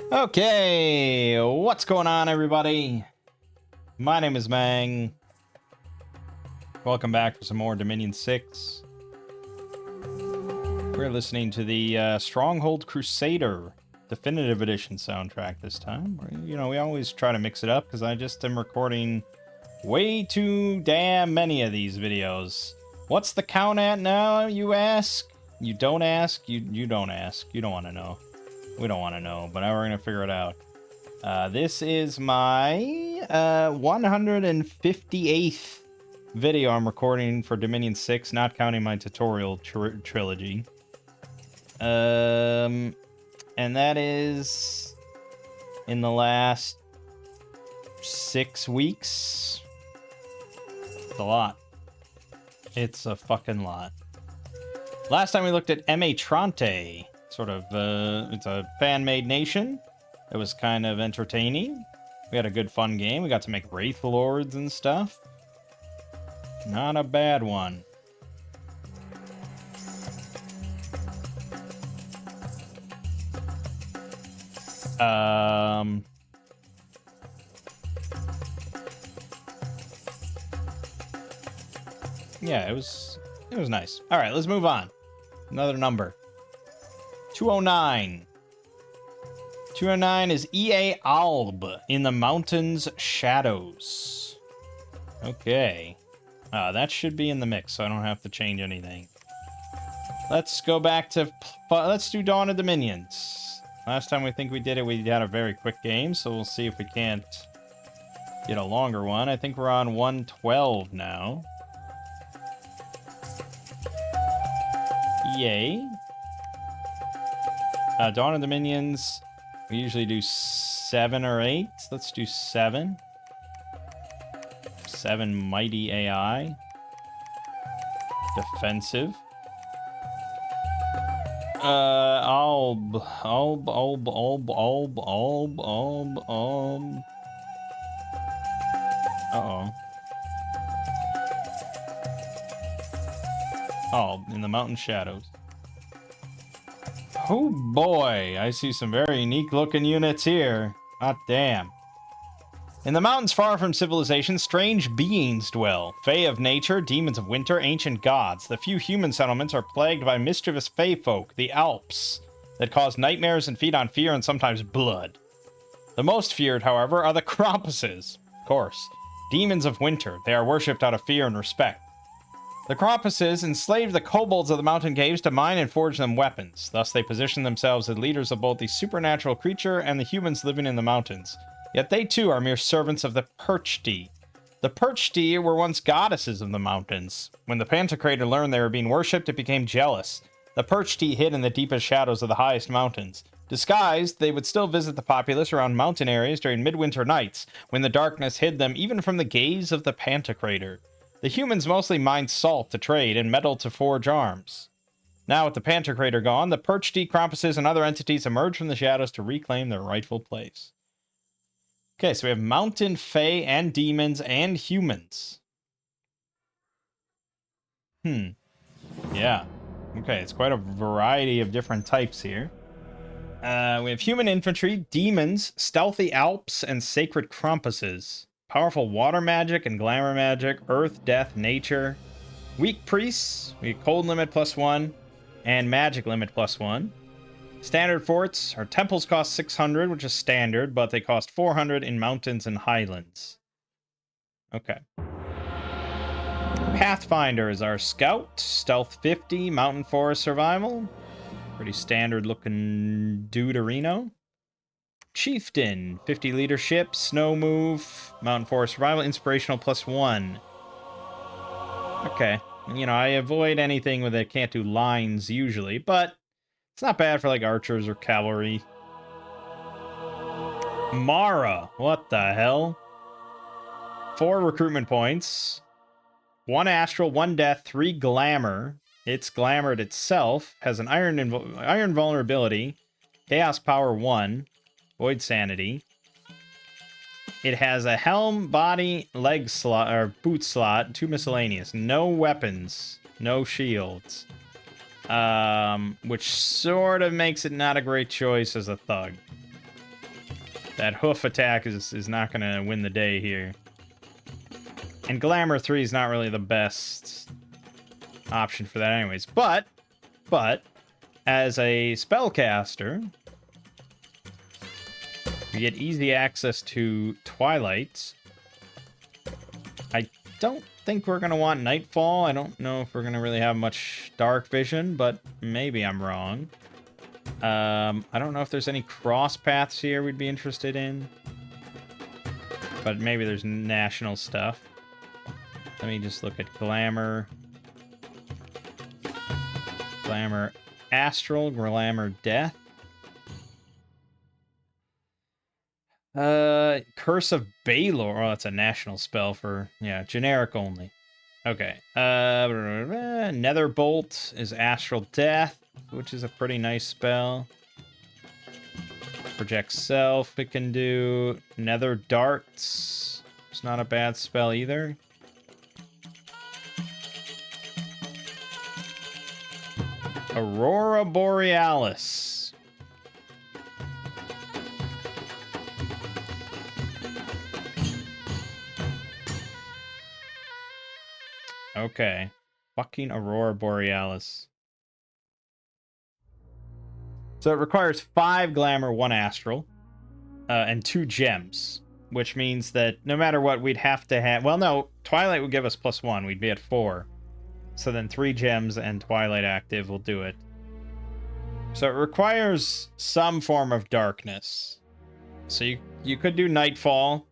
Okay, what's going on, everybody? My name is Mangg. Welcome back for some more Dominion 6. We're listening to the Stronghold Crusader Definitive Edition soundtrack this time. You know, we always try to mix it up because I just am recording way too damn many of these videos. What's the count at now, you ask? You don't ask? You don't ask. You don't want to know. We don't want to know, but now we're going to figure it out. This is my 158th video I'm recording for Dominion 6, not counting my tutorial trilogy. And that is in the last 6 weeks. It's a lot. It's a fucking lot. Last time we looked at M.A. Trante. Sort of, it's a fan-made nation. It was kind of entertaining. We had a good fun game. We got to make Wraith Lords and stuff. Not a bad one. Yeah, it was nice. All right, let's move on. Another number. 209. 209 is E.A. Alb in the Mountains Shadows. Okay. That should be in the mix, so I don't have to change anything. Let's go back to... Let's do Dawn of Dominions. Last time we think we did it, we had a very quick game, so we'll see if we can't get a longer one. I think we're on 112 now. EA. Dawn of Dominions, we usually do 7 or 8. Let's do 7. 7 mighty AI. Defensive. Uh-oh. Oh, in the mountain shadows. Oh boy, I see some very unique looking units here. Hot damn. In the mountains far from civilization, strange beings dwell. Fae of nature, demons of winter, ancient gods. The few human settlements are plagued by mischievous fae folk, the Alps, that cause nightmares and feed on fear and sometimes blood. The most feared, however, are the Krampuses. Of course. Demons of winter. They are worshipped out of fear and respect. The Krampuses enslaved the kobolds of the mountain caves to mine and forge them weapons. Thus they position themselves as leaders of both the supernatural creature and the humans living in the mountains. Yet they too are mere servants of the Perchti. The Perchti were once goddesses of the mountains. When the Pantocrator learned they were being worshipped, it became jealous. The Perchti hid in the deepest shadows of the highest mountains. Disguised, they would still visit the populace around mountain areas during midwinter nights, when the darkness hid them even from the gaze of the Pantocrator. The humans mostly mined salt to trade and metal to forge arms. Now, with the Pantocrator gone, the Perchti, Krampuses, and other entities emerge from the shadows to reclaim their rightful place. Okay, so we have mountain fae and demons and humans. Yeah. Okay, it's quite a variety of different types here. We have human infantry, demons, stealthy Alps, and sacred Krampuses. Powerful water magic and glamour magic, earth, death, nature. Weak priests, we have cold limit +1, and magic limit +1. Standard forts, our temples cost 600, which is standard, but they cost 400 in mountains and highlands. Okay. Pathfinder is our scout, stealth 50, mountain forest survival. Pretty standard looking duderino. Chieftain, 50 leadership, snow move, mountain forest survival, inspirational +1. Okay. You know, I avoid anything where they can't do lines usually, but it's not bad for like archers or cavalry. Mara, what the hell? 4 recruitment points. 1 astral, 1 death, 3 glamour. It's glamored itself. Has an iron vulnerability. Chaos power 1. Void sanity. It has a helm, body, leg slot, or boot slot, 2 miscellaneous. No weapons. No shields. Which sort of makes it not a great choice as a thug. That hoof attack is not going to win the day here. And Glamour 3 is not really the best option for that anyways. But, as a spellcaster, you get easy access to Twilight. I don't think we're going to want Nightfall. I don't know if we're going to really have much Dark Vision, but maybe I'm wrong. I don't know if there's any cross paths here we'd be interested in. But maybe there's national stuff. Let me just look at Glamour. Glamour Astral, Glamour Death. Curse of Baylor. Oh, that's a national spell for, yeah, generic only. Okay. Netherbolt is Astral Death, which is a pretty nice spell. Project Self, it can do. Nether Darts. It's not a bad spell either. Aurora Borealis. Okay. Fucking Aurora Borealis. So it requires 5 Glamour, 1 Astral, and 2 Gems, which means that no matter what, we'd have to have... Well, no, Twilight would give us +1. We'd be at 4. So then 3 Gems and Twilight active will do it. So it requires some form of darkness. So you could do Nightfall.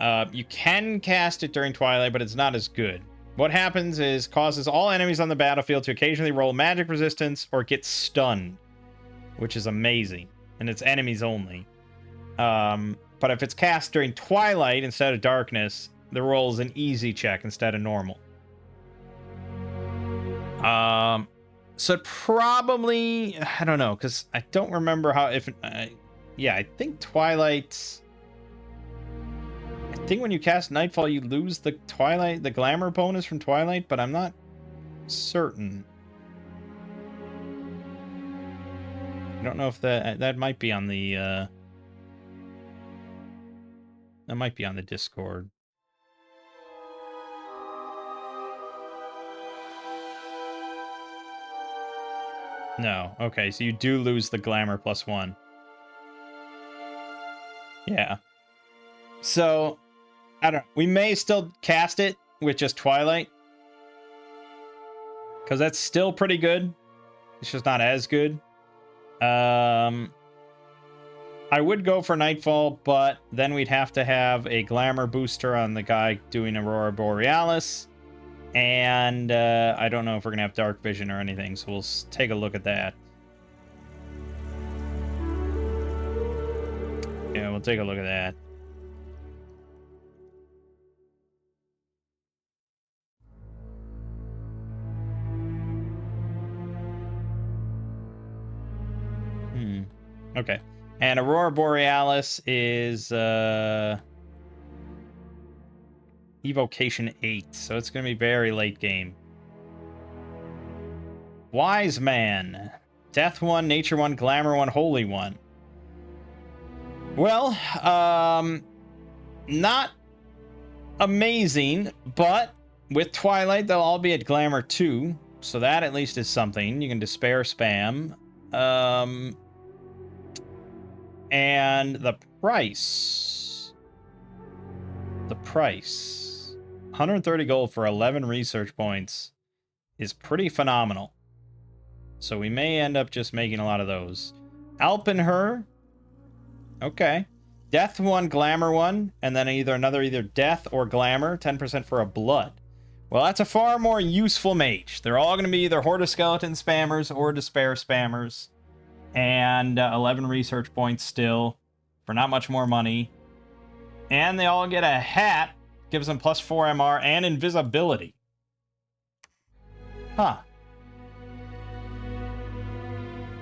You can cast it during Twilight, but it's not as good. What happens is causes all enemies on the battlefield to occasionally roll magic resistance or get stunned, which is amazing. And it's enemies only. But if it's cast during Twilight instead of Darkness, the roll is an easy check instead of normal. So probably, I don't know, because I don't remember how, yeah, I think Twilight, I think when you cast Nightfall, you lose the Twilight, the Glamour bonus from Twilight, but I'm not certain. I don't know if that might be on the, that might be on the Discord. No. Okay, so you do lose the Glamour +1. Yeah. So, I don't know. We may still cast it with just Twilight. Because that's still pretty good. It's just not as good. I would go for Nightfall, but then we'd have to have a Glamour booster on the guy doing Aurora Borealis. And I don't know if we're going to have Dark Vision or anything, so we'll take a look at that. Yeah, we'll take a look at that. Okay. And Aurora Borealis is Evocation 8, so it's going to be very late game. Wise Man. Death 1, Nature 1, Glamour 1, Holy 1. Well, not amazing, but with Twilight, they'll all be at Glamour 2, so that at least is something. You can Despair Spam. And the price. 130 gold for 11 research points is pretty phenomenal. So we may end up just making a lot of those. Alpenher. Okay. Death 1, Glamour 1, and then either Death or Glamour, 10% for a Blood. Well, that's a far more useful mage. They're all going to be either Horde of Skeleton spammers or Despair spammers. And 11 research points still for not much more money. And they all get a hat. Gives them +4 MR and invisibility. Huh.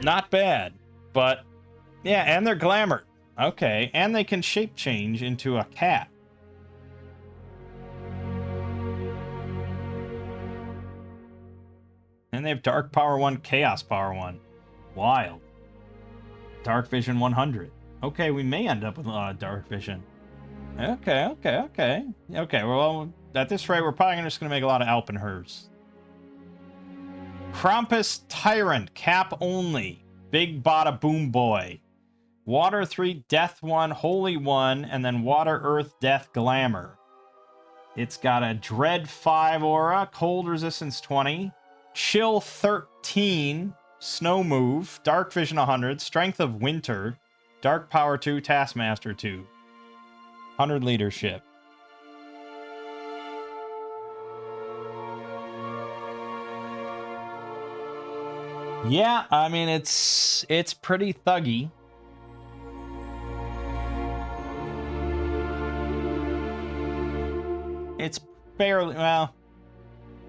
Not bad. But, yeah, and they're glamored. Okay, and they can shape change into a cat. And they have Dark Power 1, Chaos Power 1. Wild. Dark Vision 100. Okay, we may end up with a lot of dark vision. Okay, well, at this rate, we're probably just going to make a lot of Alpenhers. Krampus Tyrant, cap only. Big Bada Boom Boy. Water 3, Death 1, Holy 1, and then Water, Earth, Death, Glamour. It's got a Dread 5 aura, Cold Resistance 20, Chill 13, Snow Move, Dark Vision 100, Strength of Winter, Dark Power 2, Taskmaster 2. 100 Leadership. Yeah, I mean, it's pretty thuggy. It's fairly, well,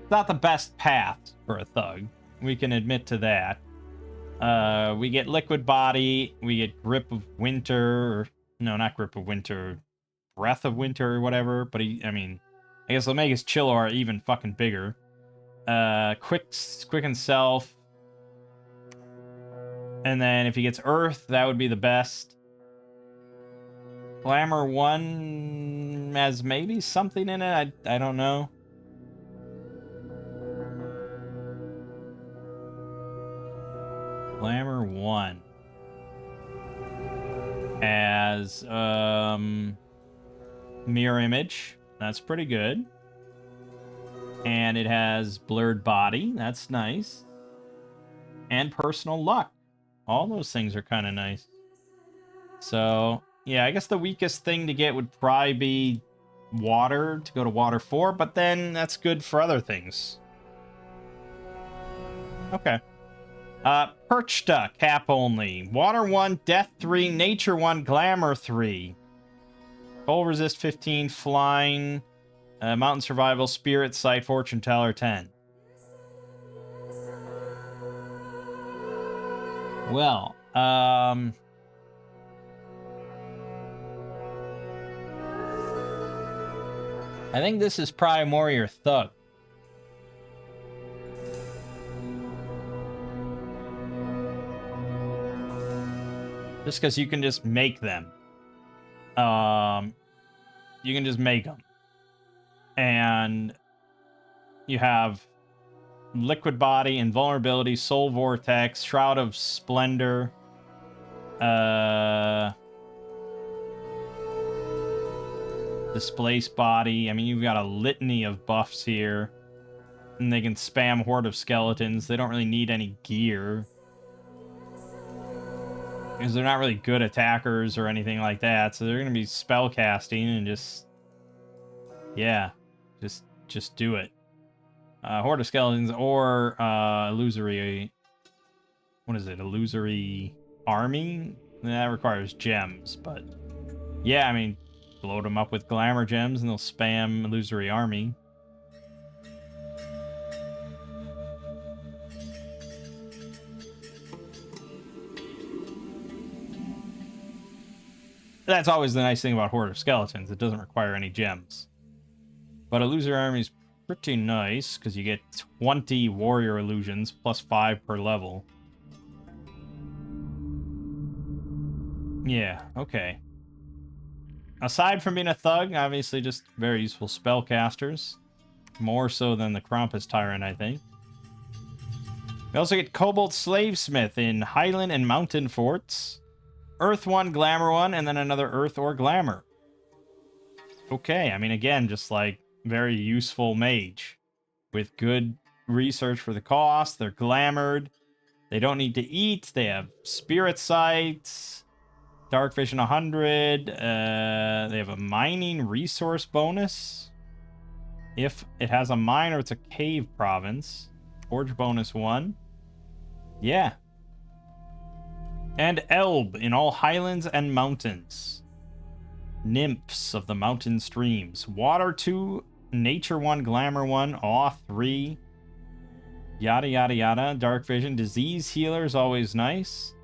not the best path for a thug. We can admit to that. We get Liquid Body, we get Grip of Winter, or, no, not Grip of Winter, Breath of Winter or whatever, but I guess they'll make his Chill Aura even fucking bigger. Quicken Self, and then if he gets Earth, that would be the best. Glamour 1 has maybe something in it, I don't know. Glamour 1 as Mirror Image. That's pretty good. And it has Blurred Body. That's nice. And Personal Luck. All those things are kind of nice. So, yeah, I guess the weakest thing to get would probably be Water, to go to Water 4, but then that's good for other things. Okay. Perchta, cap only. Water 1, Death 3, Nature 1, Glamour 3. Cold Resist 15, Flying, Mountain Survival, Spirit Sight, Fortune Teller 10. Well, I think this is probably more your thug. Just because you can just make them. You can just make them. And you have Liquid Body, Invulnerability, Soul Vortex, Shroud of Splendor, Displace Body. I mean, you've got a litany of buffs here. And they can spam Horde of Skeletons. They don't really need any gear. Because they're not really good attackers or anything like that. So they're going to be spell casting and just... yeah. Just do it. Horde of Skeletons or Illusory... what is it? Illusory Army? That requires gems, but... yeah, I mean, load them up with Glamour Gems and they'll spam Illusory Army. That's always the nice thing about Horde of Skeletons. It doesn't require any gems. But Illusory Army is pretty nice, because you get 20 Warrior Illusions, plus 5 per level. Yeah, okay. Aside from being a thug, obviously just very useful spellcasters. More so than the Krampus Tyrant, I think. We also get Cobalt Slavesmith in Highland and Mountain Forts. Earth 1, Glamour 1, and then another Earth or Glamour. Okay, I mean, again, just like very useful mage. With good research for the cost. They're glamored. They don't need to eat. They have Spirit Sight. Dark Vision 100. They have a mining resource bonus. If it has a mine or it's a cave province. Forge bonus 1. Yeah. And Elb in all highlands and mountains. Nymphs of the mountain streams. Water 2, Nature 1, Glamour 1, Awe 3. Yada, yada, yada. Dark Vision. Disease Healer is always nice.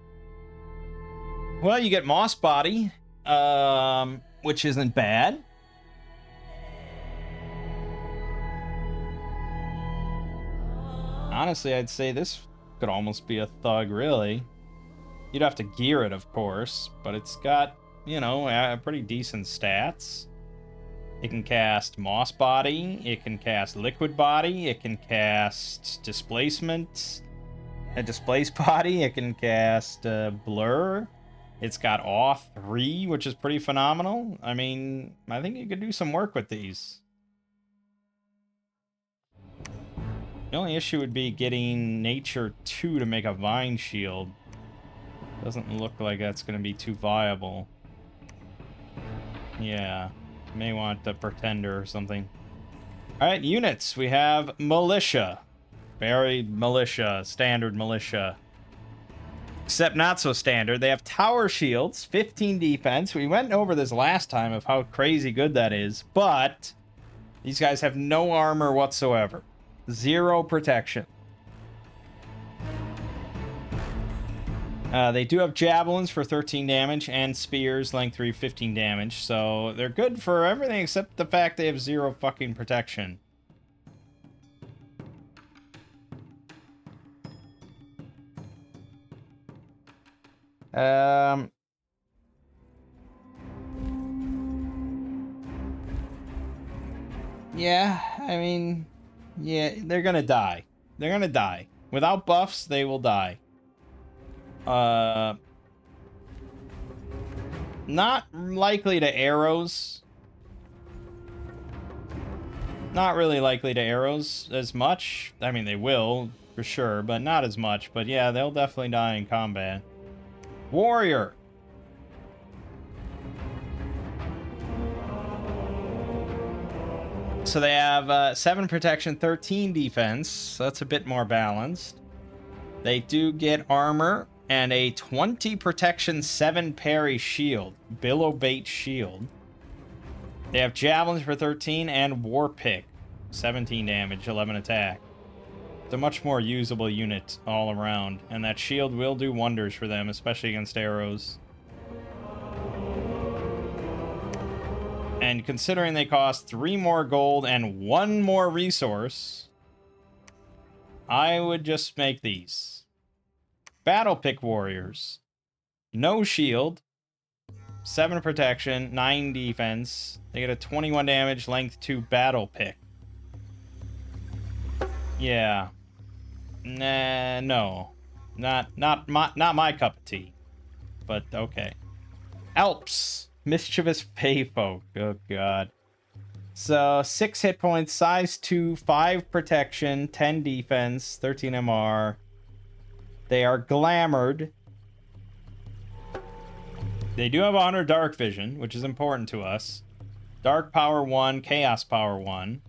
Well, you get Moss Body, which isn't bad. Honestly, I'd say this could almost be a thug, really. You'd have to gear it, of course, but it's got, you know, pretty decent stats. It can cast Moss Body, it can cast Liquid Body, it can cast Displacement, a Displace Body, it can cast Blur. It's got Awe 3, which is pretty phenomenal. I mean, I think you could do some work with these. The only issue would be getting Nature 2 to make a Vine Shield. Doesn't look like that's going to be too viable. Yeah, may want the Pretender or something. Alright, units. We have Militia. Very Militia, standard Militia. Except not so standard. They have Tower Shields, 15 defense. We went over this last time of how crazy good that is, but these guys have no armor whatsoever. 0 protection. They do have javelins for 13 damage and spears, length 3, 15 damage. So they're good for everything except the fact they have 0 fucking protection. Yeah, I mean, yeah, they're gonna die. They're gonna die. Without buffs, they will die. Not likely to arrows. Not really likely to arrows as much. I mean, they will, for sure, but not as much. But yeah, they'll definitely die in combat. Warrior. So they have 7 protection, 13 defense. So that's a bit more balanced. They do get armor and a 20 protection, 7 parry shield. Billow Bait shield. They have javelins for 13 and war pick. 17 damage, 11 attack. It's a much more usable unit all around. And that shield will do wonders for them, especially against arrows. And considering they cost 3 more gold and 1 more resource, I would just make these. Battle Pick Warriors. No shield. 7 protection, 9 defense. They get a 21 damage, length 2 Battle Pick. Yeah. Nah, no. Not my cup of tea. But okay. Alps. Mischievous Feyfolk. Oh god. So 6 hit points, size 2, 5 protection, 10 defense, 13 MR. They are glamored. They do have 100 dark vision, which is important to us. Dark power 1, chaos power 1.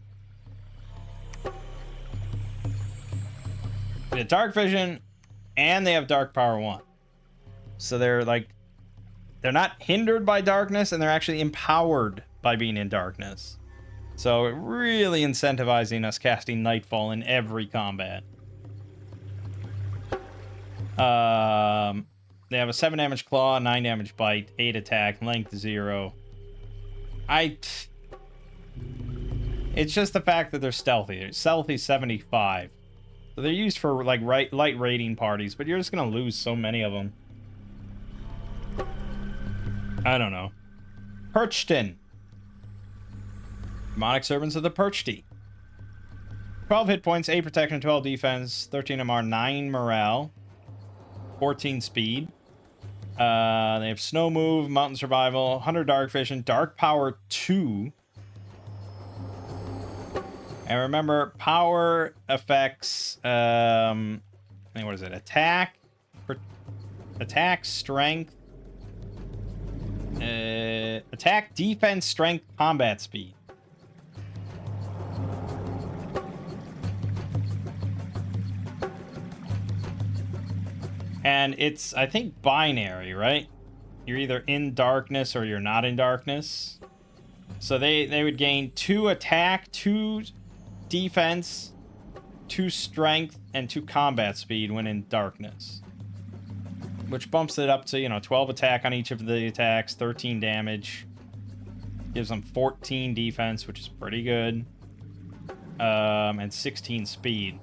They have dark vision, and they have dark power 1. So they're like, they're not hindered by darkness, and they're actually empowered by being in darkness. So really incentivizing us casting Nightfall in every combat. They have a 7 damage claw, 9 damage bite, 8 attack, length 0. It's just the fact that they're stealthy. Stealthy 75. So they're used for like light raiding parties, but you're just gonna lose so many of them. I don't know. Perchton. Demonic Servants of the Perchty. 12 hit points, 8 protection, 12 defense, 13 MR, 9 morale, 14 speed. They have Snow Move, Mountain Survival, 100 Dark Vision, Dark Power 2. And remember, power affects, I think, what is it? Attack, strength, attack, defense, strength, combat speed. And it's, I think, binary, right? You're either in darkness or you're not in darkness. So they would gain 2 attack, 2 defense, 2 strength, and 2 combat speed when in darkness. Which bumps it up to, you know, 12 attack on each of the attacks, 13 damage. Gives them 14 defense, which is pretty good. And 16 speed.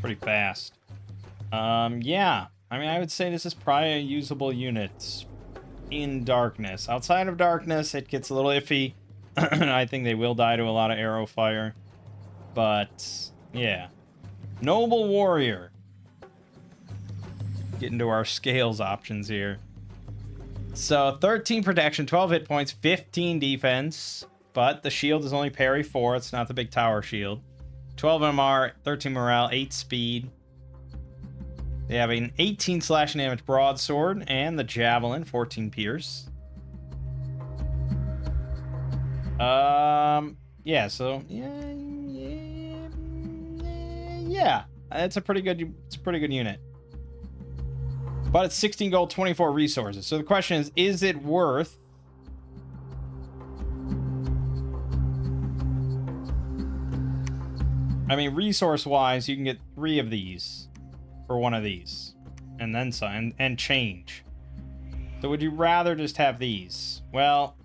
Pretty fast. Yeah. I mean, I would say this is probably a usable unit in darkness. Outside of darkness, it gets a little iffy. I think they will die to a lot of arrow fire. But, yeah. Noble Warrior. Get into our scales options here. So, 13 protection, 12 hit points, 15 defense. But the shield is only parry 4. It's not the big tower shield. 12 MR, 13 morale, 8 speed. They have an 18 slashing damage broadsword and the javelin, 14 pierce. Yeah, so yeah, it's a pretty good unit. But it's 16 gold, 24 resources. So the question is it worth I mean, resource-wise, you can get 3 of these for 1 of these. And then some, and change. So would you rather just have these? Well,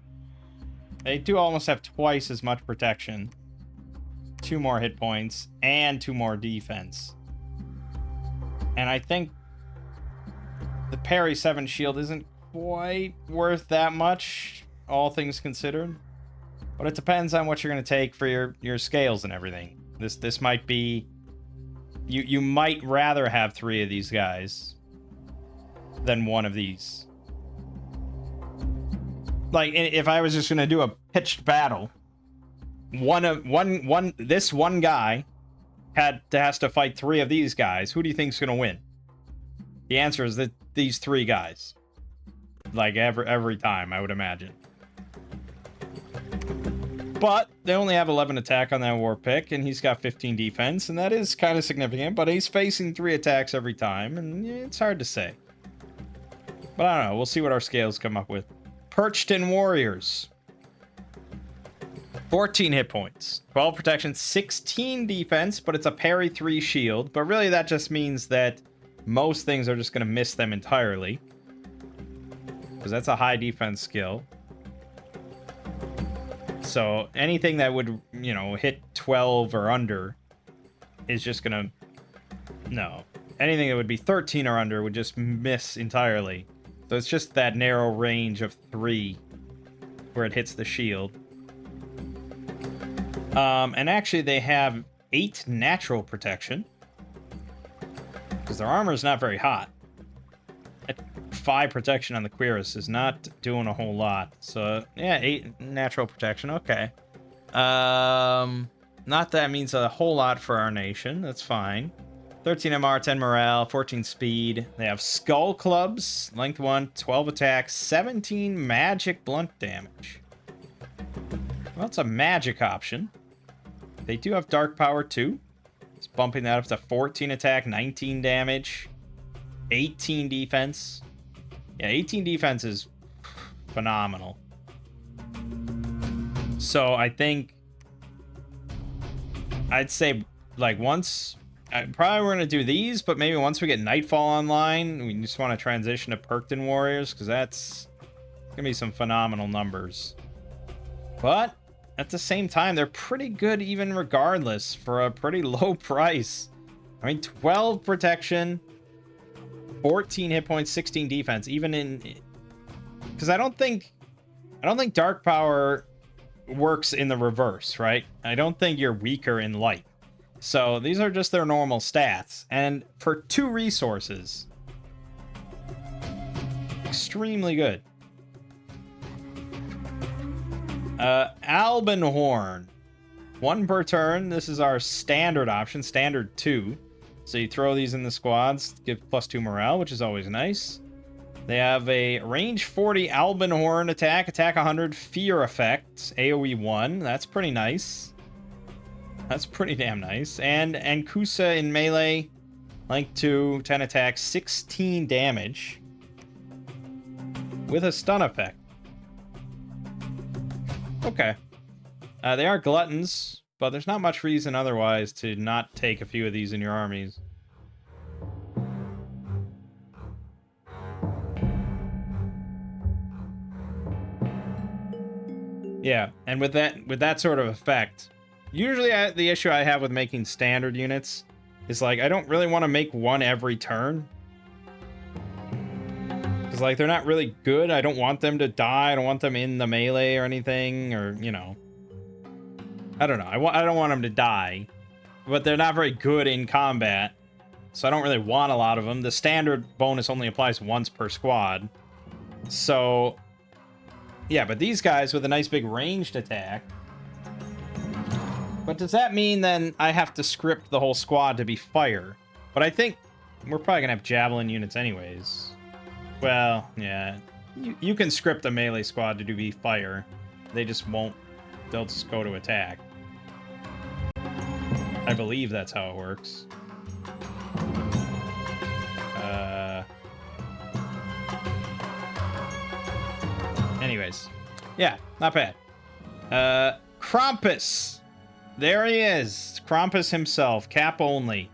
they do almost have twice as much protection. 2 more hit points, and 2 more defense. And I think the parry 7 shield isn't quite worth that much, all things considered. But it depends on what you're going to take for your scales and everything. This might be... You might rather have 3 of these guys than 1 of these. Like, if I was just going to do a pitched battle, this one guy has to fight 3 of these guys. Who do you think's going to win? The answer is that these 3 guys. Like, every time, I would imagine. But they only have 11 attack on that war pick, and he's got 15 defense, and that is kind of significant, but he's facing 3 attacks every time, and it's hard to say. But I don't know, we'll see what our scales come up with. Perched in Warriors. 14 hit points, 12 protection, 16 defense, but it's a parry 3 shield, but really that just means that most things are just going to miss them entirely. Because that's a high defense skill. So anything that would, hit 12 or under is just gonna... No. Anything that would be 13 or under would just miss entirely. So it's just that narrow range of 3 where it hits the shield. And actually they have 8 natural protection. Because their armor is not very hot. 5 protection on the cuirass is not doing a whole lot. So, yeah, 8 natural protection. Okay. Not that means a whole lot for our nation. That's fine. 13 MR, 10 morale, 14 speed. They have skull clubs, length 1, 12 attack, 17 magic blunt damage. Well, it's a magic option. They do have dark power too. It's bumping that up to 14 attack, 19 damage, 18 defense. Yeah, 18 defense is phenomenal. So I think I'd say like once probably we're gonna do these, but maybe once we get Nightfall online, we just want to transition to Perkton Warriors because that's gonna be some phenomenal numbers. But at the same time, they're pretty good even regardless for a pretty low price. I mean, 12 protection, 14 hit points, 16 defense, even in... Because I don't think Dark Power works in the reverse, right? I don't think you're weaker in light. So these are just their normal stats. And for 2 resources, extremely good. Albenhorn. 1 per turn. This is our standard option, standard 2. So you throw these in the squads, give +2 morale, which is always nice. They have a range 40 Albenhorn attack 100, fear effect, AoE 1. That's pretty nice. That's pretty damn nice. And Kusa in melee, length 2, 10 attack, 16 damage. With a stun effect. Okay. They are gluttons, but there's not much reason otherwise to not take a few of these in your armies. Yeah, and with that sort of effect, usually the issue I have with making standard units is like, I don't really want to make one every turn. Because, like, they're not really good. I don't want them to die. I don't want them in the melee or anything, or, you know. I don't know. I don't want them to die. But they're not very good in combat. So I don't really want a lot of them. The standard bonus only applies once per squad. So, yeah, but these guys with a nice big ranged attack. But does that mean then I have to script the whole squad to be fire? But I think we're probably going to have javelin units anyways. Well, yeah. You can script a melee squad to be fire. They just won't. They'll just go to attack. I believe that's how it works. Anyways. Yeah, not bad. Krampus. There he is. Krampus himself. Cap only.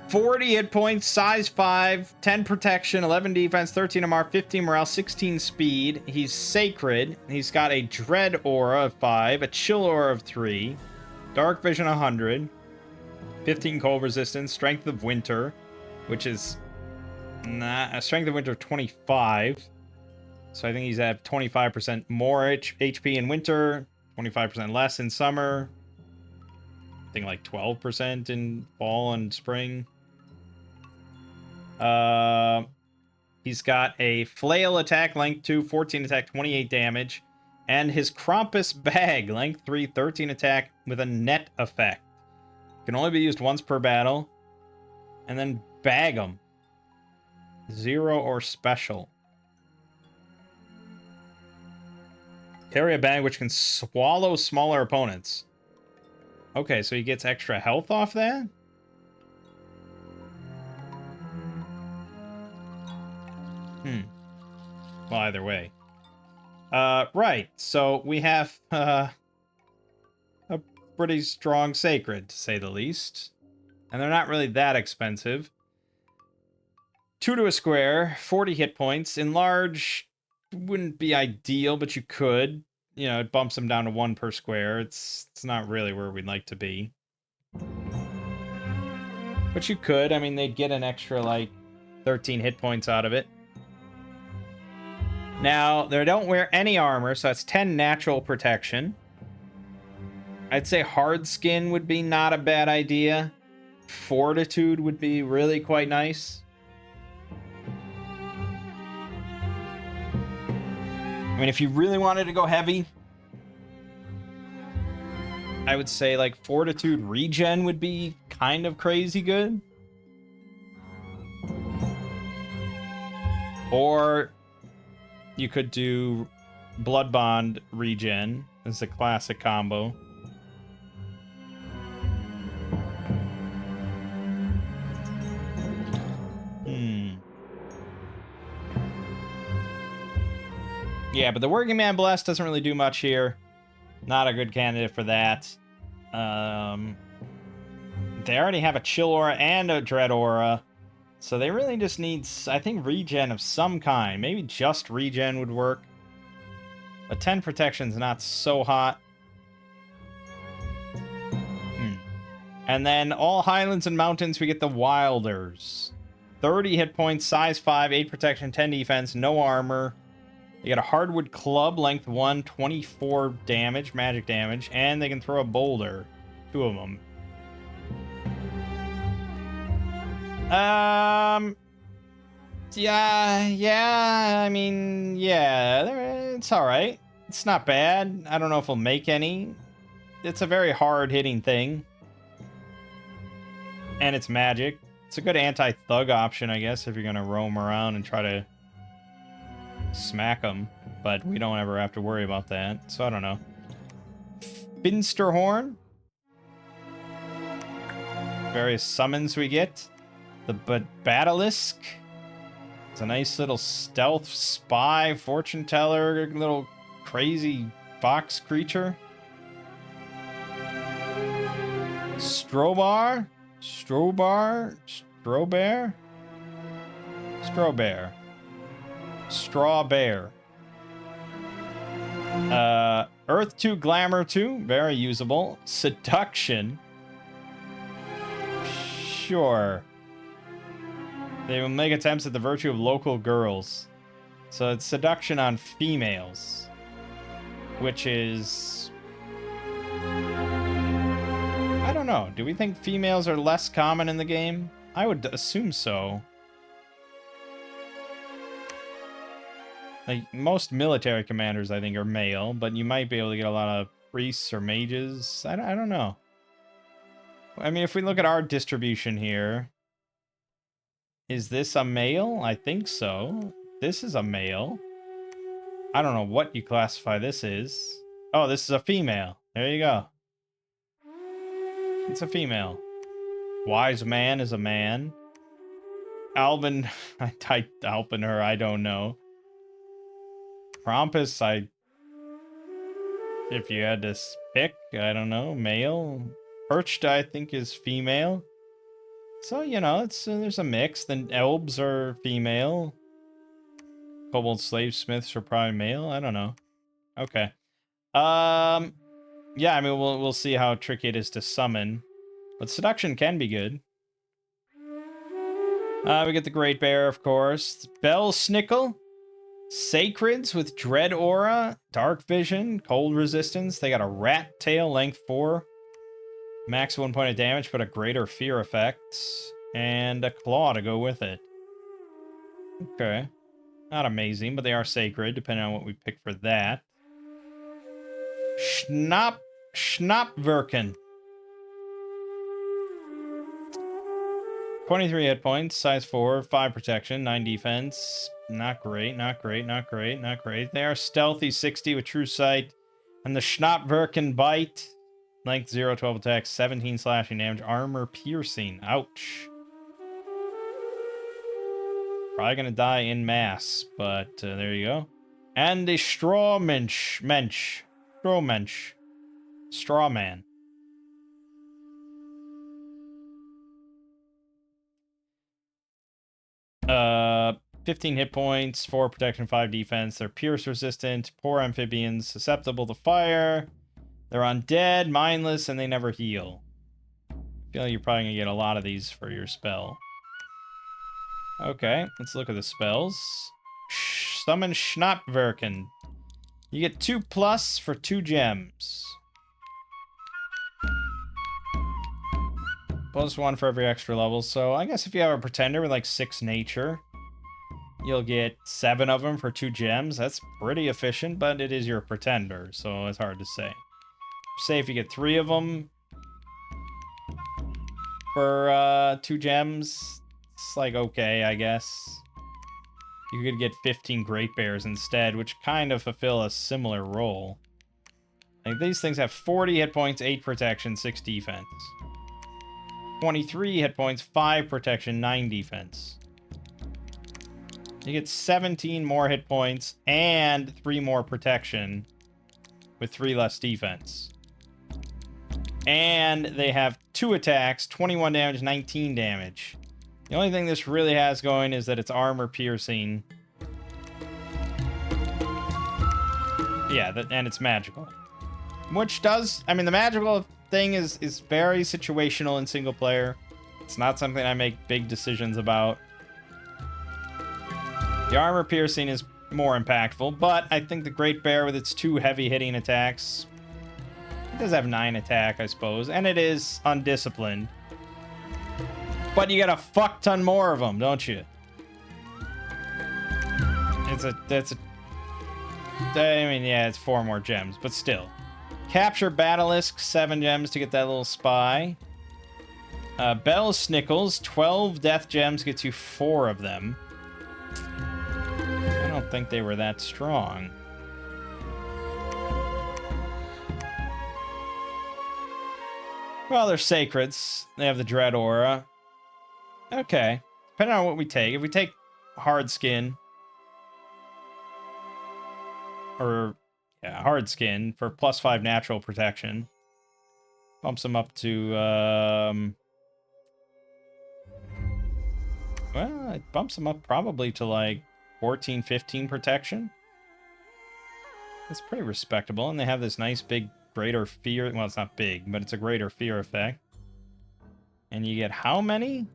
40 hit points, size 5, 10 protection, 11 defense, 13 MR, 15 morale, 16 speed. He's sacred. He's got a dread aura of 5, a chill aura of 3, dark vision 100, 15 cold resistance, strength of winter, which is not a strength of winter of 25. So I think he's at 25% more HP in winter, 25% less in summer. I think like 12% in fall and spring. He's got a flail attack, length 2, 14 attack, 28 damage. And his Krampus bag, length 3, 13 attack with a net effect. Can only be used once per battle. And then bag him. 0 or special. Carry a bag which can swallow smaller opponents. Okay, so he gets extra health off that? Well, either way. Right. So we have a pretty strong sacred, to say the least. And they're not really that expensive. 2 to a square, 40 hit points. Enlarge wouldn't be ideal, but you could. You know, it bumps them down to 1 per square. It's not really where we'd like to be. But you could. I mean, they'd get an extra, like, 13 hit points out of it. Now, they don't wear any armor, so that's 10 natural protection. I'd say hard skin would be not a bad idea. Fortitude would be really quite nice. I mean, if you really wanted to go heavy, I would say, like, Fortitude regen would be kind of crazy good. Or you could do Blood Bond regen as a classic combo. Yeah, but the Working Man Bless doesn't really do much here. Not a good candidate for that. They already have a Chill Aura and a Dread Aura. So they really just need, I think, regen of some kind. Maybe just regen would work. But 10 protection's not so hot. And then all Highlands and Mountains, we get the Wilders. 30 hit points, size 5, 8 protection, 10 defense, no armor. You got a Hardwood Club, length 1, 24 damage, magic damage. And they can throw a boulder. 2 of them. Yeah, I mean, yeah, it's alright. It's not bad. I don't know if we'll make any. It's a very hard-hitting thing. And it's magic. It's a good anti-thug option, I guess, if you're gonna roam around and try to smack them. But we don't ever have to worry about that, so I don't know. Finsterhorn. Various summons we get. The Batalisk. It's a nice little stealth spy, fortune teller, little crazy fox creature. Strobar? Strobar? Strobear? Strobear. Straw Bear. Earth 2, Glamour 2. Very usable. Seduction. Sure. They will make attempts at the virtue of local girls. So it's seduction on females. Which is... I don't know. Do we think females are less common in the game? I would assume so. Like, most military commanders, I think, are male, but you might be able to get a lot of priests or mages. I don't know. I mean, if we look at our distribution here, is this a male? I think so. This is a male. I don't know what you classify this is. Oh, this is a female. There you go. It's a female. Wise man is a man. Alvin, I typed Alpiner, I don't know. Krampus, if you had to pick, I don't know, male. Perched, I think, is female. So, you know, it's there's a mix. Then elves are female. Kobold slave smiths are probably male. I don't know. Okay. Yeah, I mean, we'll see how tricky it is to summon. But seduction can be good. We get the Great Bear, of course. Bell Snickle. Sacreds with Dread Aura, Dark Vision, Cold Resistance. They got a Rat Tail, length 4. Max 1 point of damage, but a greater fear effect. And a Claw to go with it. Okay. Not amazing, but they are sacred, depending on what we pick for that. Schnapverken. 23 hit points, size 4, 5 protection, 9 defense. Not great, not great, not great, not great. They are stealthy 60 with true sight. And the Schnapverken bite. Length 0, 12 attacks, 17 slashing damage, armor piercing. Ouch. Probably gonna die in mass, but there you go. And the Strawman. 15 hit points, 4 protection, 5 defense. They're pierce resistant, poor amphibians, susceptible to fire. They're undead, mindless, and they never heal. I feel like you're probably gonna get a lot of these for your spell. Okay, let's look at the spells. Summon Schnapverken. You get 2+ for 2 gems. +1 for every extra level. So I guess if you have a pretender with like 6 nature, you'll get 7 of them for 2 gems. That's pretty efficient, but it is your pretender, so it's hard to say. Say if you get 3 of them for 2 gems, it's like okay, I guess. You could get 15 Great Bears instead, which kind of fulfill a similar role. Like these things have 40 hit points, 8 protection, 6 defense. 23 hit points, 5 protection, 9 defense. You get 17 more hit points and 3 more protection with 3 less defense. And they have 2 attacks, 21 damage, 19 damage. The only thing this really has going is that it's armor piercing. Yeah, and it's magical. Which does, I mean, the magical thing is very situational in single player. It's not something I make big decisions about. The armor piercing is more impactful, but I think the Great Bear with its 2 heavy hitting attacks, it does have 9 attack, I suppose, and it is undisciplined. But you get a fuck ton more of them, don't you? I mean, yeah, it's 4 more gems, but still. Capture Basilisk, 7 gems to get that little spy. Bell Snickles, 12 death gems gets you 4 of them. I don't think they were that strong. Well, they're sacreds. They have the Dread Aura. Okay. Depending on what we take. If we take Hard Skin, or yeah, Hard Skin for +5 natural protection, bumps them up to well, it bumps them up probably to like 14, 15 protection. That's pretty respectable. And they have this nice big greater fear. Well, it's not big, but it's a greater fear effect. And you get how many?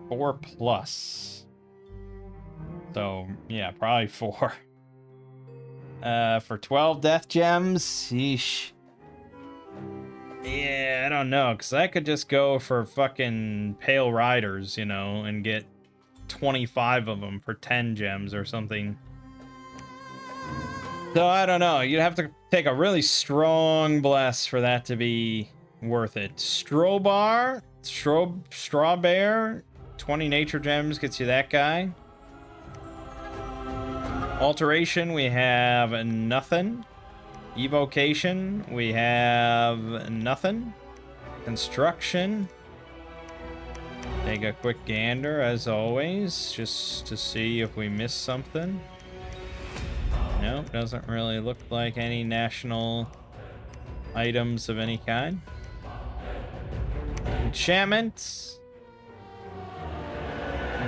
4 plus. So, yeah, probably 4. For 12 death gems? Sheesh. Yeah, I don't know, because I could just go for fucking Pale Riders, you know, and get 25 of them for 10 gems or something. So, I don't know. You'd have to take a really strong bless for that to be worth it. Strawbear, 20 nature gems gets you that guy. Alteration, we have nothing. Evocation, we have nothing. Construction. Take a quick gander, as always, just to see if we missed something. Nope, doesn't really look like any national items of any kind. Enchantments.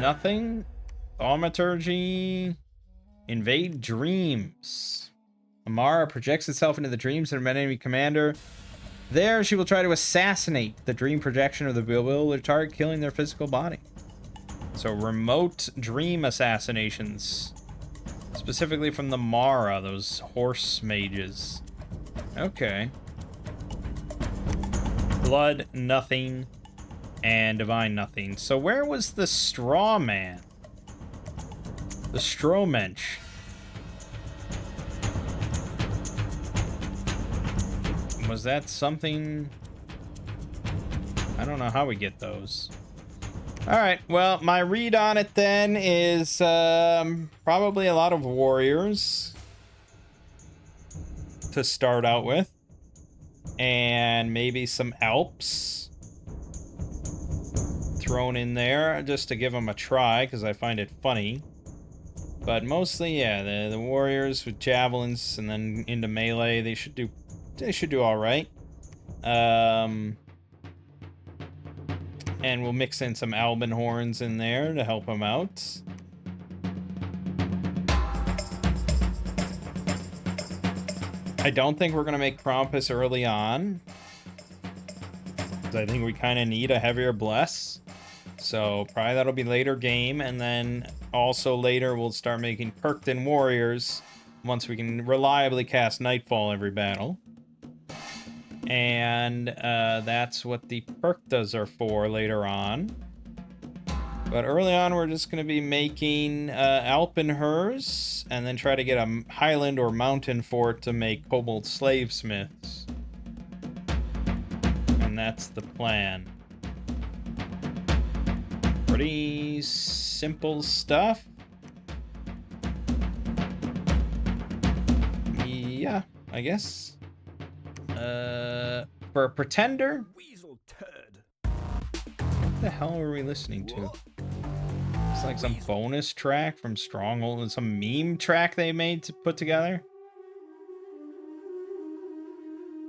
Nothing. Thaumaturgy. Invade dreams. Amara projects itself into the dreams of an enemy commander. There, she will try to assassinate the dream projection of the bewildered target, killing their physical body. So, remote dream assassinations. Specifically from the Mara, those horse mages. Okay. Blood, nothing, and divine, nothing. So, where was the straw man? The Strowmensch. Was that something? I don't know how we get those. Alright, well, my read on it then is probably a lot of warriors to start out with. And maybe some Alps thrown in there just to give them a try, because I find it funny. But mostly, yeah, the warriors with javelins and then into melee, they should do all right. And we'll mix in some Albin horns in there to help them out. I don't think we're going to make Krampus early on, because I think we kind of need a heavier bless. So probably that'll be later game, and then also later we'll start making Perkton warriors once we can reliably cast Nightfall every battle. And that's what the Perktas are for later on. But early on, we're just going to be making Alpenhers, and then try to get a Highland or Mountain fort to make Kobold Slavesmiths. And that's the plan. Pretty simple stuff. Yeah, I guess. For a pretender? Weasel turd. What the hell are we listening to? It's like some bonus track from Stronghold and some meme track they made to put together.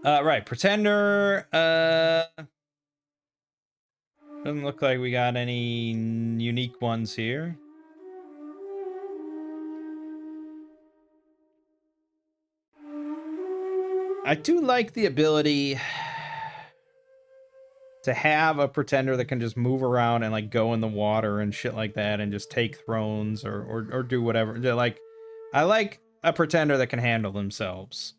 Right, pretender. Doesn't look like we got any unique ones here. I do like the ability to have a pretender that can just move around and like go in the water and shit like that and just take thrones or do whatever. They're like, I like a pretender that can handle themselves.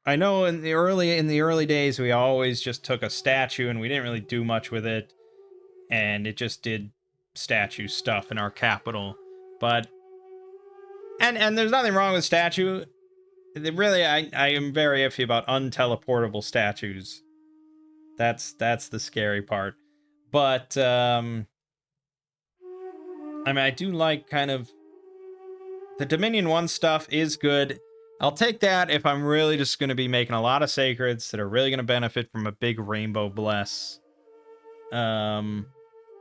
I know in the early days we always just took a statue and we didn't really do much with it, and it just did statue stuff in our capital. But and there's nothing wrong with statue. Really, I am very iffy about unteleportable statues. That's the scary part. But I mean, I do like kind of the Dominion 1 stuff is good. I'll take that if I'm really just going to be making a lot of sacreds that are really going to benefit from a big rainbow bless. But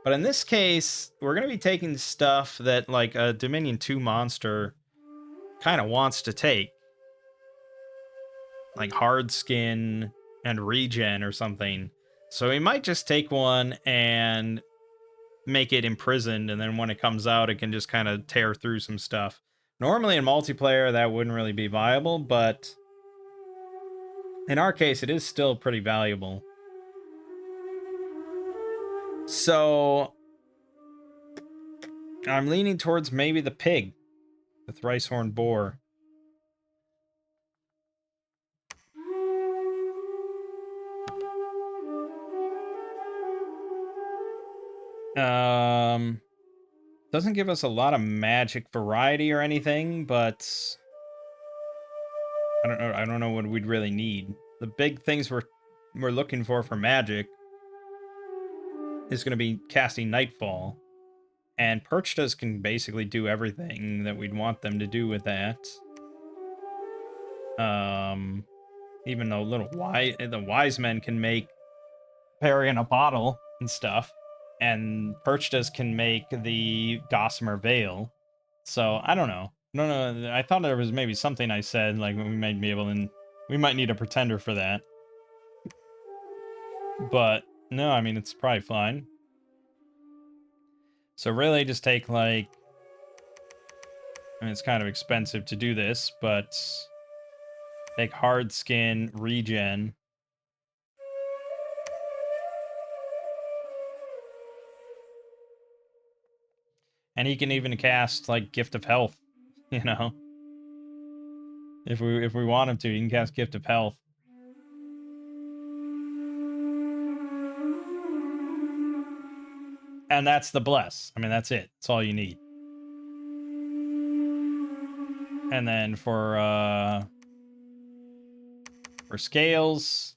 in this case, we're going to be taking stuff that like a Dominion 2 monster kind of wants to take. Like hard skin and regen or something. So we might just take one and make it imprisoned, and then when it comes out, it can just kind of tear through some stuff. Normally in multiplayer, that wouldn't really be viable, but In our case, it is still pretty valuable. So I'm leaning towards maybe the pig, the thrice-horned boar. Doesn't give us a lot of magic variety or anything, but I don't know what we'd really need. The big things we're looking for magic is going to be casting Nightfall. And Perchtas can basically do everything that we'd want them to do with that. Even though the wise men can make Perry in a bottle and stuff, and Perchtas can make the Gossamer Veil. So I don't know. No, I thought there was maybe something I said like we might be able to. We might need a pretender for that. But no, I mean it's probably fine. So really, just take like. I mean, it's kind of expensive to do this, but take hard skin, regen. And he can even cast like Gift of Health, you know. If we want him to, he can cast Gift of Health. And that's the bless. I mean, that's it. That's all you need. And then for scales,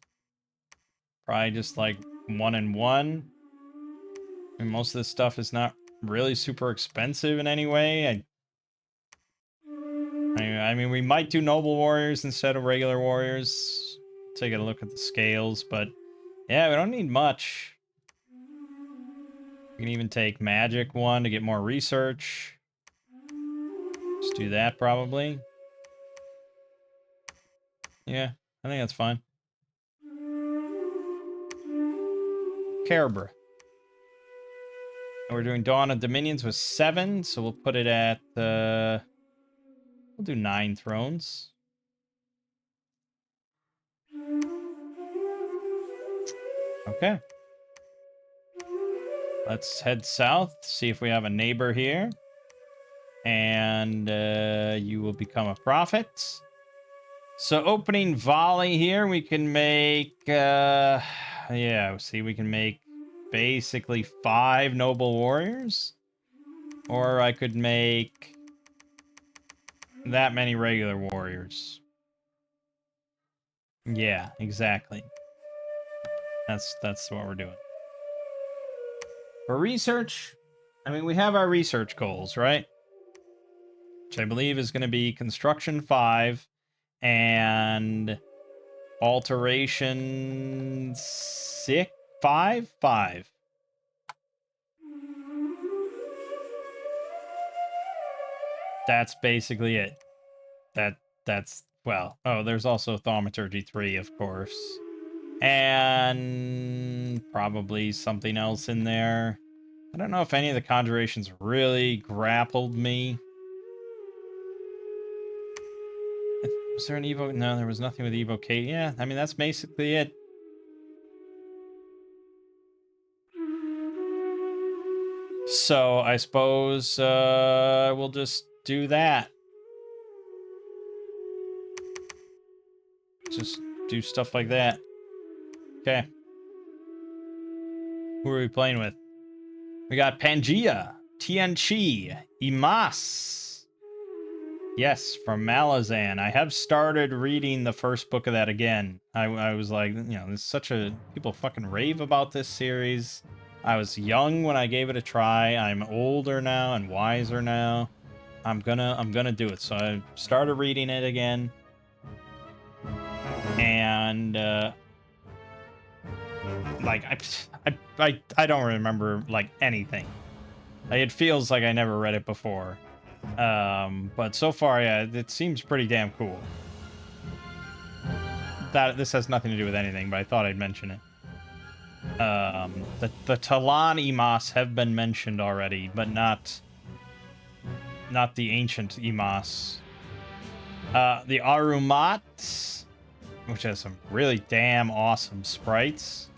probably just like 1 and 1. I mean, most of this stuff is not really super expensive in any way. I mean, we might do noble warriors instead of regular warriors. Take a look at the scales, but yeah, we don't need much. We can even take magic 1 to get more research. Just do that probably. Yeah, I think that's fine. Carabra. And we're doing Dawn of Dominions with 7, so we'll put it at we'll do 9 thrones. Okay. Let's head south, see if we have a neighbor here. And you will become a prophet. So opening volley here, we can make yeah, see, we can make basically 5 noble warriors. Or I could make that many regular warriors. Yeah, exactly. That's what we're doing. For research, I mean, we have our research goals, right? Which I believe is going to be construction 5 and alteration 6, 5. That's basically it. That's well. Oh, there's also thaumaturgy 3, of course. And probably something else in there. I don't know if any of the conjurations really grappled me. Was there an evo? No, there was nothing with evocation. Yeah, I mean, that's basically it. So I suppose we'll just do that. Just do stuff like that. Okay. Who are we playing with? We got Pangea, Tianchi, Imas. Yes, from Malazan. I have started reading the first book of that again. I was like, you know, there's such a... People fucking rave about this series. I was young when I gave it a try. I'm older now and wiser now. I'm gonna do it. So I started reading it again. And like I don't remember like anything. Like, it feels like I never read it before. But so far, yeah, it seems pretty damn cool. This has nothing to do with anything, but I thought I'd mention it. The Talan Imas have been mentioned already, but not the ancient Imas. The Arumat, which has some really damn awesome sprites.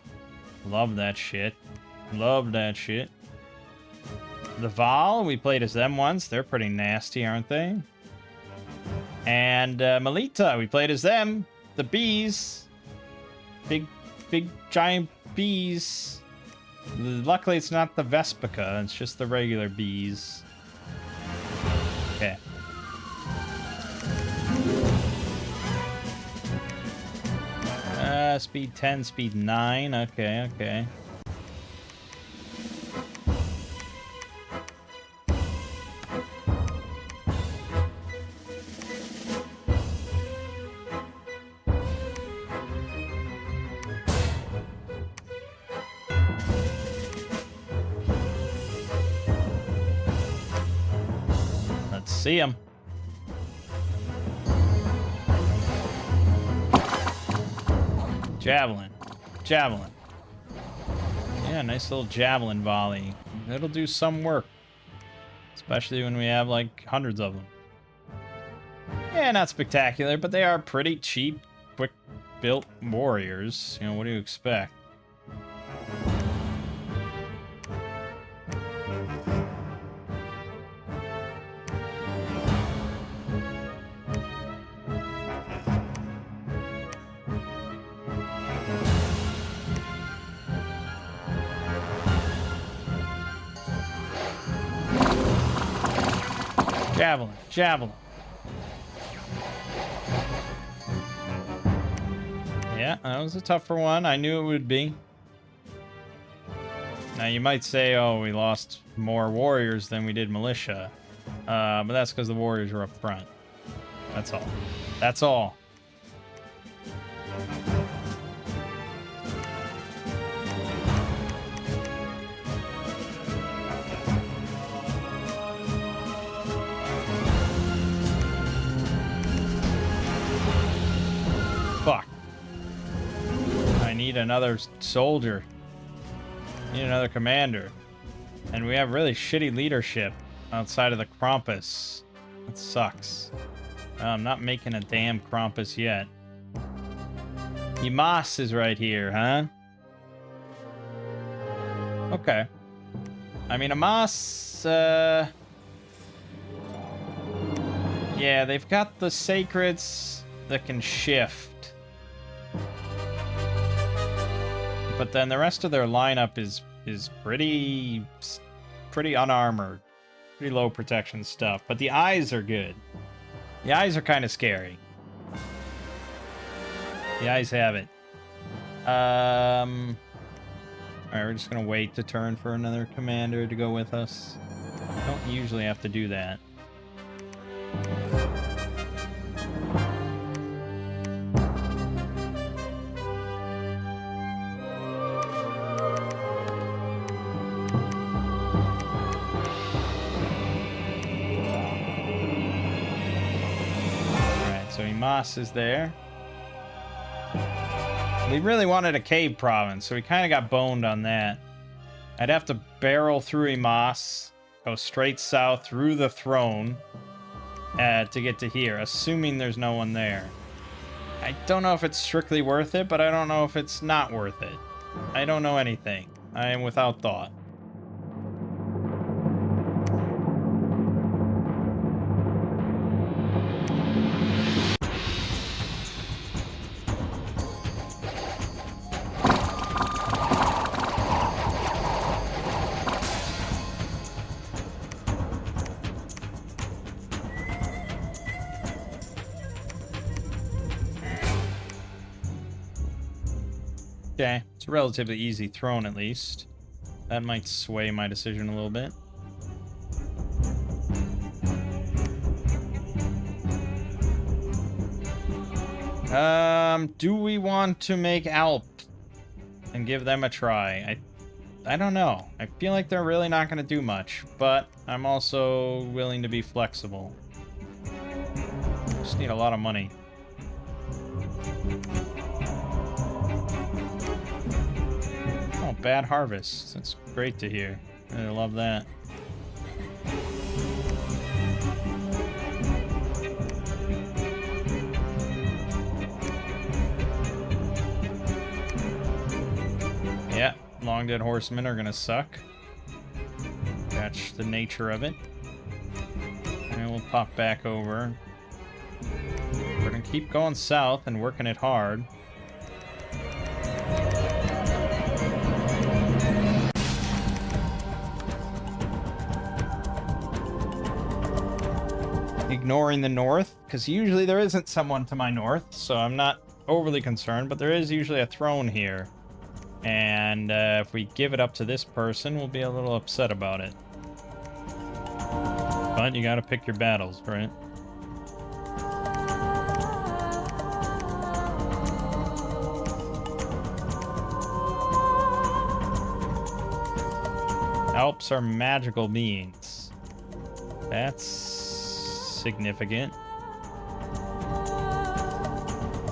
Love that shit. Love that shit. The Val, we played as them once. They're pretty nasty, aren't they? And Melita, we played as them. The bees. Big, giant bees. Luckily, it's not the Vespica. It's just the regular bees. Okay. Speed 10, speed 9. Okay, okay. Let's see him. Javelin. Javelin. Yeah, nice little javelin volley. It'll do some work. Especially when we have like hundreds of them. Yeah, not spectacular, but they are pretty cheap, quick-built warriors. You know, what do you expect? Javelin, javelin. Yeah, that was a tougher one. I knew it would be. Now you might say, oh, we lost more warriors than we did militia. But that's because the warriors were up front. That's all. That's all. Fuck. I need another soldier. I need another commander. And we have really shitty leadership outside of the Krampus. That sucks. I'm not making a damn Krampus yet. Ymas is right here, huh? Okay. I mean, Ymas, yeah, they've got the sacreds that can shift. But then the rest of their lineup is pretty unarmored. Pretty low protection stuff. But the eyes are good. The eyes are kind of scary. The eyes have it. Alright, we're just gonna wait to turn for another commander to go with us. Don't usually have to do that. So Ymas is there. We really wanted a cave province, so we kind of got boned on that. I'd have to barrel through Ymas, go straight south through the throne to get to here, assuming there's no one there. I don't know if it's strictly worth it, but I don't know if it's not worth it. I don't know anything. I am without thought. Okay, it's a relatively easy throne at least. That might sway my decision a little bit. Do we want to make Alp and give them a try? I don't know. I feel like they're really not going to do much, but I'm also willing to be flexible. Just need a lot of money. Oh, bad harvest. That's great to hear. I love that. long dead horsemen are gonna suck. That's the nature of it. And we'll pop back over. We're gonna keep going south and working it hard. Ignoring the north, because usually there isn't someone to my north, so I'm not overly concerned, but there is usually a throne here. And if we give it up to this person, we'll be a little upset about it. But you gotta pick your battles, right? Alps are magical beings. That's significant.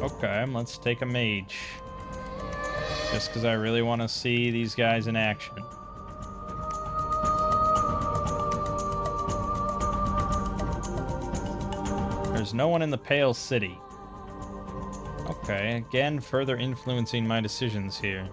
Okay, let's take a mage. Just because I really want to see these guys in action. There's no one in the Pale City. Okay, again, further influencing my decisions here.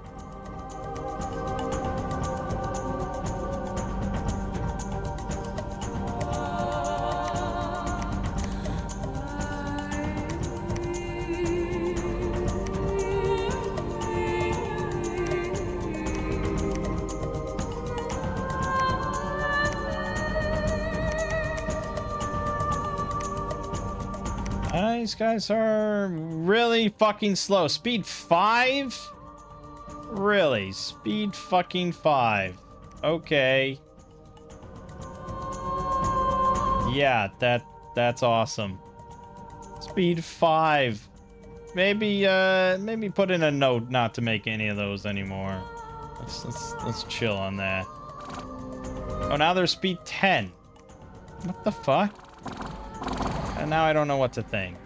These guys are really fucking slow. Speed 5? Really? Speed fucking 5. Okay. Yeah, that's awesome. Speed 5. Maybe put in a note not to make any of those anymore. Let's chill on that. Oh, now they're speed 10. What the fuck? And now I don't know what to think.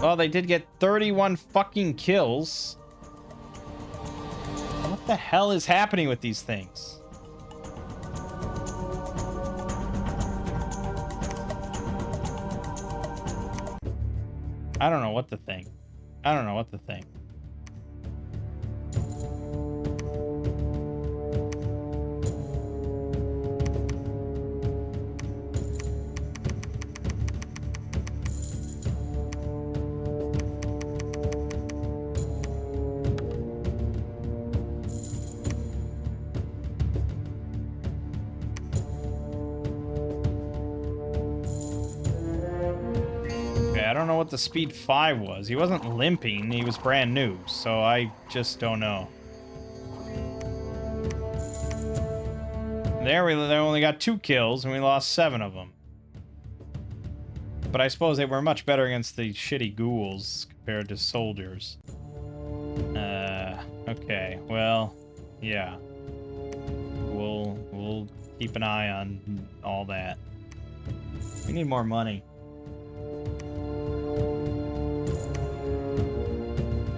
Well, they did get 31 fucking kills. What the hell is happening with these things? I don't know what to think. I don't know what to think. I don't know what the speed 5 was. He wasn't limping, he was brand new, so I just don't know. There, they only got 2 kills, and we lost 7 of them. But I suppose they were much better against the shitty ghouls compared to soldiers. Okay, well, yeah. We'll keep an eye on all that. We need more money.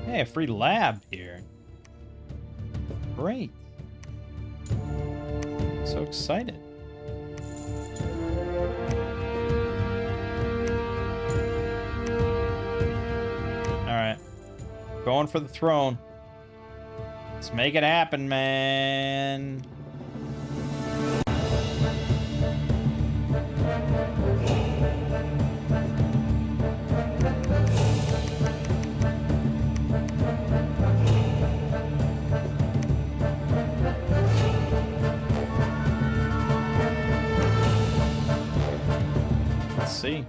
Hey, a free lab here. Great. So excited. Alright. Going for the throne. Let's make it happen, man. See.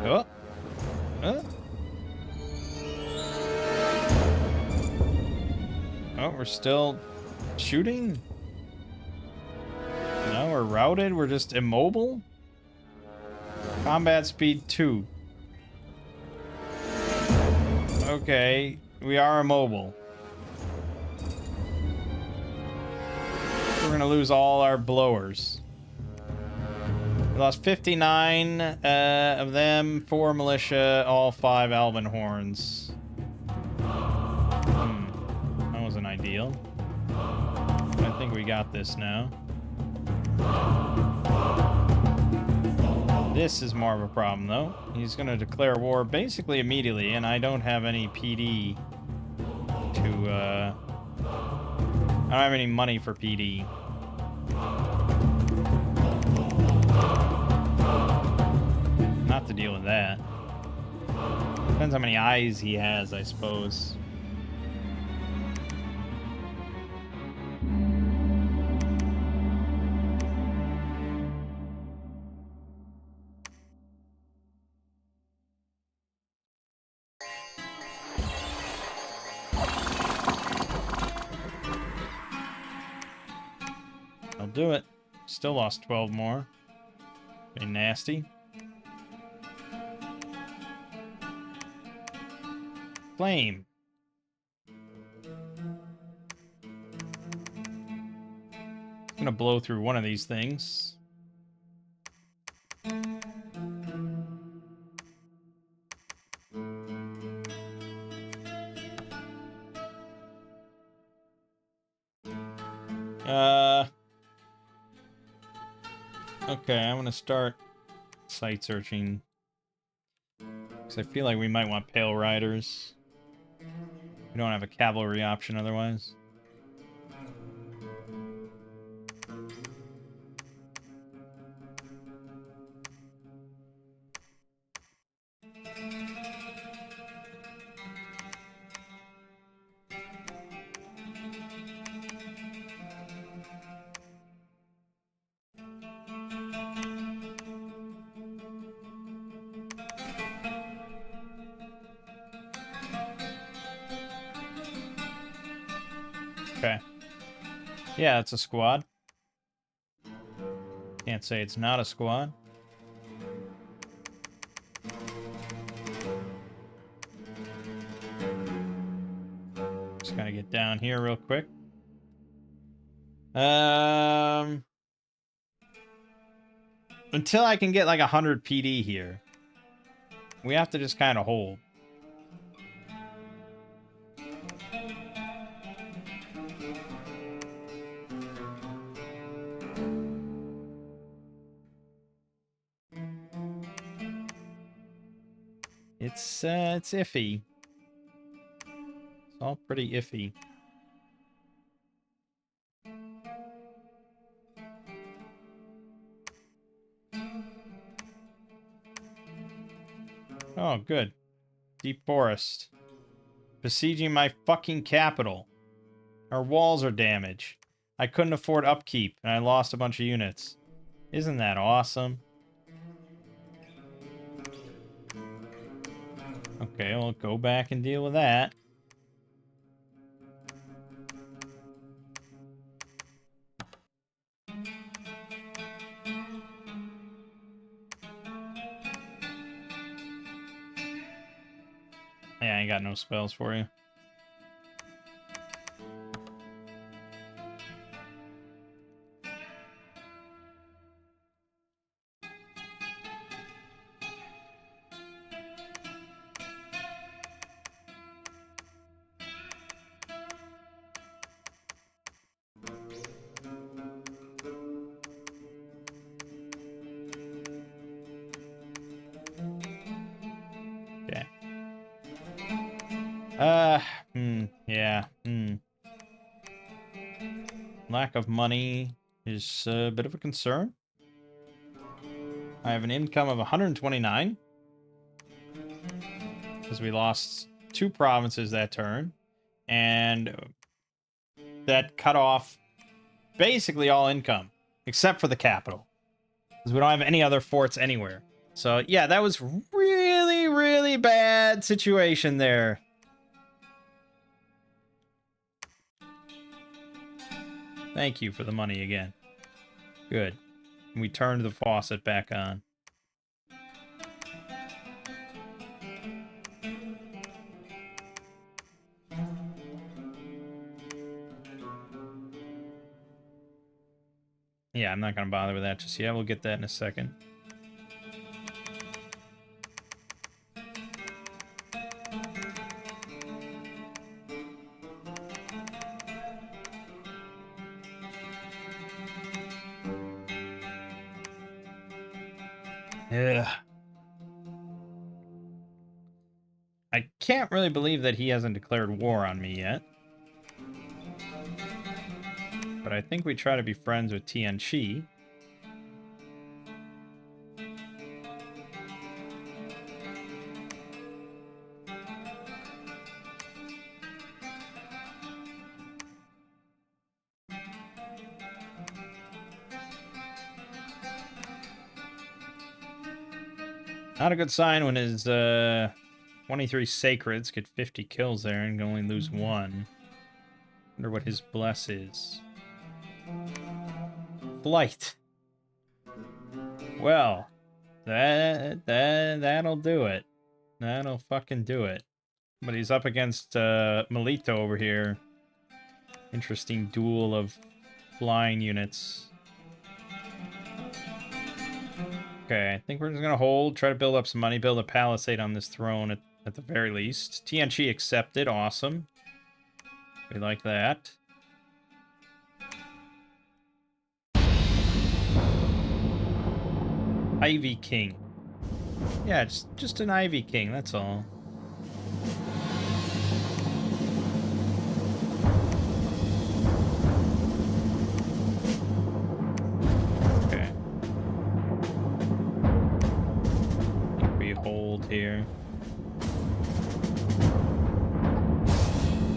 Oh. Oh, we're still shooting? No, we're routed. We're just immobile. Combat speed 2. Okay. We are immobile. We're gonna lose all our blowers. We lost 59 of them, 4 militia, all 5 Alban horns. That wasn't ideal. I think we got this now. This is more of a problem, though. He's going to declare war basically immediately, and I don't have any PD to, I don't have any money for PD. Not to deal with that. Depends how many eyes he has, I suppose. I'll do it. Still lost 12 more. Pretty nasty. Flame. I'm gonna blow through one of these things. Okay, I'm gonna start site searching. Because I feel like we might want Pale Riders. We don't have a cavalry option otherwise. Okay. Yeah, it's a squad. Can't say it's not a squad. Just gotta get down here real quick. Until I can get like 100 PD here, we have to just kind of hold. It's iffy. It's all pretty iffy. Oh, good. Deep forest. Besieging my fucking capital. Our walls are damaged. I couldn't afford upkeep, and I lost a bunch of units. Isn't that awesome? Okay, we'll go back and deal with that. Yeah, I ain't got no spells for you. Okay. Yeah, Lack of money is a bit of a concern. I have an income of 129. Because we lost 2 provinces that turn. And that cut off basically all income. Except for the capital. Because we don't have any other forts anywhere. So, yeah, that was really, really bad situation there. Thank you for the money again. Good. We turned the faucet back on. Yeah, I'm not going to bother with that just yet. We'll get that in a second. Yeah. I can't really believe that he hasn't declared war on me yet. But I think we try to be friends with Tianchi. Not a good sign when his 23 sacreds get 50 kills there and can only lose one. Wonder what his bless is. Flight. Well, that'll do it. That'll fucking do it. But he's up against Melito over here. Interesting duel of flying units. Okay, I think we're just gonna hold, try to build up some money, build a palisade on this throne at the very least. Tianchi accepted, awesome. We like that. Ivy King. Yeah, just an Ivy King, that's all. Okay. I think we hold here.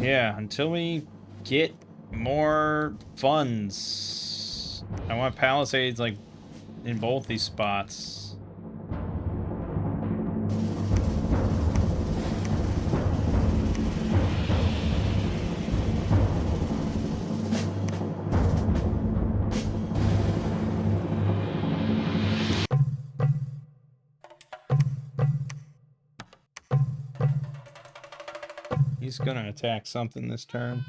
Yeah, until we get more funds. I want palisades, like, in both these spots. He's gonna attack something this turn.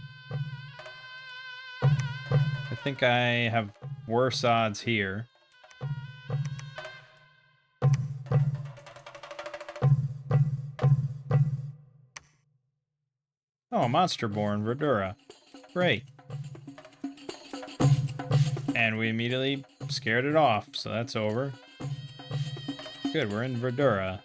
I think I have worse odds here. Oh, Monsterborn, Verdura. Great. And we immediately scared it off, so that's over. Good, we're in Verdura.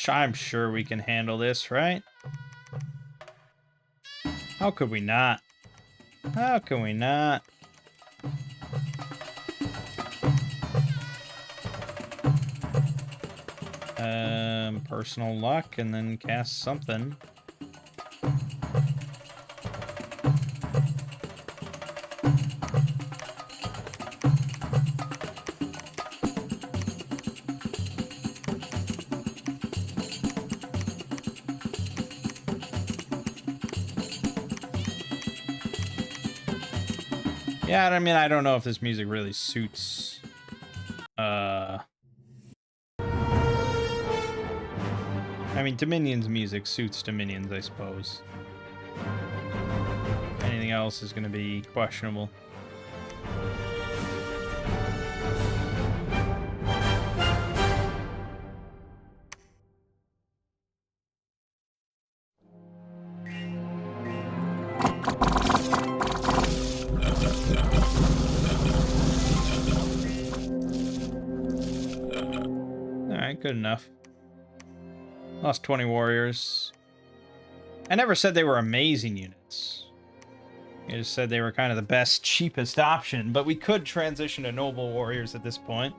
I'm sure we can handle this, right? How could we not? How can we not? Personal luck and then cast something. Yeah, I mean, I don't know if this music really suits, I mean, Dominion's music suits Dominions, I suppose. Anything else is going to be questionable. Alright, good enough. Lost 20 warriors. I never said they were amazing units. I just said they were kind of the best, cheapest option, but we could transition to noble warriors at this point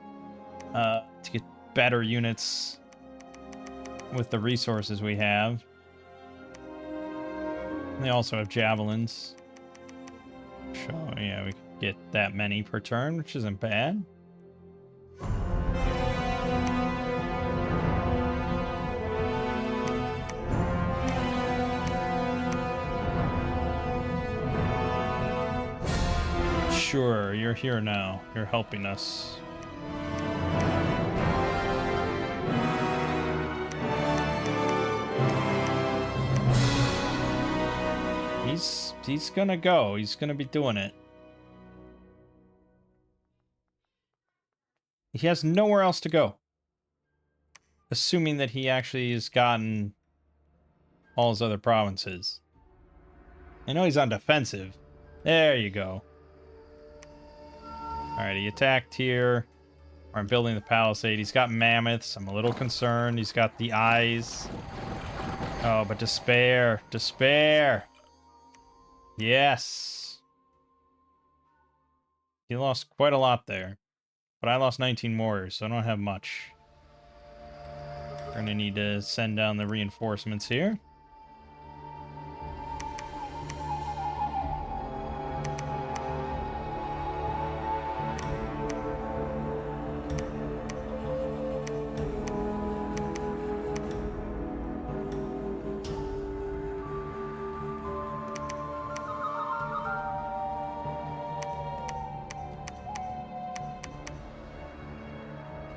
to get better units with the resources we have. They also have javelins. So, yeah, we could get that many per turn, which isn't bad. Sure, you're here now. You're helping us. He's gonna go. He's gonna be doing it. He has nowhere else to go. Assuming that he actually has gotten all his other provinces. I know he's on defensive. There you go. Alright, he attacked here. I'm building the palisade. He's got mammoths. I'm a little concerned. He's got the eyes. Oh, but despair. Despair. Yes. He lost quite a lot there. But I lost 19 warriors, so I don't have much. We're going to need to send down the reinforcements here.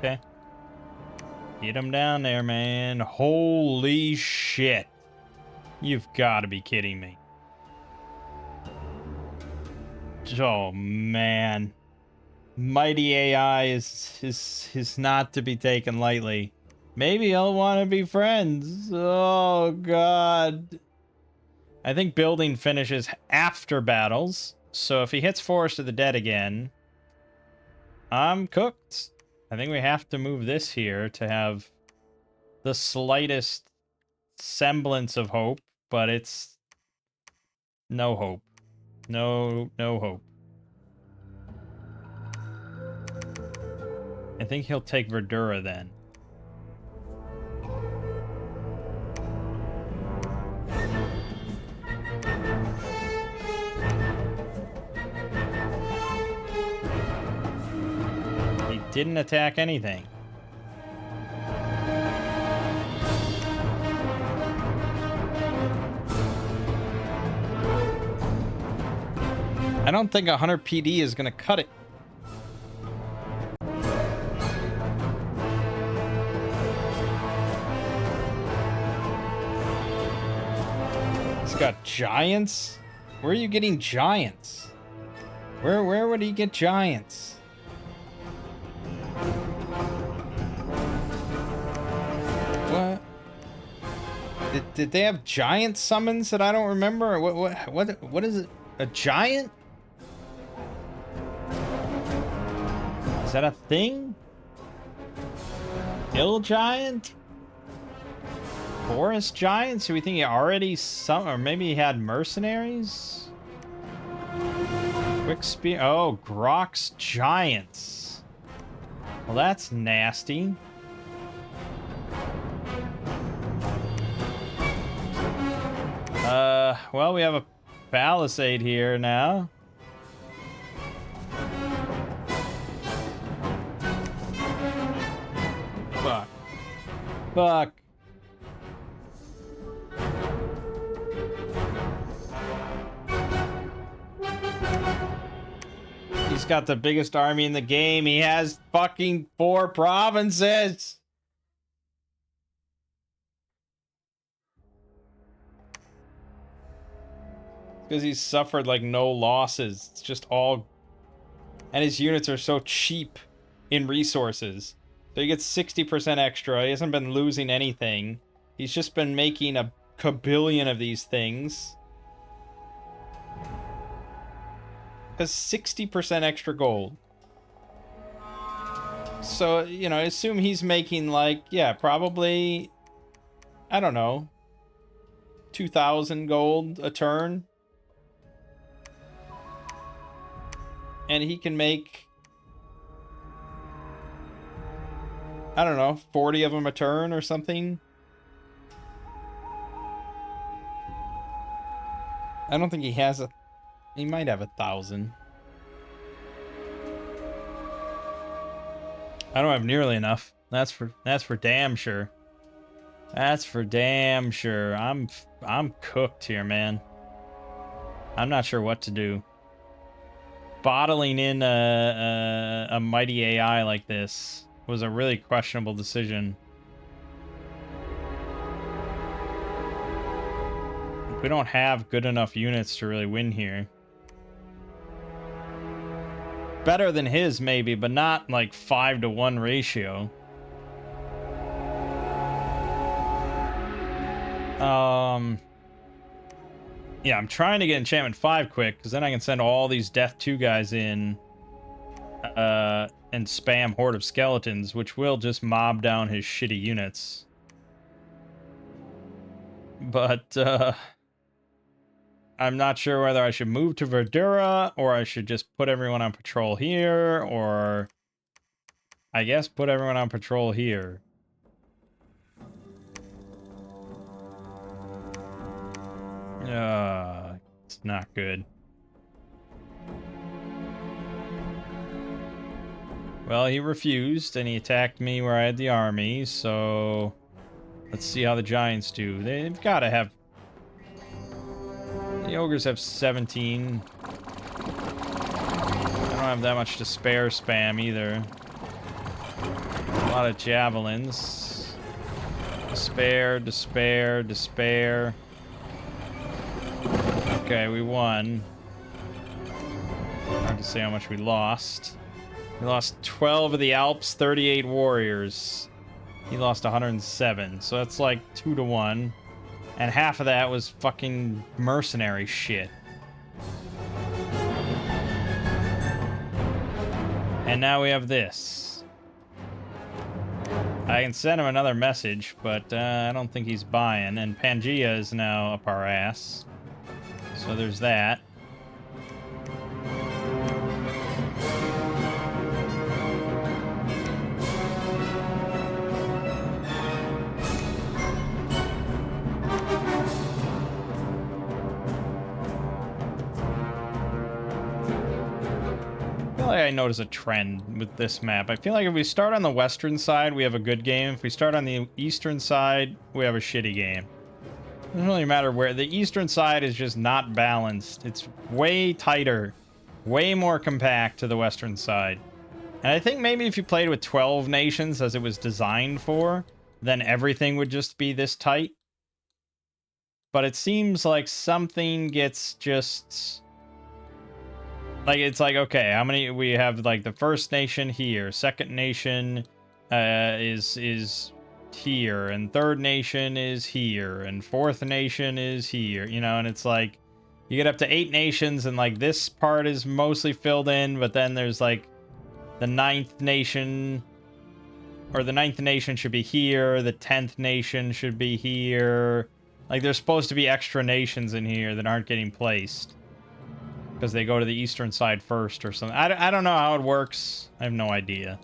Okay. Get him down there, man. Holy shit. You've got to be kidding me. Oh, man. Mighty AI is not to be taken lightly. Maybe he'll want to be friends. Oh, God. I think building finishes after battles. So if he hits Forest of the Dead again, I'm cooked. I think we have to move this here to have the slightest semblance of hope, but it's no hope. No hope. I think he'll take Verdura then. He didn't attack anything. I don't think 100 PD is going to cut it. He's got giants? Where are you getting giants? Where would he get giants? What? Did they have giant summons that I don't remember? What is it? A giant? Is that a thing? Hill giant? Forest giant? So we think he already or maybe he had mercenaries? Quick spear. Oh, Grok's giants. Well, that's nasty. Well, we have a palisade here now. Fuck. Fuck. He's got the biggest army in the game. He has fucking 4 provinces. Because he's suffered like no losses. It's just all... And his units are so cheap in resources. So he gets 60% extra. He hasn't been losing anything. He's just been making a kabillion of these things. Has 60% extra gold. So, you know, I assume he's making like, yeah, probably, I don't know, 2,000 gold a turn. And he can make, I don't know, 40 of them a turn or something. I don't think he has a... He might have 1,000. I don't have nearly enough. That's for damn sure. That's for damn sure. I'm cooked here, man. I'm not sure what to do. Bottling in a mighty AI like this was a really questionable decision. We don't have good enough units to really win here. Better than his, maybe, but not like 5-to-1 ratio. Yeah, I'm trying to get Enchantment 5 quick, because then I can send all these Death 2 guys in and spam Horde of Skeletons, which will just mob down his shitty units. But, I'm not sure whether I should move to Verdura, or I should just put everyone on patrol here, or... I guess put everyone on patrol here. It's not good. Well, he refused, and he attacked me where I had the army, so... Let's see how the Giants do. They've got to have... The Ogres have 17. I don't have that much to spare spam, either. A lot of Javelins. Despair, despair, despair. Okay, we won. Hard to say how much we lost. We lost 12 of the Alps, 38 warriors. He lost 107, so that's like 2-to-1. And half of that was fucking mercenary shit. And now we have this. I can send him another message, but I don't think he's buying. And Pangea is now up our ass. So there's that. I notice a trend with this map. I feel like if we start on the western side, we have a good game. If we start on the eastern side, we have a shitty game. It doesn't really matter where. The eastern side is just not balanced. It's way tighter, way more compact to the western side. And I think maybe if you played with 12 nations as it was designed for, then everything would just be this tight. But it seems like something gets just... Like, it's like, okay, how many... We have, like, the first nation here. Second nation is here. And third nation is here. And fourth nation is here. You know, and it's like... You get up to 8 nations, and, like, this part is mostly filled in. But then there's, like, the 9th nation... Or the 9th nation should be here. The 10th nation should be here. Like, there's supposed to be extra nations in here that aren't getting placed. Because they go to the eastern side first or something. I don't know how it works. I have no idea.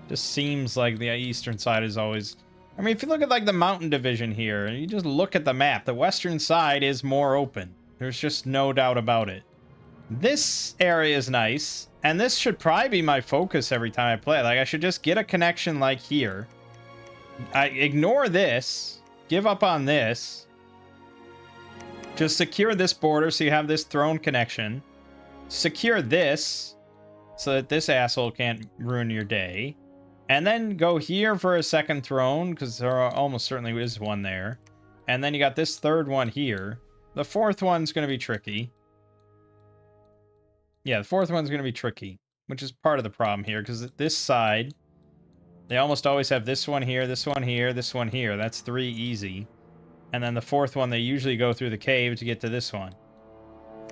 Just seems like the eastern side is always... I mean, if you look at, like, the mountain division here, and you just look at the map, the western side is more open. There's just no doubt about it. This area is nice, and this should probably be my focus every time I play. Like, I should just get a connection like here. I ignore this. Give up on this. Just secure this border so you have this throne connection. Secure this so that this asshole can't ruin your day. And then go here for a second throne, because there almost certainly is one there. And then you got this third one here. The fourth one's going to be tricky. Yeah, the fourth one's going to be tricky, which is part of the problem here, because this side, they almost always have this one here, this one here, this one here. That's 3 easy. And then the fourth one, they usually go through the cave to get to this one.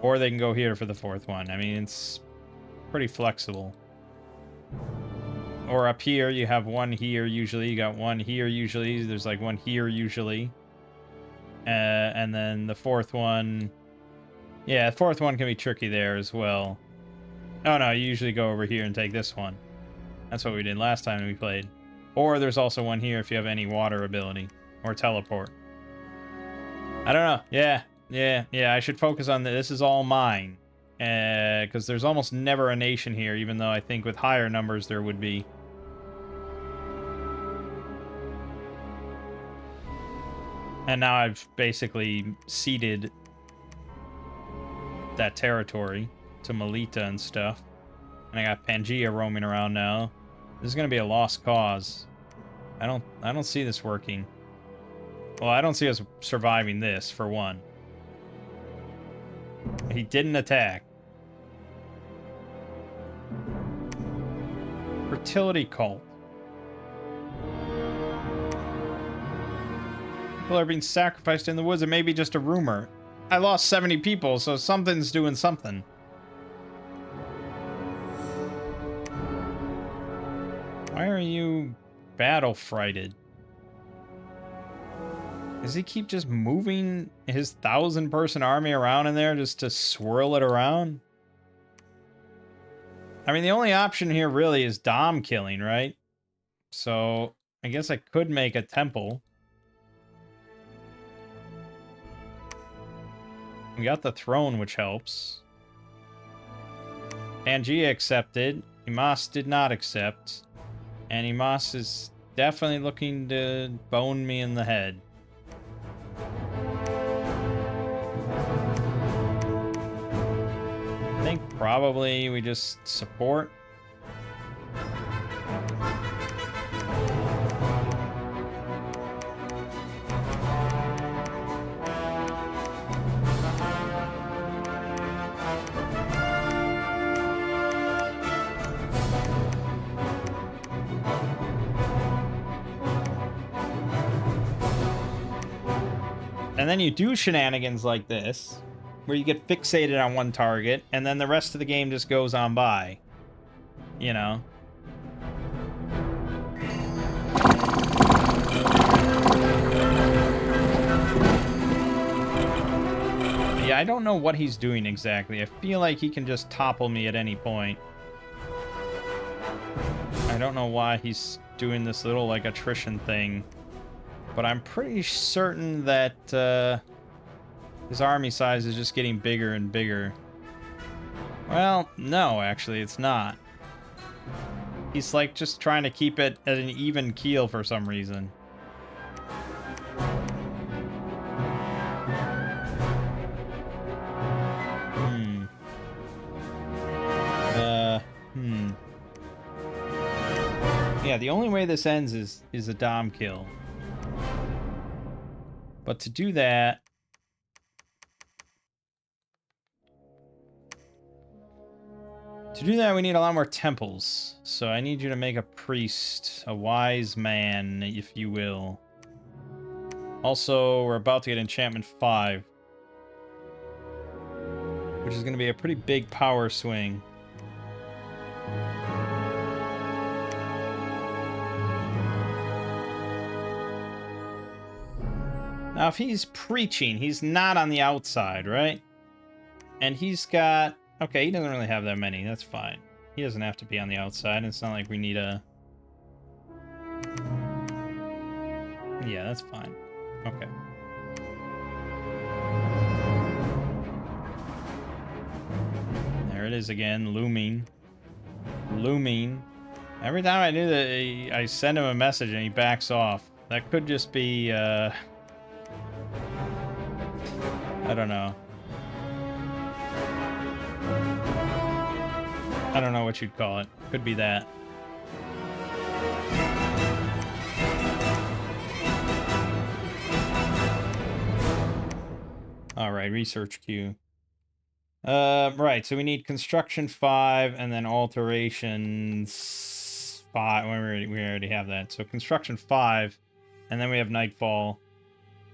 Or they can go here for the fourth one. I mean, it's pretty flexible. Or up here, you have one here usually. You got one here usually. There's like one here usually. And then the fourth one... Yeah, the fourth one can be tricky there as well. Oh no, you usually go over here and take this one. That's what we did last time we played. Or there's also one here if you have any water ability. Or teleport. I don't know. Yeah, I should focus on this. This is all mine. Because there's almost never a nation here, even though I think with higher numbers there would be. And now I've basically ceded that territory to Melita and stuff. And I got Pangea roaming around now. This is going to be a lost cause. I don't see this working. Well, I don't see us surviving this, for one. He didn't attack. Fertility cult. People are being sacrificed in the woods. It may be just a rumor. I lost 70 people, so something's doing something. Why are you battle frighted? Does he keep just moving his 1,000-person army around in there just to swirl it around? I mean, the only option here really is Dom killing, right? So I guess I could make a temple. We got the throne, which helps. Pangea accepted. Imas did not accept. And Imas is definitely looking to bone me in the head. I think probably we just support. And then you do shenanigans like this, where you get fixated on one target, and then the rest of the game just goes on by. You know? Yeah, I don't know what he's doing exactly. I feel like he can just topple me at any point. I don't know why he's doing this little, like, attrition thing. But I'm pretty certain that his army size is just getting bigger and bigger. Well, no, actually, it's not. He's like just trying to keep it at an even keel for some reason. Yeah, the only way this ends is a Dom kill. But to do that... we need a lot more temples. So I need you to make a priest, a wise man, if you will. Also, we're about to get enchantment 5. Which is going to be a pretty big power swing. Now, if he's preaching, he's not on the outside, right? And he's got... Okay, he doesn't really have that many. That's fine. He doesn't have to be on the outside. It's not like we need a... Yeah, that's fine. Okay. There it is again, looming. Looming. Every time I do that, I send him a message and he backs off. That could just be, I don't know. I don't know what you'd call it. Could be that. Alright, research queue. Right, so we need construction 5 and then alterations 5. We already have that. So construction 5, and then we have nightfall.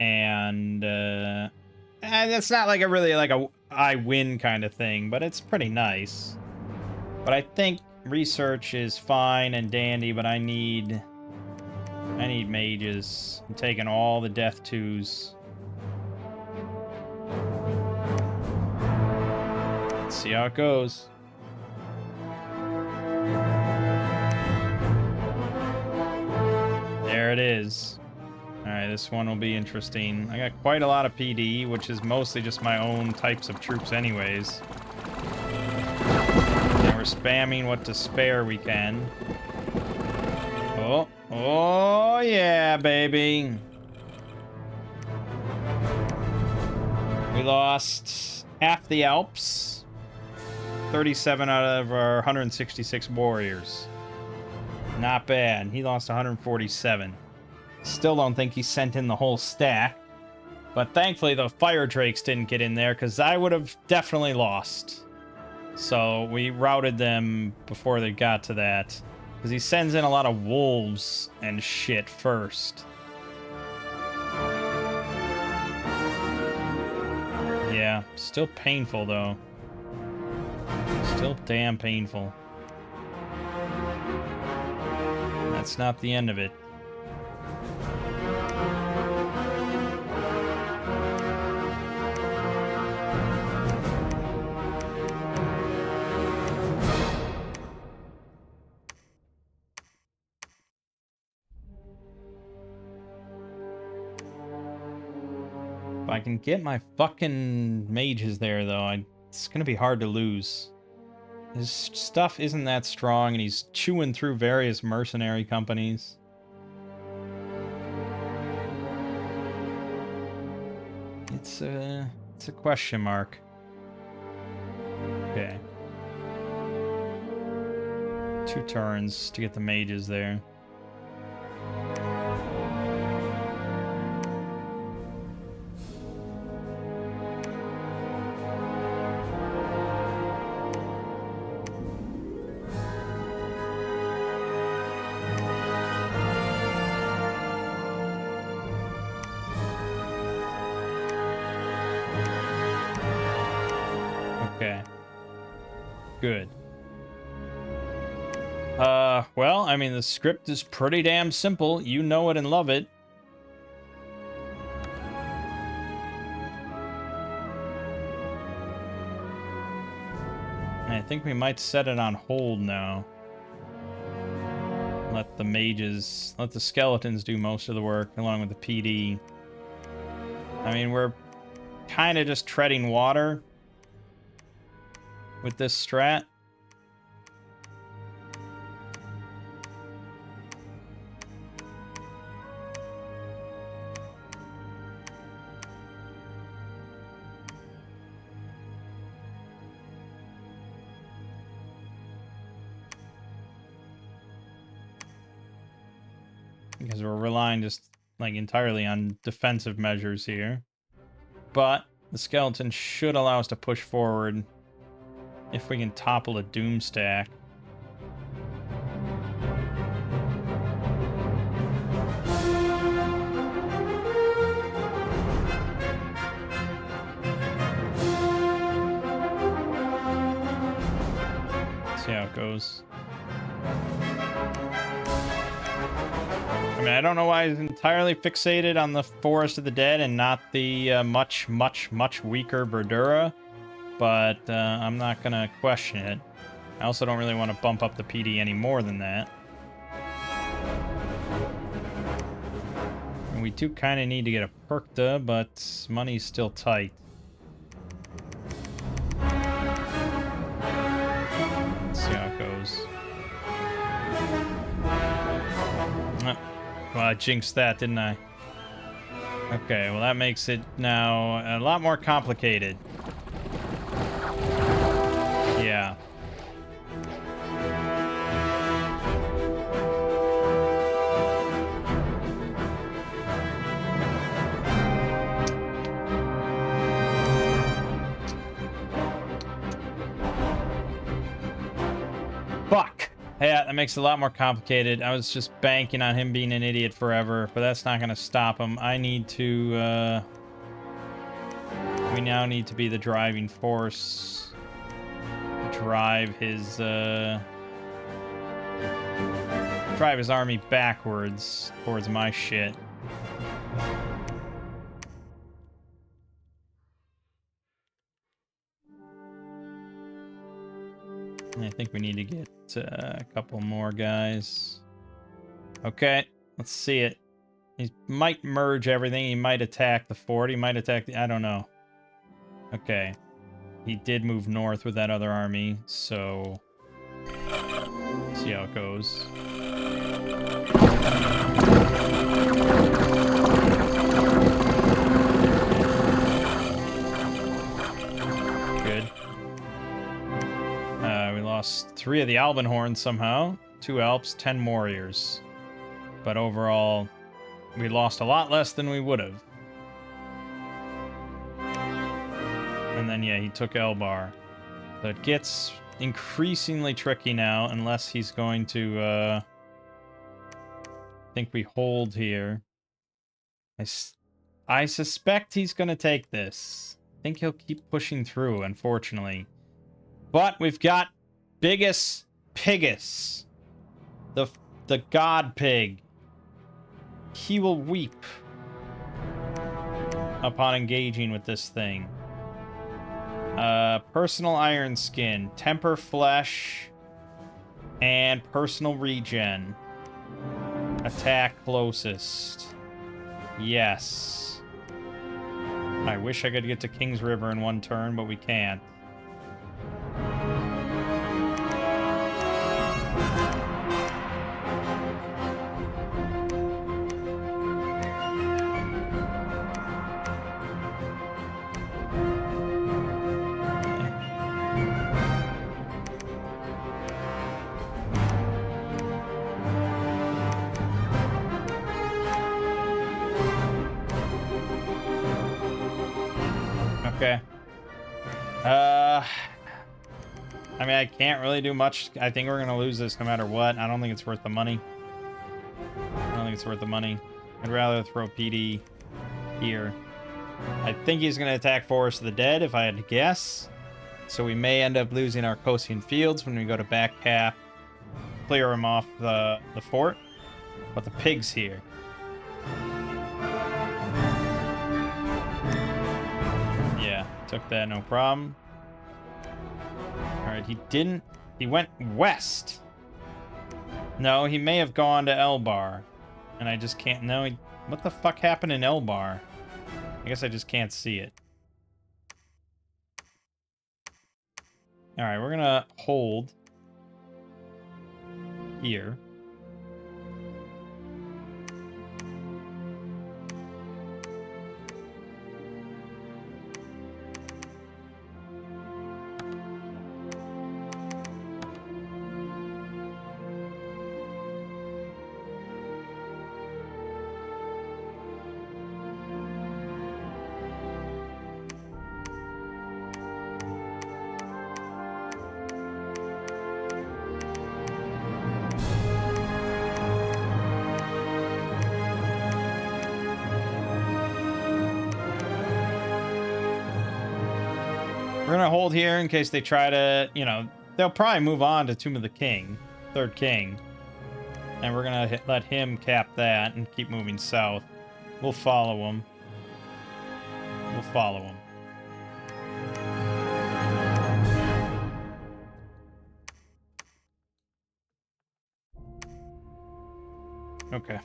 And it's not like a I win kind of thing, but it's pretty nice. But I think research is fine and dandy, but I need mages. I'm taking all the death 2s. Let's see how it goes. There it is. Alright, this one will be interesting. I got quite a lot of PD, which is mostly just my own types of troops anyways. And we're spamming what to spare we can. Oh yeah, baby. We lost half the Alps. 37 out of our 166 warriors. Not bad. He lost 147. Still don't think he sent in the whole stack. But thankfully, the fire drakes didn't get in there, because I would have definitely lost. So we routed them before they got to that. Because he sends in a lot of wolves and shit first. Yeah, still painful, though. Still damn painful. That's not the end of it. If I can get my fucking mages there, though, it's gonna be hard to lose. His stuff isn't that strong, and he's chewing through various mercenary companies. It's a question mark. Okay. 2 turns to get the mages there. Okay. Good. Well, I mean, the script is pretty damn simple. You know it and love it. I think we might set it on hold now. Let the skeletons do most of the work, along with the PD. I mean, we're kind of just treading water with this strat. Because we're relying just, like, entirely on defensive measures here. But the skeleton should allow us to push forward if we can topple a doom stack. See how it goes. I mean, I don't know why he's entirely fixated on the Forest of the Dead and not the much weaker Verdura, but I'm not gonna question it. I also don't really want to bump up the PD any more than that. And we do kind of need to get a Perkta, but money's still tight. Let's see how it goes. Well, I jinxed that, didn't I? Okay, well that makes it now a lot more complicated. Yeah. Fuck! Yeah, that makes it a lot more complicated. I was just banking on him being an idiot forever, but that's not gonna stop him. I need to, we now need to be the driving force. Drive his army backwards towards my shit. I think we need to get a couple more guys. Okay, let's see it. He might merge everything. He might attack the fort. He might attack the... I don't know. Okay. He did move north with that other army, so... see how it goes. Good. We lost 3 of the Albanhorns somehow. 2 Alps, 10 warriors. But overall, we lost a lot less than we would have. And then, yeah, he took Elbar. So it gets increasingly tricky now, unless he's going to, I think we hold here. I suspect he's going to take this. I think he'll keep pushing through, unfortunately. But we've got Biggest Pigus. The god pig. He will weep upon engaging with this thing. Personal iron skin, temper flesh, and personal regen. Attack closest. Yes. I wish I could get to King's River in one turn, but we can't. Okay. I mean, I can't really do much. I think we're gonna lose this no matter what. I don't think it's worth the money. I don't think it's worth the money. I'd rather throw PD here. I think he's gonna attack Forest of the Dead, if I had to guess. So we may end up losing our Kosian Fields when we go to back cap. Clear him off the fort. But the pig's here. Yeah, took that, no problem. Alright, he didn't... He went west. No, he may have gone to Elbar. And I just can't... No, what the fuck happened in Elbar? I guess I just can't see it. Alright, we're gonna hold here. We're gonna hold here in case they try to, you know, they'll probably move on to Tomb of the King, Third King. And we're gonna let him cap that and keep moving south. We'll follow him. We'll follow him. Okay.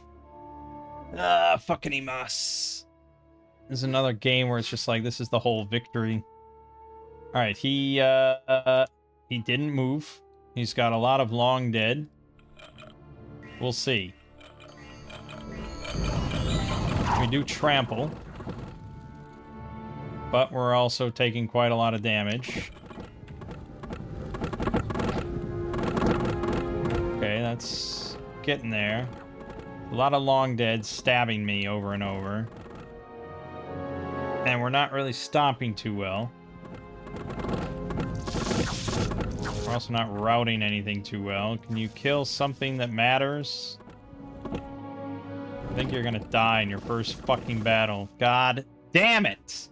Fucking Imas. This is another game where it's just like, this is the whole victory. Alright, he didn't move. He's got a lot of long dead. We'll see. We do trample. But we're also taking quite a lot of damage. Okay, that's getting there. A lot of long dead stabbing me over and over. And we're not really stopping too well. We're also not routing anything too well. Can you kill something that matters? I think you're gonna die in your first fucking battle. God damn it!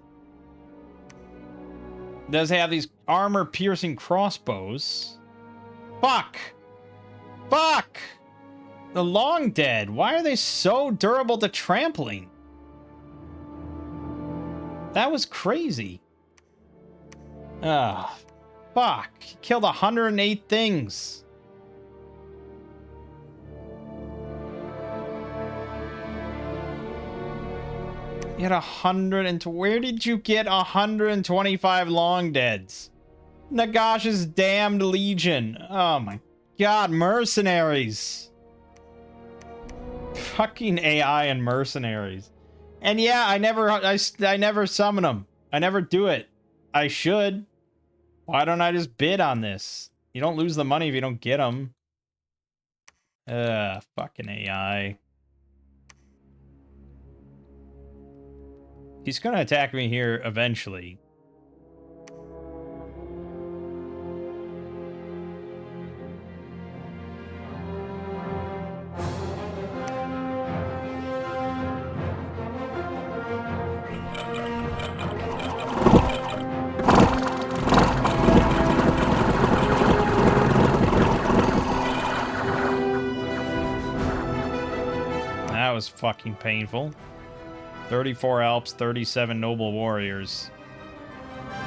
Does have these armor-piercing crossbows. Fuck! Fuck! The long dead. Why are they so durable to trampling? That was crazy. Ah, fuck. He killed 108 things. You had 100 and... Where did you get 125 long deads? Nagash's damned legion. Oh my god, mercenaries. Fucking AI and mercenaries. And yeah, I never summon them. I never do it. I should. Why don't I just bid on this? You don't lose the money if you don't get them. Fucking AI. He's gonna attack me here eventually. fucking painful. 34 Alps, 37 Noble Warriors.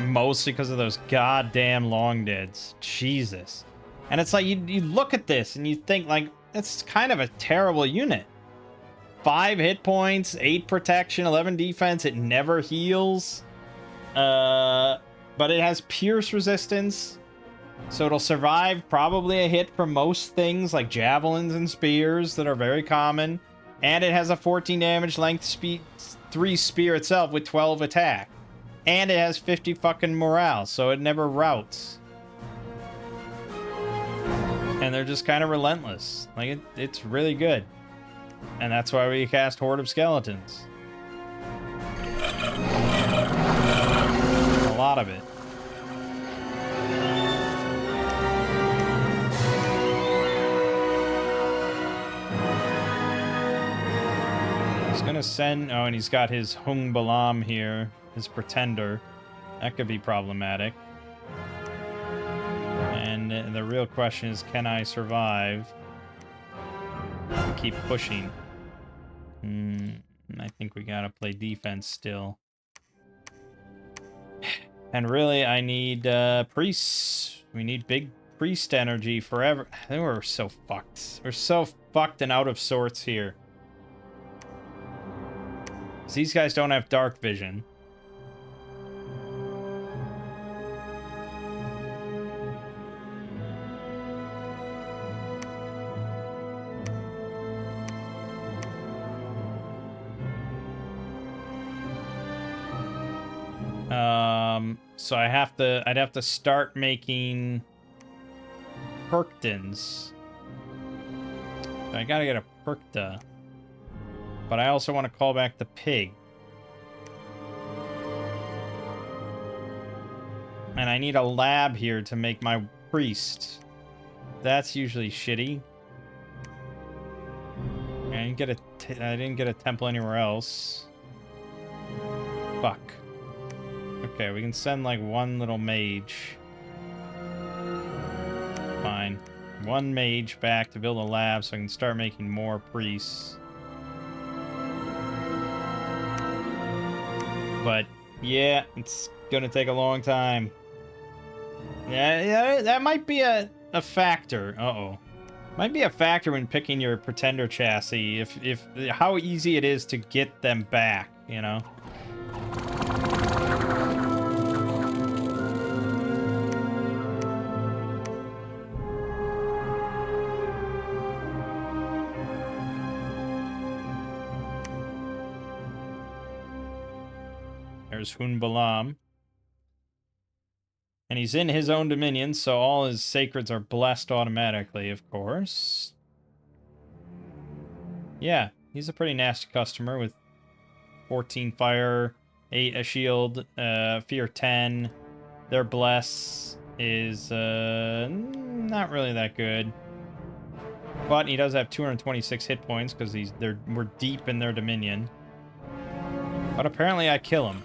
Mostly because of those goddamn long deads. Jesus. And it's like, you look at this and you think, like, it's kind of a terrible unit. 5 hit points, 8 protection, 11 defense. It never heals. But it has pierce resistance. So it'll survive probably a hit from most things like javelins and spears that are very common. And it has a 14 damage length speed 3 spear itself with 12 attack. And it has 50 fucking morale, so it never routs. And they're just kind of relentless. Like, it's really good. And that's why we cast Horde of Skeletons. A lot of it. He's gonna send... Oh, and he's got his Hung Balam here. His Pretender. That could be problematic. And the real question is, can I survive? Keep pushing. I think we gotta play defense still. And really, I need priests. We need big priest energy forever. I think we're so fucked. We're so fucked and out of sorts here. These guys don't have dark vision. So I'd have to start making Perktons. I gotta get a Perkta. But I also want to call back the pig. And I need a lab here to make my priest. That's usually shitty. I didn't get a temple anywhere else. Fuck. Okay, we can send like one little mage. Fine. One mage back to build a lab so I can start making more priests. But yeah, it's gonna take a long time. Yeah, that might be a factor. Uh-oh. Might be a factor when picking your Pretender chassis, if how easy it is to get them back, you know? There's Hun Balam. And he's in his own dominion, so all his sacreds are blessed automatically, of course. Yeah, he's a pretty nasty customer with 14 fire, 8 a shield, fear 10. Their bless is not really that good. But he does have 226 hit points because we're deep in their dominion. But apparently I kill him.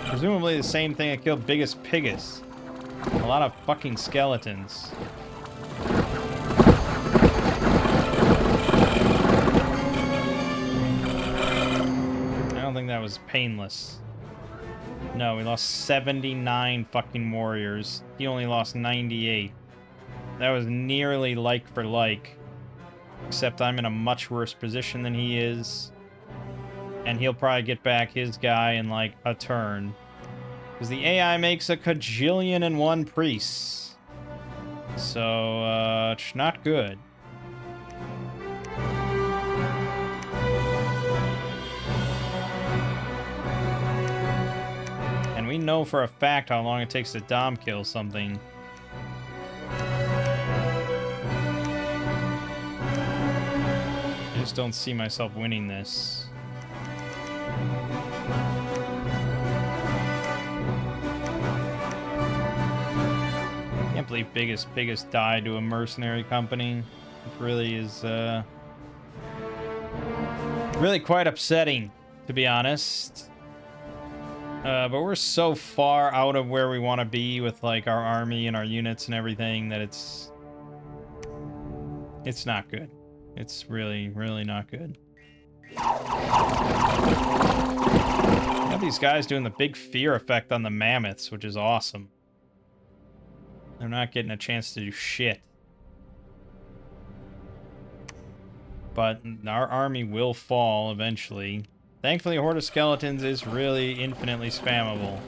Presumably the same thing that killed Biggest Piggus. A lot of fucking skeletons. I don't think that was painless. No, we lost 79 fucking warriors. He only lost 98. That was nearly like for like. Except I'm in a much worse position than he is. And he'll probably get back his guy in like a turn. Because the AI makes a kajillion and 1 priests. So, it's not good. And we know for a fact how long it takes to dom kill something. I just don't see myself winning this. Can't believe Biggest died to a mercenary company. It really is really quite upsetting, to be honest. But we're so far out of where we want to be with like our army and our units and everything that it's not good. It's really, really not good. Got these guys doing the big fear effect on the mammoths, which is awesome. They're not getting a chance to do shit. But our army will fall eventually. Thankfully, a horde of skeletons is really infinitely spammable.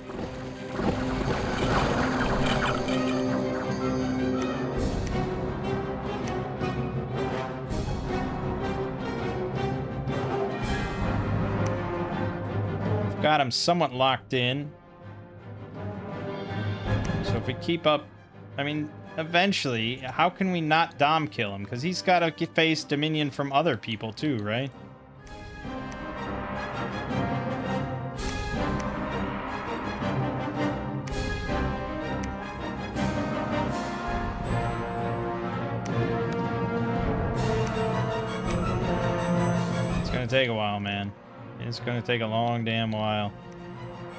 Got him somewhat locked in. So if we keep up... I mean, eventually, how can we not Dom kill him? Because he's got to face Dominion from other people too, right? It's going to take a while, man. It's going to take a long damn while.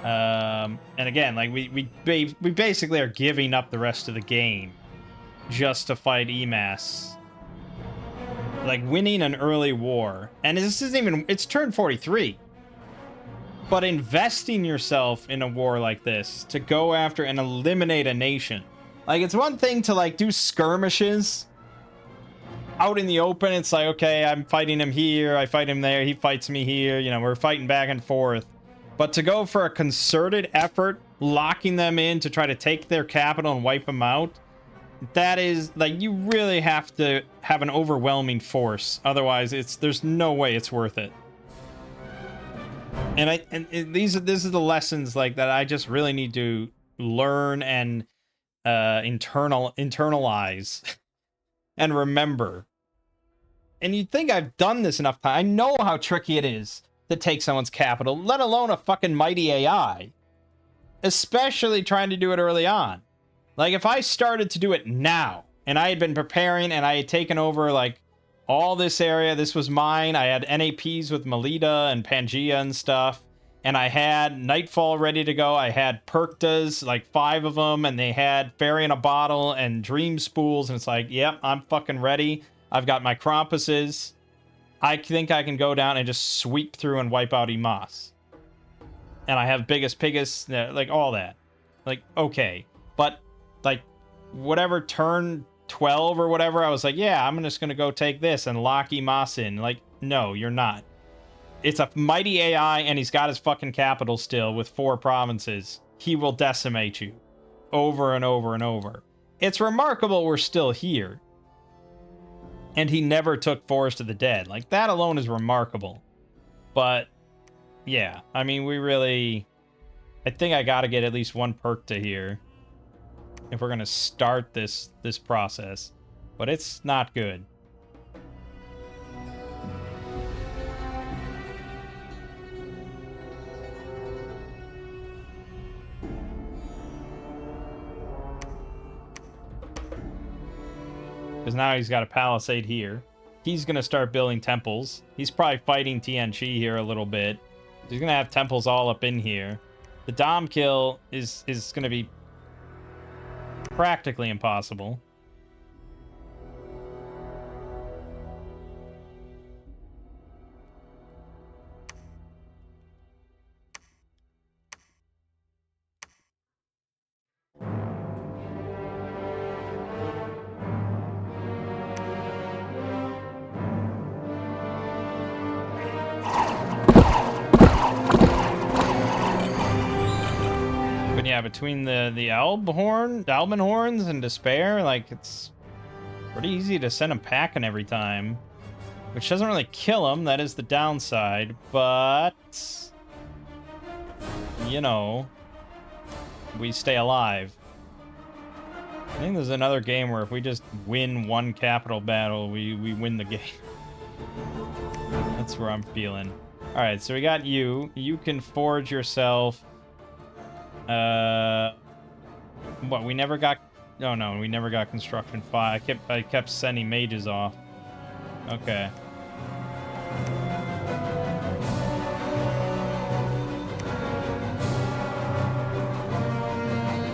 And again, like, we basically are giving up the rest of the game just to fight EMAS. Like, winning an early war. And this isn't even... It's turn 43. But investing yourself in a war like this to go after and eliminate a nation. Like, it's one thing to, like, do skirmishes out in the open. It's like, okay, I'm fighting him here, I fight him there, he fights me here, you know, we're fighting back and forth. But to go for a concerted effort, locking them in to try to take their capital and wipe them out, that is, like, you really have to have an overwhelming force. Otherwise, there's no way it's worth it. And this is the lessons, like, that I just really need to learn and internalize and remember. And you'd think I've done this enough time. I know how tricky it is to take someone's capital, let alone a fucking mighty AI. Especially trying to do it early on. Like, if I started to do it now, and I had been preparing, and I had taken over, like, all this area, this was mine, I had NAPs with Melita and Pangea and stuff, and I had Nightfall ready to go, I had Perktas, like 5 of them, and they had Fairy in a Bottle and Dream Spools, and it's like, yep, I'm fucking ready. I've got my Krampuses. I think I can go down and just sweep through and wipe out EMAS. And I have Biggest Piggest, like, all that. Like, okay. But, like, whatever turn 12 or whatever, I was like, yeah, I'm just gonna go take this and lock EMAS in. Like, no, you're not. It's a mighty AI, and he's got his fucking capital still with 4 provinces. He will decimate you. Over and over and over. It's remarkable we're still here. And he never took Forest of the Dead. Like, that alone is remarkable. But, yeah. I mean, we really... I think I gotta get at least 1 perk to here if we're gonna start this process. But it's not good. Because now he's got a palisade here. He's going to start building temples. He's probably fighting Tianchi here a little bit. He's going to have temples all up in here. The Dom kill is going to be practically impossible. Yeah, between the Alban horns and Despair, like, it's pretty easy to send them packing every time. Which doesn't really kill them, that is the downside, but... you know... we stay alive. I think there's another game where if we just win 1 capital battle, we win the game. That's where I'm feeling. Alright, so we got you. You can forge yourself... what, we never got... oh no, we never got construction 5. I kept sending mages off. Okay.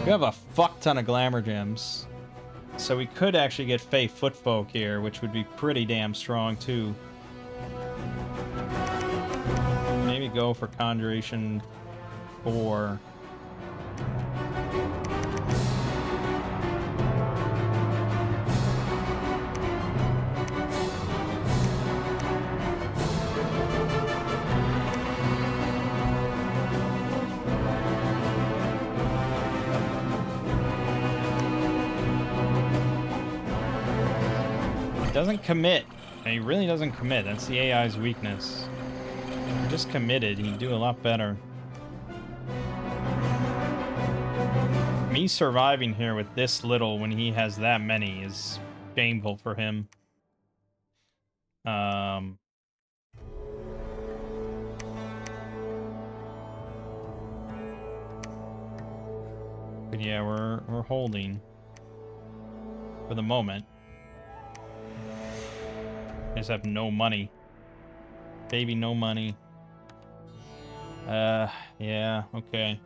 We have a fuck ton of glamour gems. So we could actually get Fey Footfolk here, which would be pretty damn strong too. go for Conjuration 4. He doesn't commit. He really doesn't commit. That's the AI's weakness. If he just committed, he'd do a lot better. Me surviving here with this little when he has that many is shameful for him. But yeah, we're holding for the moment. I just have no money. Baby, no money. Yeah, okay.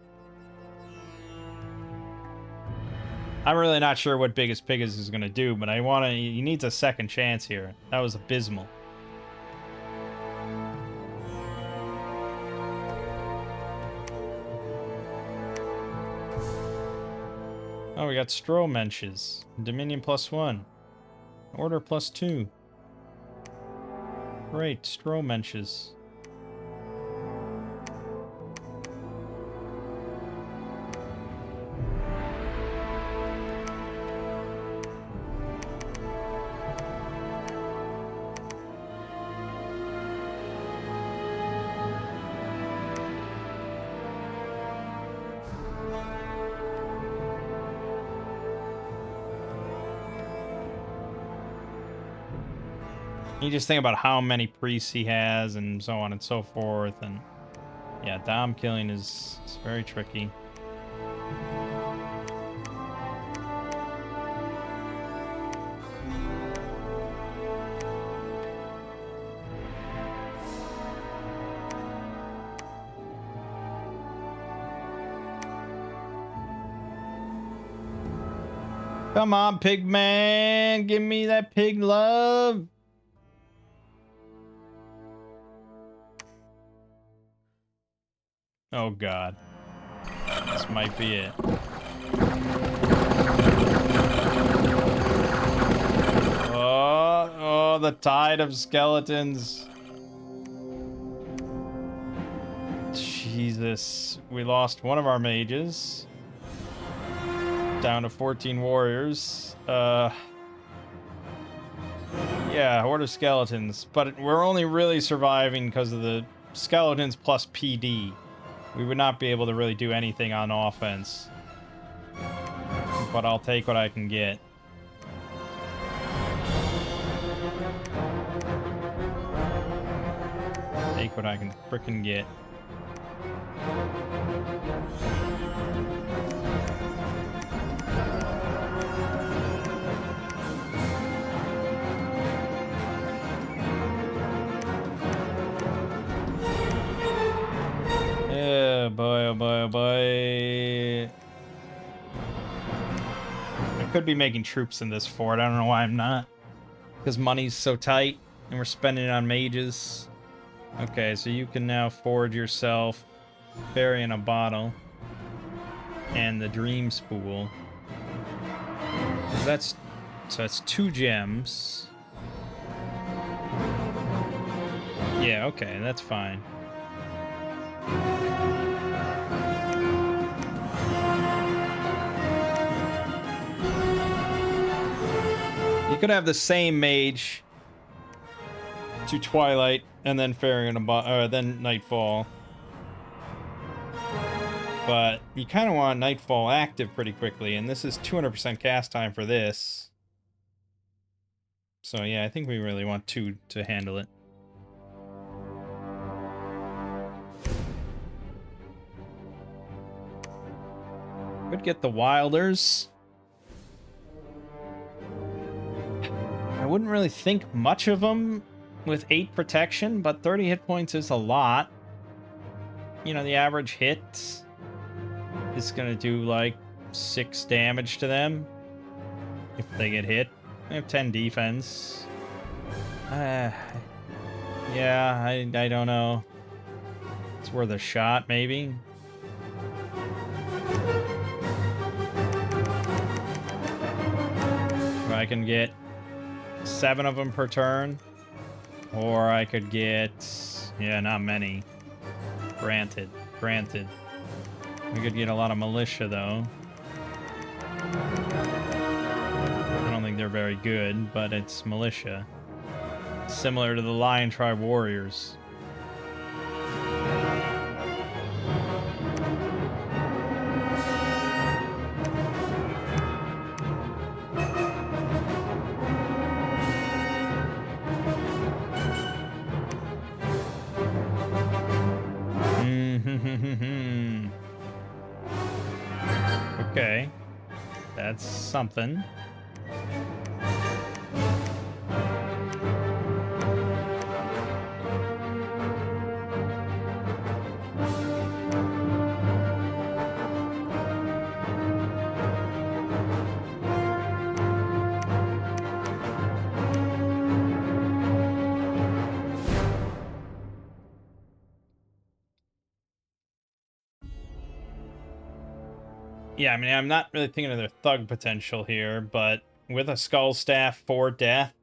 I'm really not sure what Biggest Piggers is gonna do, but he needs a second chance here. That was abysmal. Oh, we got Strohmensches. Dominion +1. Order +2. Great, Strohmensches. You just think about how many priests he has and so on and so forth, and yeah, Dom killing is very tricky. Come on, pig man, give me that pig love. Oh god. This might be it. Oh, the tide of skeletons. Jesus. We lost one of our mages. Down to 14 warriors. Yeah, horde of skeletons. But we're only really surviving because of the skeletons plus PD. We would not be able to really do anything on offense. But I'll take what I can get. Take what I can frickin' get. Yeah, boy, oh boy, oh boy. I could be making troops in this fort. I don't know why I'm not. Because money's so tight, and we're spending it on mages. Okay, so you can now forge yourself Fairy in a Bottle and the Dream Spool. So that's 2 gems. Yeah, okay, that's fine. You could have the same mage to Twilight and then Fairy in a Bottle, then Nightfall. But you kind of want Nightfall active pretty quickly, and this is 200% cast time for this. So yeah, I think we really want 2 to handle it. Could get the Wilders. I wouldn't really think much of them with 8 protection, but 30 hit points is a lot. You know, the average hit is gonna do like 6 damage to them if they get hit. They have 10 defense. Yeah, I don't know. It's worth a shot, maybe. If I can get 7 of them per turn. Or I could get... Yeah, not many. Granted. Granted. We could get a lot of militia, though. I don't think they're very good, but it's militia. Similar to the Lion Tribe warriors. Okay. That's something. Yeah, I mean, I'm not really thinking of their thug potential here, but with a Skull Staff for death,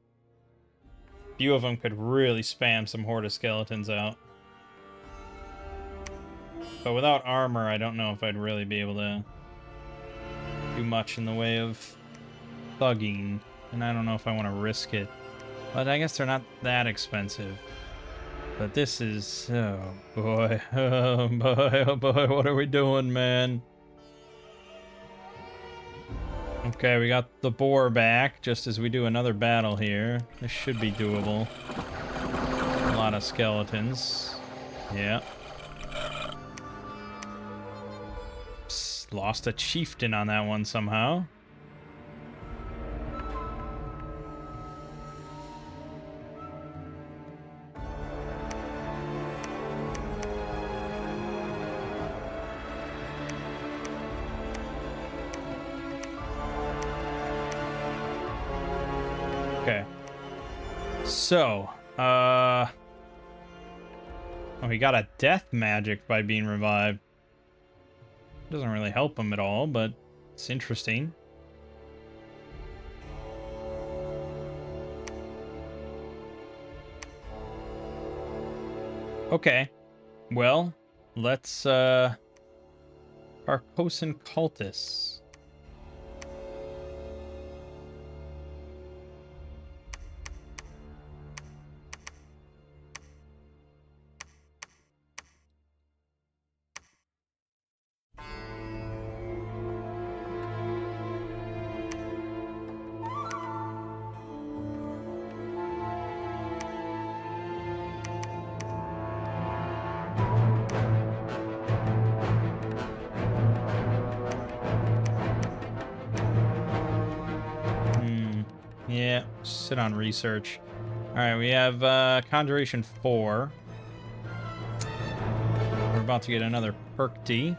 a few of them could really spam some Horde of Skeletons out. But without armor, I don't know if I'd really be able to do much in the way of thugging, and I don't know if I want to risk it. But I guess they're not that expensive. But this is... oh boy, oh boy, oh boy, what are we doing, man? Okay, we got the boar back, just as we do another battle here. This should be doable. A lot of skeletons. Yeah. Psst, lost a chieftain on that one somehow. Okay. So, oh, he got a death magic by being revived. Doesn't really help him at all, but it's interesting. Okay. Well, let's, Carcosan Cultists. Yeah, sit on research. Alright, we have Conjuration 4. We're about to get another perk D.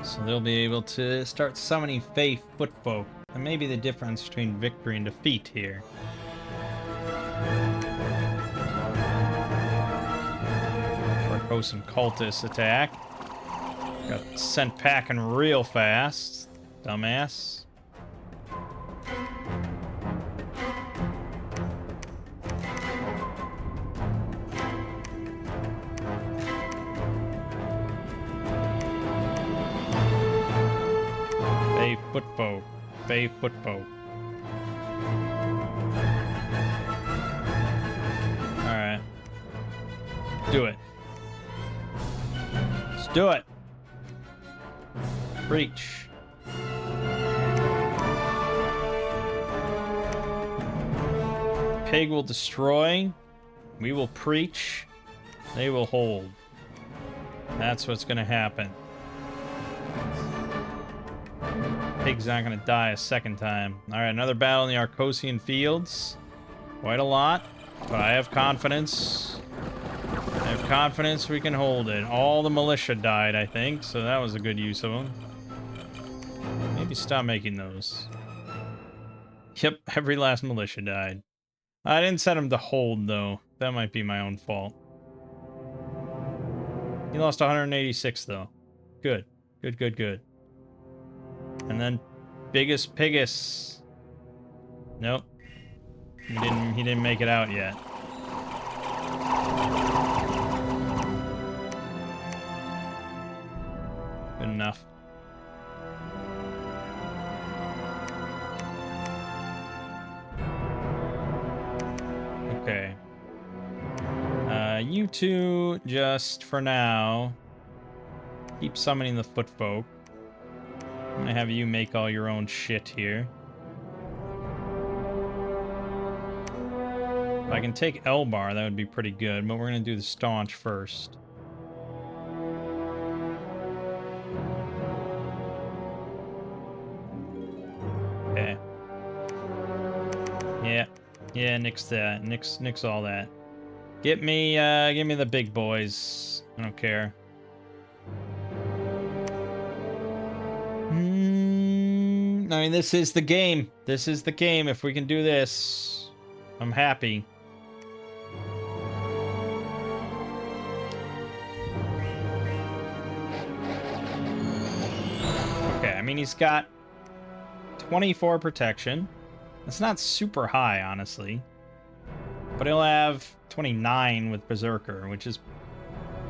So they'll be able to start summoning Fey Footfolk. That may be the difference between victory and defeat here. Carcosan Cultist attack. Got sent packing real fast. Dumbass. Footfolk. Fey Footfolk. Alright. Do it. Let's do it. Preach. Pig will destroy. We will preach. They will hold. That's what's gonna happen. Pig's not gonna die a second time. Alright, another battle in the Arcosian fields. Quite a lot, but I have confidence. I have confidence we can hold it. All the militia died, I think, so that was a good use of them. Maybe stop making those. Yep, every last militia died. I didn't set them to hold, though. That might be my own fault. He lost 186 though. Good. Good, good, good. And then biggest Pigus. Nope. He didn't make it out yet. Good enough. Okay. You two, just for now, keep summoning the foot folk. I'm gonna have you make all your own shit here. If I can take Elbar, that would be pretty good, but we're gonna do the staunch first. Okay. Yeah, nix that. Nix all that. Give me the big boys. I don't care. I mean, this is the game. This is the game. If we can do this, I'm happy. Okay, I mean, he's got 24 protection. That's not super high, honestly. But he'll have 29 with Berserker, which is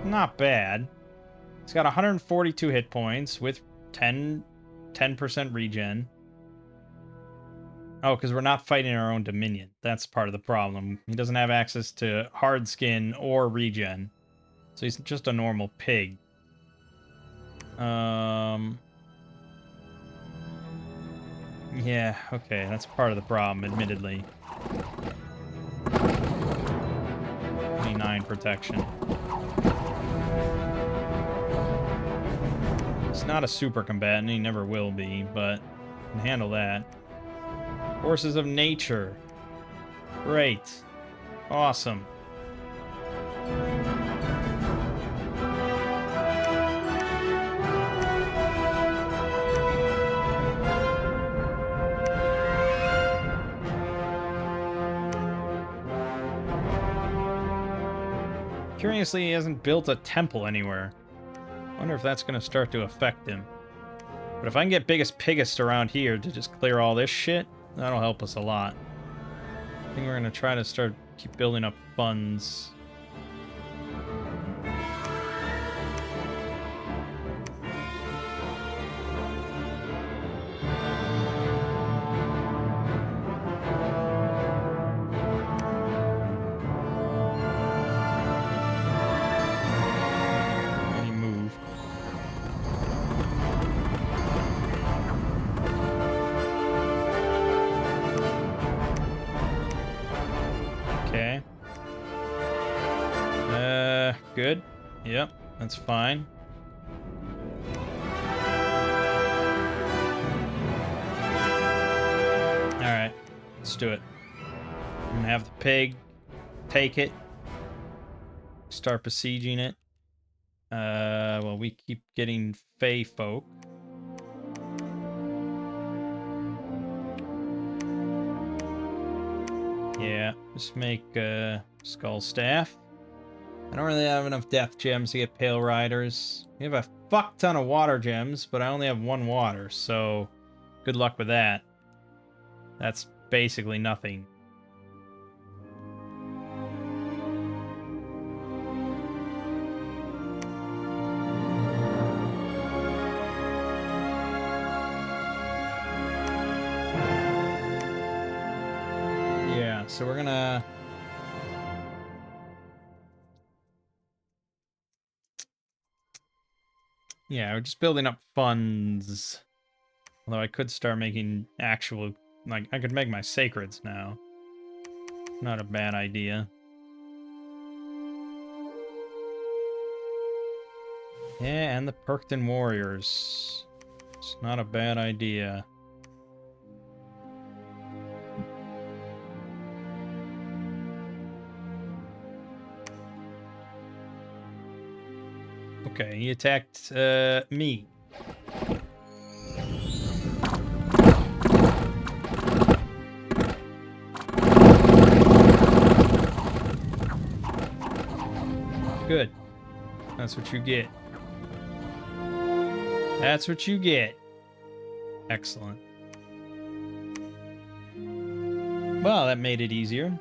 not bad. He's got 142 hit points with 10% regen. Oh, because we're not fighting our own Dominion. That's part of the problem. He doesn't have access to hard skin or regen. So he's just a normal pig. Yeah, okay, that's part of the problem, admittedly. 29 protection. He's not a super combatant, he never will be, but can handle that. Forces of Nature. Great. Awesome. Curiously, he hasn't built a temple anywhere. I wonder if that's going to start to affect him. But if I can get biggest Piggest around here to just clear all this shit, that'll help us a lot. I think we're going to try to keep building up funds. Good. Yep, that's fine. Alright, let's do it. I'm gonna have the pig take it. Start besieging it. Well, we keep getting Fey folk. Yeah, just make Skull Staff. I don't really have enough death gems to get Pale Riders. We have a fuck ton of water gems, but I only have 1 water, so good luck with that. That's basically nothing. Yeah, so we're gonna... Yeah, we're just building up funds. Although I could start making actual... Like, I could make my sacreds now. Not a bad idea. Yeah, and the Perkton Warriors. It's not a bad idea. Okay, he attacked me. Good. That's what you get. That's what you get. Excellent. Well, that made it easier.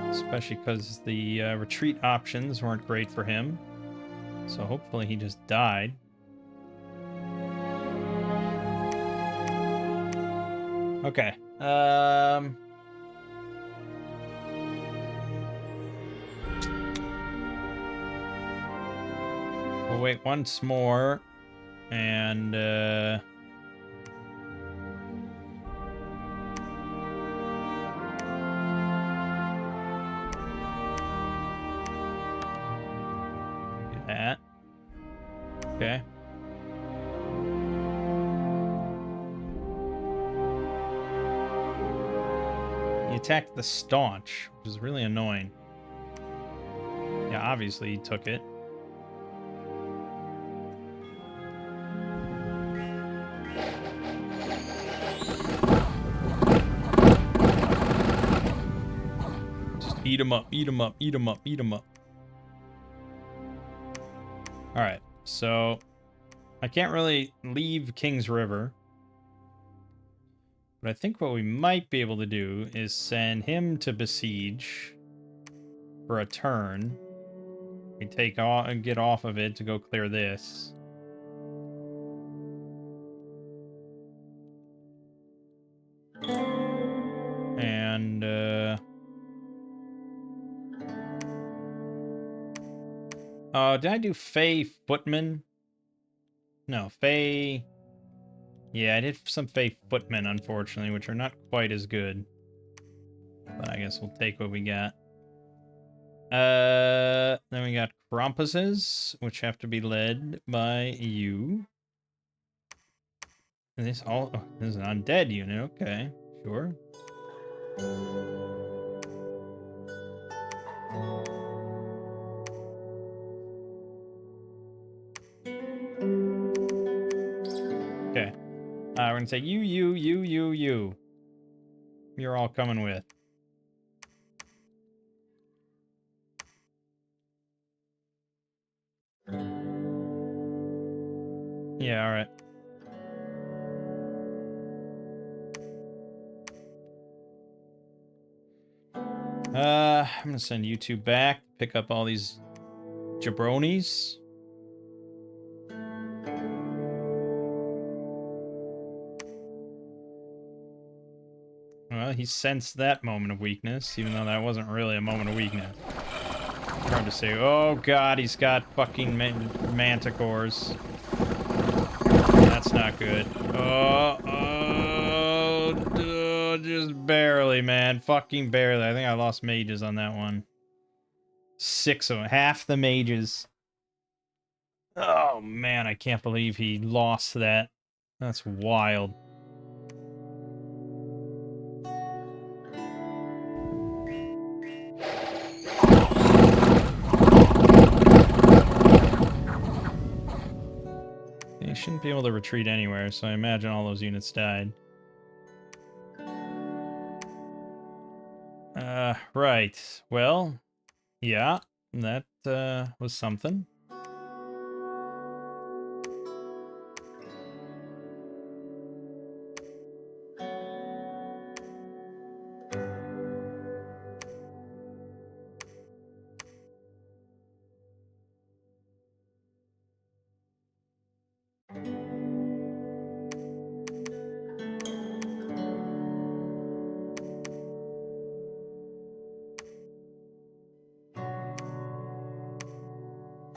Especially because the retreat options weren't great for him. So hopefully he just died. Okay. We'll wait once more. And, do that. Okay. He attacked the staunch, which is really annoying. Yeah, obviously he took it. Just eat him up, eat him up, eat him up, eat him up. Alright, so I can't really leave King's River. But I think what we might be able to do is send him to besiege for a turn. We take off and get off of it to go clear this. And did I do Fey Footman? No, Fey. Yeah, I did some Fey Footmen, unfortunately, which are not quite as good. But I guess we'll take what we got. Then we got Krampuses, which have to be led by you. And this all this is an undead unit, okay. Sure. Okay. We're gonna say you. You're all coming with. Yeah, alright. I'm gonna send you two back, pick up all these jabronis. Well, he sensed that moment of weakness, even though that wasn't really a moment of weakness. Hard to say. Oh god, he's got fucking manticores. That's not good. Just barely, man. Fucking barely. I think I lost mages on that one. 6 of them. Half the mages. Oh, man. I can't believe he lost that. That's wild. They shouldn't be able to retreat anywhere, so I imagine all those units died. Right. Well, yeah, that was something.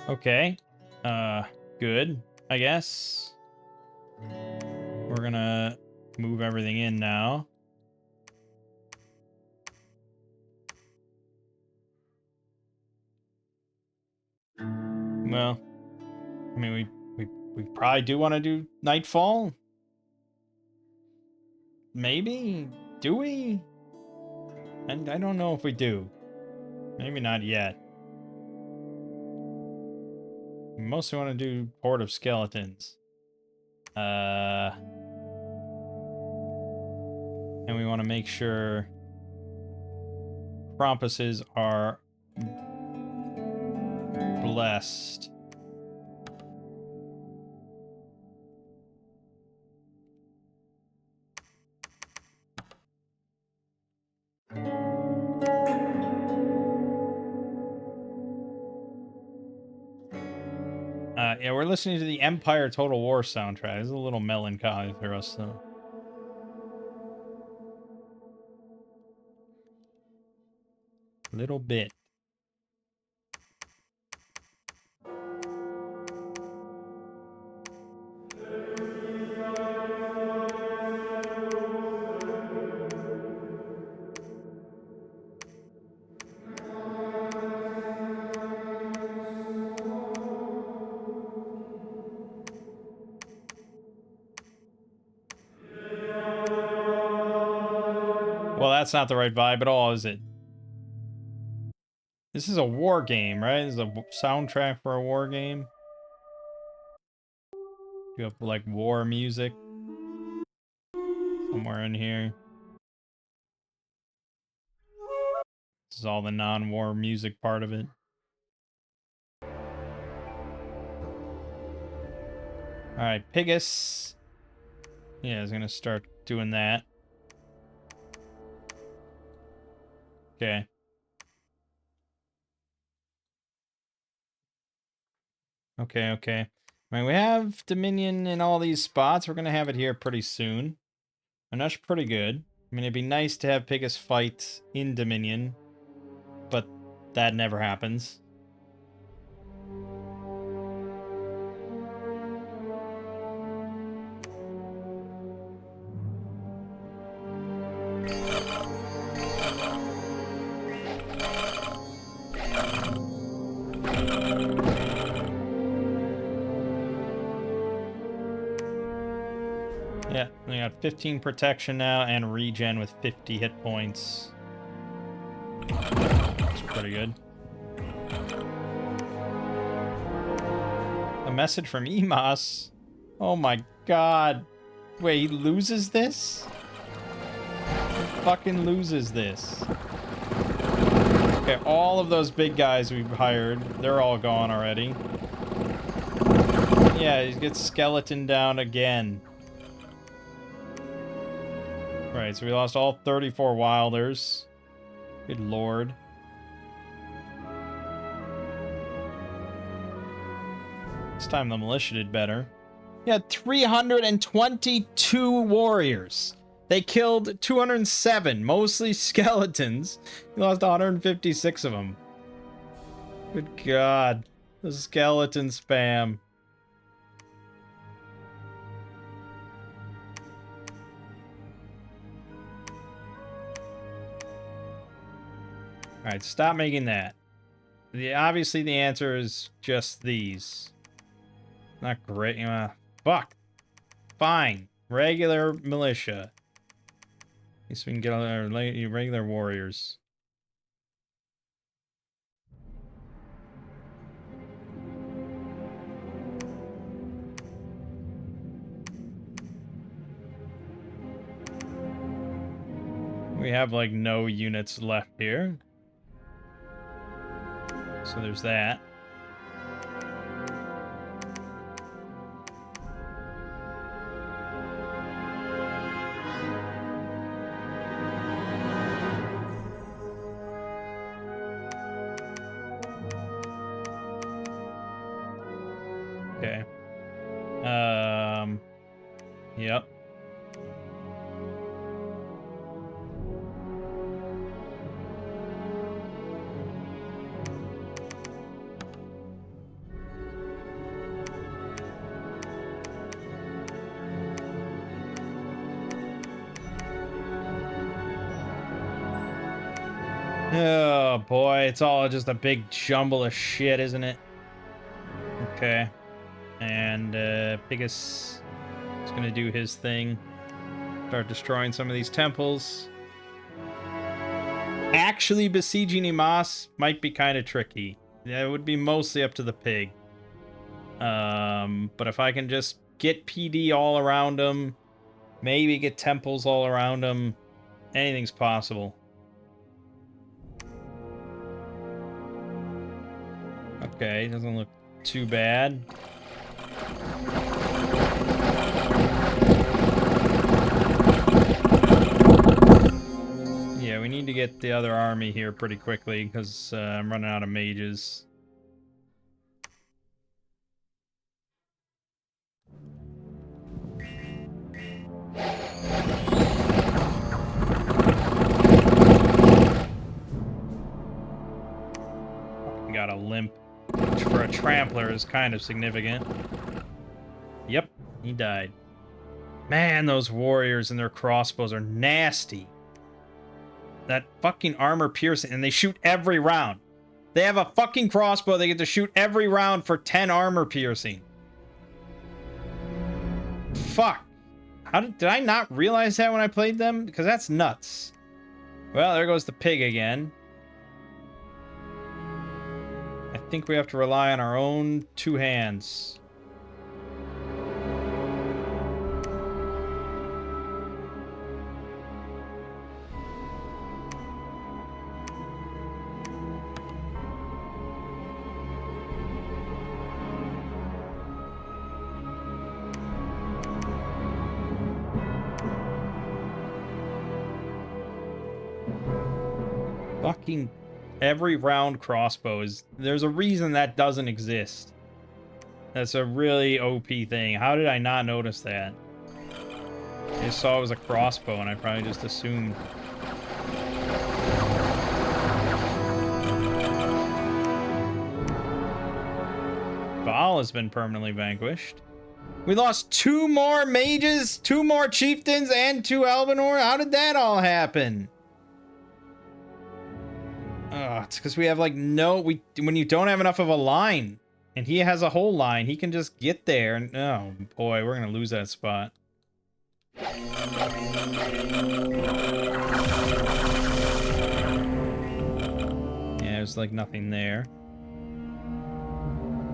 Okay. Good, I guess. We're gonna move everything in now. Well, I mean, we probably do want to do Nightfall. Maybe? Do we? And I don't know if we do. Maybe not yet. We mostly want to do Horde of Skeletons. And we want to make sure Krampuses are blessed. Yeah, we're listening to the Empire Total War soundtrack. It's a little melancholy for us, though. Little bit. Well, that's not the right vibe at all, is it? This is a war game, right? This is a soundtrack for a war game. You have, like, war music somewhere in here. This is all the non-war music part of it. Alright, Pigus. Yeah, is gonna start doing that. Okay. Okay. I mean, we have Dominion in all these spots. We're gonna have it here pretty soon. And that's pretty good. I mean, it'd be nice to have Pigus fight in Dominion, but that never happens. Yeah, we got 15 protection now and regen with 50 hit points. That's pretty good. A message from Emas. Oh my god. Wait, he loses this? He fucking loses this. Okay, all of those big guys we've hired, they're all gone already. Yeah, he gets skeleton down again. Right, so we lost all 34 wilders. Good lord. This time the militia did better. He had 322 warriors. They killed 207, mostly skeletons. He lost 156 of them. Good god. The skeleton spam. Alright, stop making that. Obviously the answer is just these. Not great. Fuck. Fine. Regular militia. At least we can get our regular warriors. We have, like, no units left here. So there's that. Okay. Yep. Oh boy, it's all just a big jumble of shit, isn't it? Okay. And Pigus is gonna do his thing. Start destroying some of these temples. Actually besieging Imas might be kind of tricky. Yeah, it would be mostly up to the pig. But if I can just get PD all around him, maybe get temples all around him, anything's possible. Okay, doesn't look too bad. Yeah, we need to get the other army here pretty quickly, because I'm running out of mages. Got a limp, which for a trampler is kind of significant. Yep, he died. Man, those warriors and their crossbows are nasty. That fucking armor piercing, and they shoot every round. They have a fucking crossbow, they get to shoot every round for 10 armor piercing. Fuck. How did I not realize that when I played them? Because that's nuts. Well, there goes the pig again. I think we have to rely on our own two hands. Fucking every round crossbow is... There's a reason that doesn't exist. That's a really OP thing. How did I not notice that? I just saw it was a crossbow and I probably just assumed. Baal has been permanently vanquished. We lost 2 more mages, 2 more chieftains, and 2 Albanor. How did that all happen? It's because we have like when you don't have enough of a line, and he has a whole line, he can just get there. And oh boy, we're gonna lose that spot. Yeah, there's like nothing there.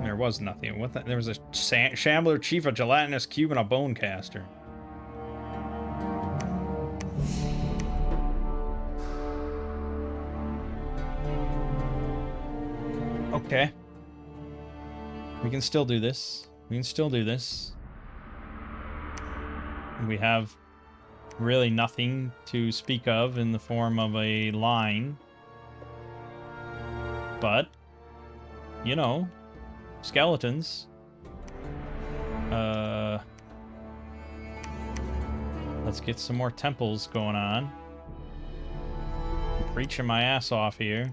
There was nothing. What the? There was a Shambler Chief, a Gelatinous Cube, and a Bone Caster. Okay. We can still do this. We can still do this. We have really nothing to speak of in the form of a line. But, you know, skeletons. Let's get some more temples going on. I'm preaching my ass off here.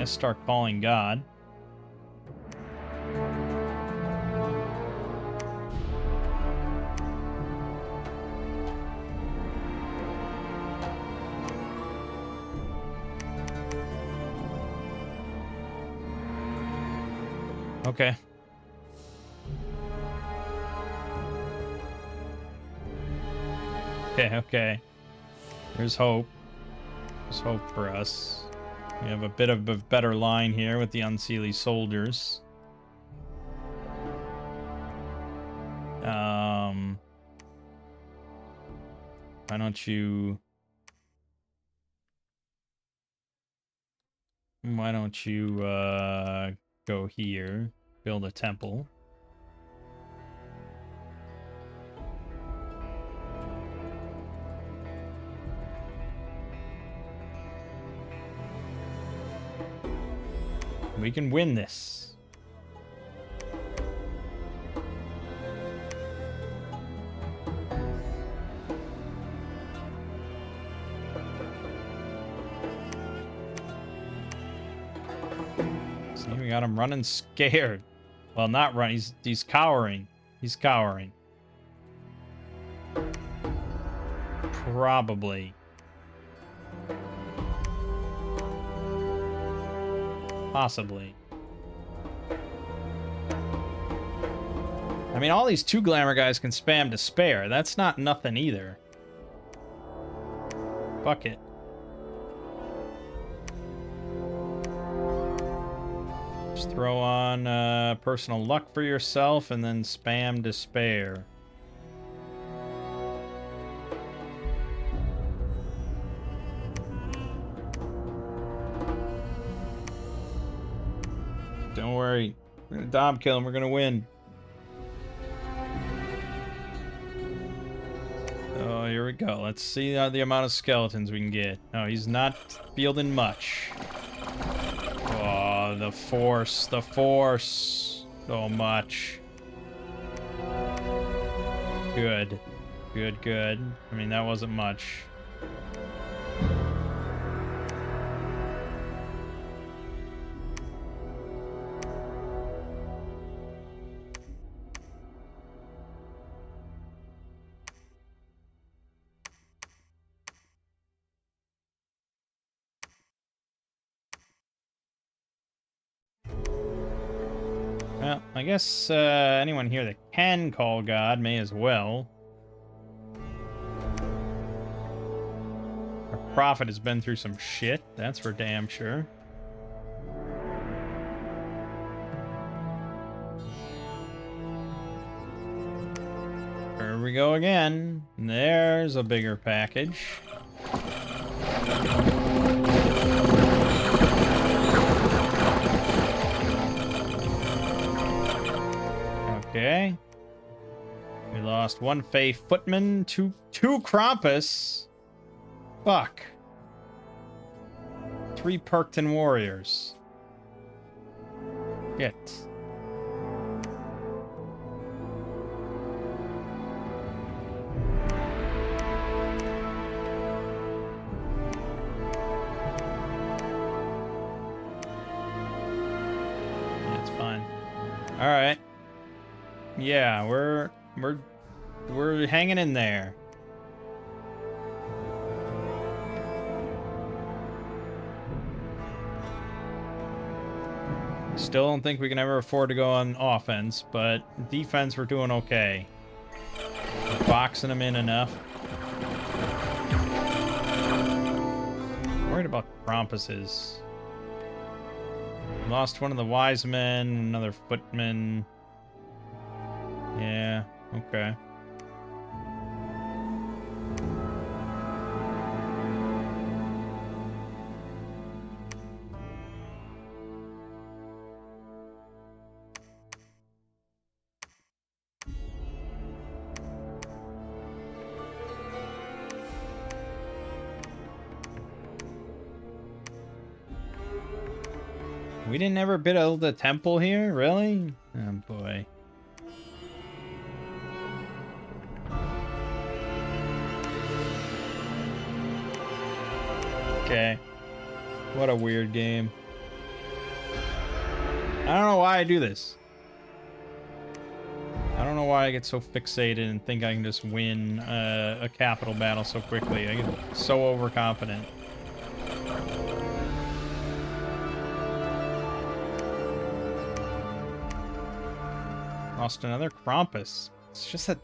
Start calling God. Okay. Okay. There's hope. There's hope for us. We have a bit of a better line here with the Unseelie soldiers. Why don't you... go here, build a temple. We can win this. See, we got him running scared. Well, not running. He's cowering. He's cowering. Probably. Possibly. I mean, all these 2 glamour guys can spam despair. That's not nothing either. Fuck it. Just throw on personal luck for yourself and then spam despair. Don't worry. We're gonna dom kill him. We're gonna win. Oh, here we go. Let's see the amount of skeletons we can get. Oh, he's not fielding much. Oh, the force. The force. So much. Good. Good, good. I mean, that wasn't much. Well, I guess anyone here that can call God may as well. Our prophet has been through some shit, that's for damn sure. Here we go again. There's a bigger package. Okay. We lost one Fey Footman, two Krampus. Fuck. 3 Perkton Warriors. Shit. That's fine. All right. Yeah, we're hanging in there. Still don't think we can ever afford to go on offense, but defense we're doing okay. We're boxing them in enough. Worried about Krampuses. Lost one of the wise men, another footman. Yeah, okay. We didn't ever build a temple here, really? Oh boy. Okay. What a weird game. I don't know why I do this. I don't know why I get so fixated and think I can just win a capital battle so quickly. I get so overconfident. Lost another Krampus. It's just a...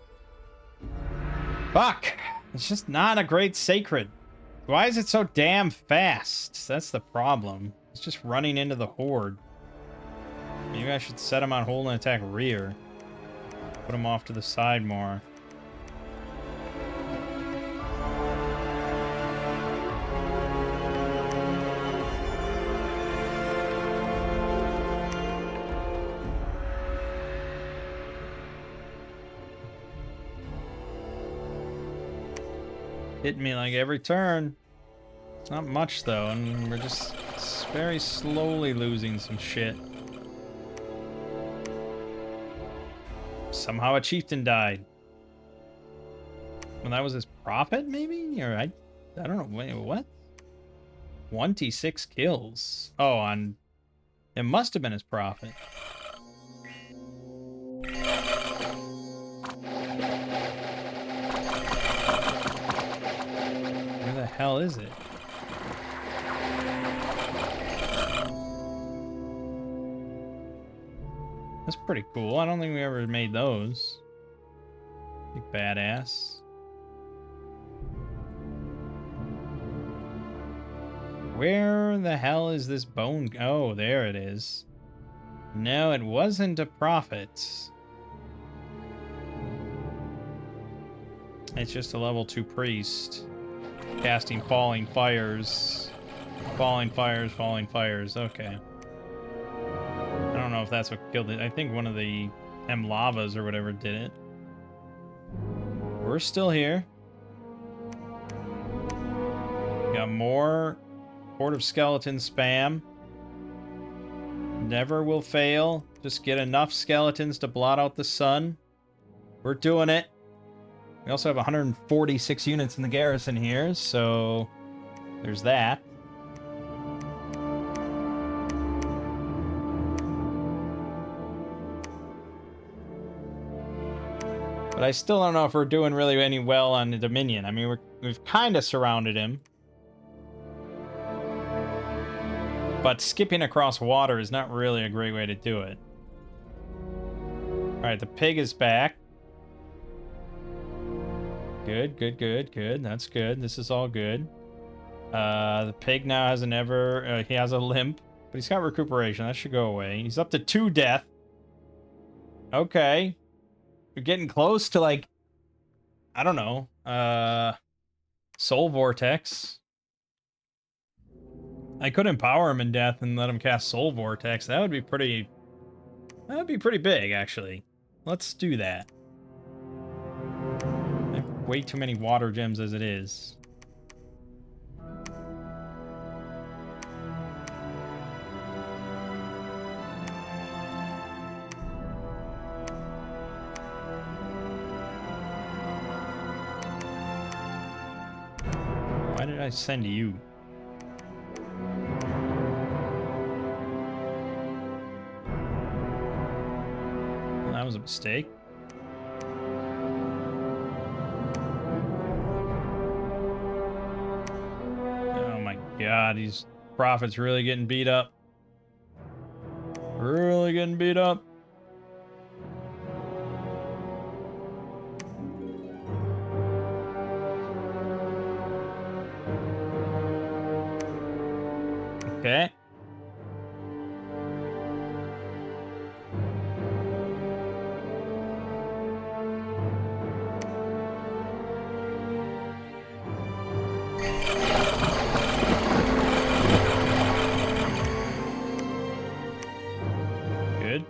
Fuck! It's just not a great sacred. Why is it so damn fast? That's the problem. It's just running into the horde. Maybe I should set him on hold and attack rear. Put him off to the side more. Hitting me like every turn. It's not much though, and we're just very slowly losing some shit. Somehow a chieftain died. Well, that was his prophet, maybe? Or I don't know. Wait, what? 26 kills. Oh, on... It must have been his prophet. Where the hell is it? That's pretty cool. I don't think we ever made those. Big badass. Where the hell is this bone? Oh, there it is. No, it wasn't a prophet. It's just a level 2 priest. Casting falling fires. Falling fires, falling fires. Okay. I don't know if that's what killed it. I think one of the M lavas or whatever did it. We're still here. Got more Horde of Skeleton spam. Never will fail. Just get enough skeletons to blot out the sun. We're doing it. We also have 146 units in the garrison here, so there's that. But I still don't know if we're doing really any well on the Dominion. I mean, we've kind of surrounded him. But skipping across water is not really a great way to do it. Alright, the pig is back. Good, good, good, good. That's good. This is all good. The pig now has he has a limp, but he's got recuperation. That should go away. He's up to 2 death. Okay. We're getting close to, like, I don't know, Soul Vortex. I could empower him in death and let him cast Soul Vortex. That would be pretty big, actually. Let's do that. I have way too many water gems as it is. Why did I send you? Well, that was a mistake. Oh my god, these prophets really getting beat up. Really getting beat up. Okay. Good.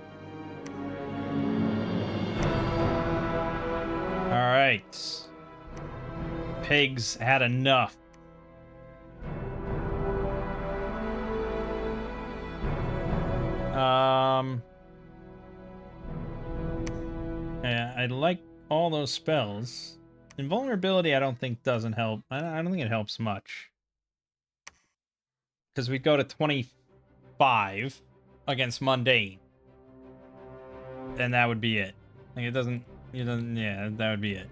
All right. Pigs had enough. Yeah, I like all those spells. Invulnerability, I don't think doesn't help. I don't think it helps much. Because we go to 25 against Mundane. And that would be it. Like, it doesn't, yeah, that would be it.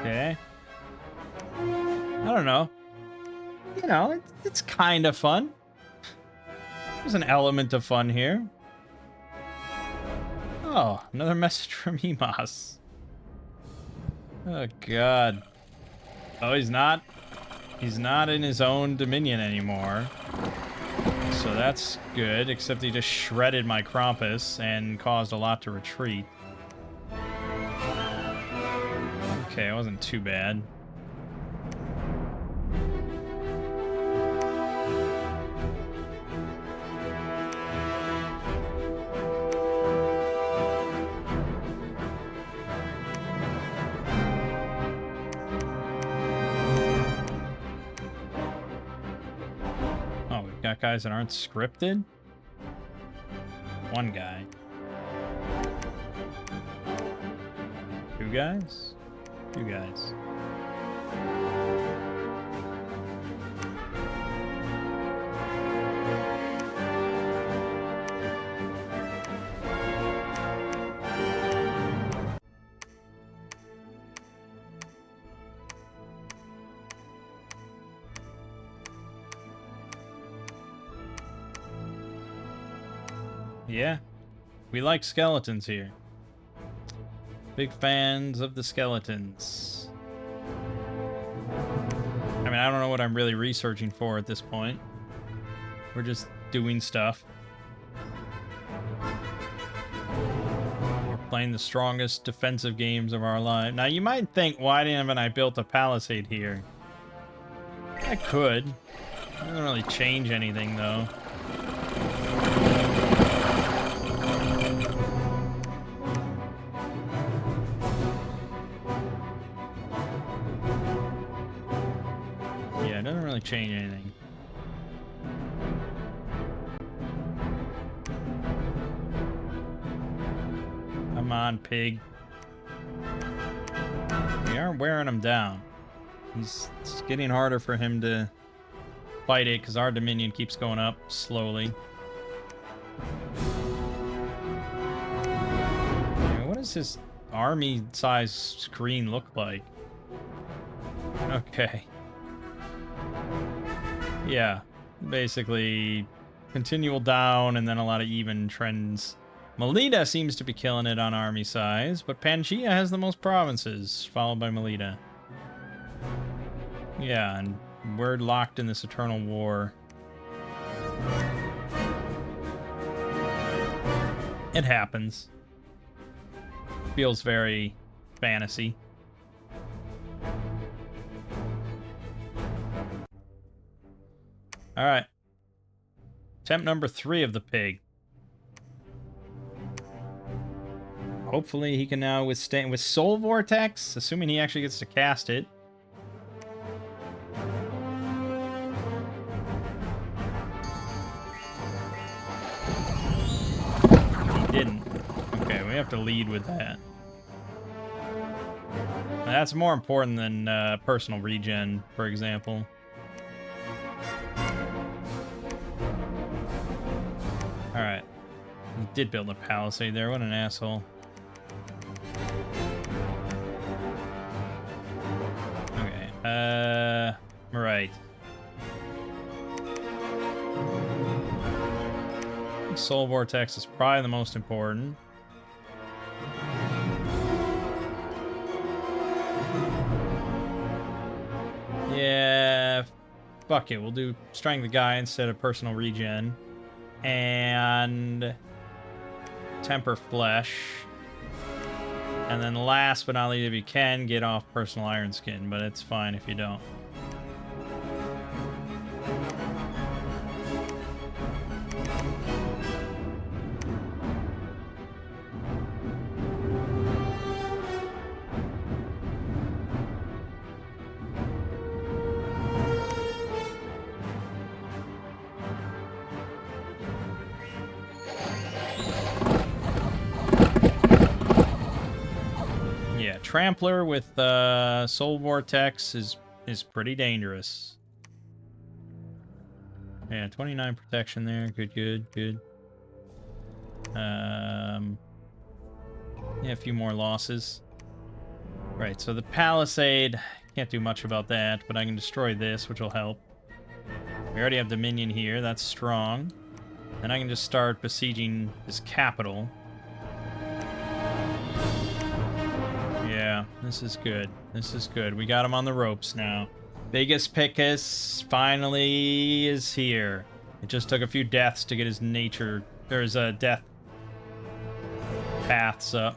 Okay. I don't know. You know, it's kind of fun. There's an element of fun here. Oh, another message from Emas. Oh, God. Oh, he's not in his own Dominion anymore. So that's good, except he just shredded my Krampus and caused a lot to retreat. Okay, it wasn't too bad. Oh, we've got guys that aren't scripted? One guy. 2 guys? 2 guys. Yeah. We like skeletons here. Big fans of the skeletons. I mean, I don't know what I'm really researching for at this point. We're just doing stuff. We're playing the strongest defensive games of our life. Now, you might think, why haven't I built a palisade here? I could. It doesn't really change anything, though. Yeah, it doesn't really change anything. Come on, pig. We aren't wearing him down. It's getting harder for him to fight it because our Dominion keeps going up slowly. Yeah, what does his army-size screen look like? Okay. Yeah, basically continual down and then a lot of even trends. Melita seems to be killing it on army size, but Pangaea has the most provinces, followed by Melita. Yeah, and we're locked in this eternal war. It happens. Feels very fantasy. Alright. Attempt number 3 of the pig. Hopefully he can now withstand with Soul Vortex, assuming he actually gets to cast it. He didn't. Okay, we have to lead with that. That's more important than personal regen, for example. Alright. He did build a palisade there. What an asshole. Okay. Right. Soul Vortex is probably the most important. Yeah. Fuck it. We'll do Strength the Guy instead of personal regen. And Temper Flesh. And then last but not least, if you can, get off personal Iron Skin, but it's fine if you don't. Trampler with Soul Vortex is pretty dangerous. Yeah, 29 protection there. Good. Yeah, a few more losses. Right, so the Palisade, can't do much about that, but I can destroy this, which will help. We already have Dominion here, that's strong. Then I can just start besieging this capital. Yeah, this is good. This is good. We got him on the ropes now. Biggest Pickus finally is here. It just took a few deaths to get his nature... There's a death paths up.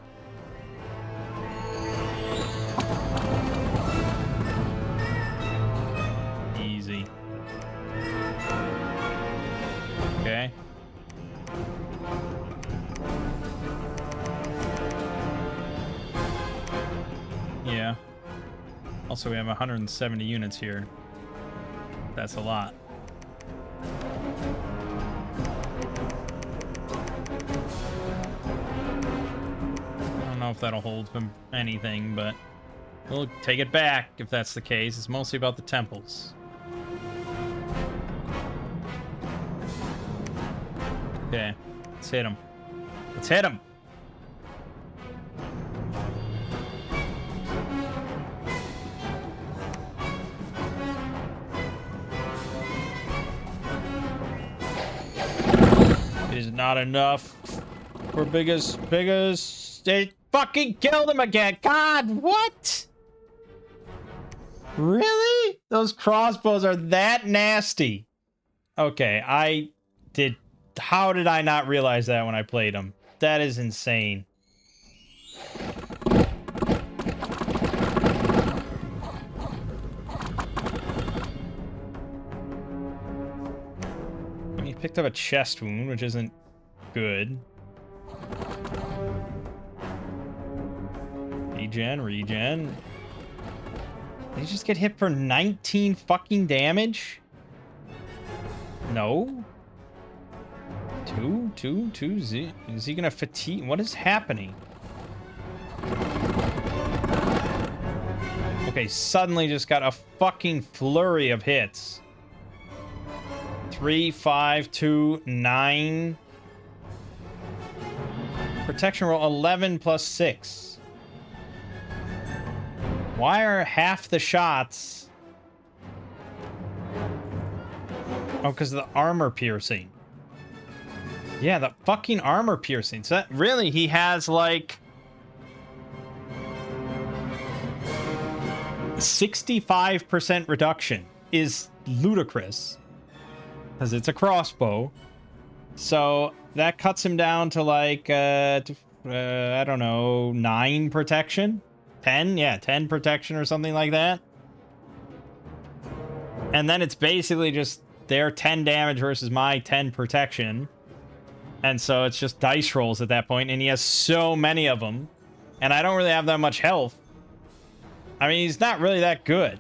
Easy. Okay. Yeah. Also, we have 170 units here. That's a lot. I don't know if that'll hold from anything, but we'll take it back if that's the case. It's mostly about the temples. Okay, let's hit him. Let's hit him! It is not enough for biggest. They fucking killed him again. God, what? Really? Those crossbows are that nasty. Okay, how did I not realize that when I played them? That is insane. He picked up a chest wound, which isn't good. Regen. Did he just get hit for 19 fucking damage? No. Two. Is he gonna fatigue? What is happening? Okay, suddenly just got a fucking flurry of hits. 3, 5, 2, 9. Protection roll 11 plus 6. Why are half the shots? Oh, because of the armor piercing. Yeah, the fucking armor piercing. So that, really, he has like 65% reduction is ludicrous. Because it's a crossbow. So that cuts him down to like, I don't know, 9 protection? 10? Yeah, 10 protection or something like that. And then it's basically just their 10 damage versus my 10 protection. And so it's just dice rolls at that point, and he has so many of them. And I don't really have that much health. I mean, he's not really that good.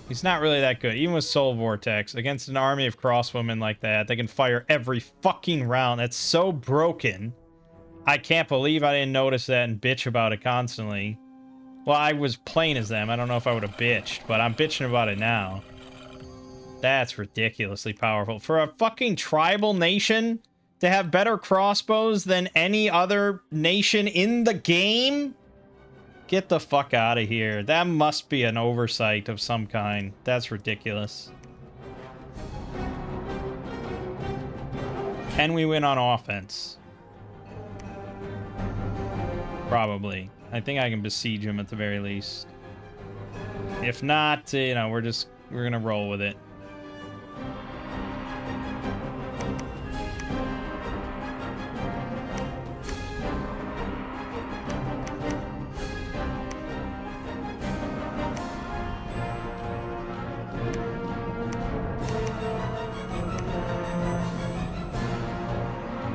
He's not really that good. Even with Soul Vortex, against an army of crossbowmen like that, they can fire every fucking round. That's so broken. I can't believe I didn't notice that and bitch about it constantly. Well, I was playing as them. I don't know if I would have bitched, but I'm bitching about it now. That's ridiculously powerful. For a fucking tribal nation to have better crossbows than any other nation in the game? Get the fuck out of here. That must be an oversight of some kind. That's ridiculous. Can we win on offense? Probably. I think I can besiege him at the very least. If not, you know, we're gonna roll with it.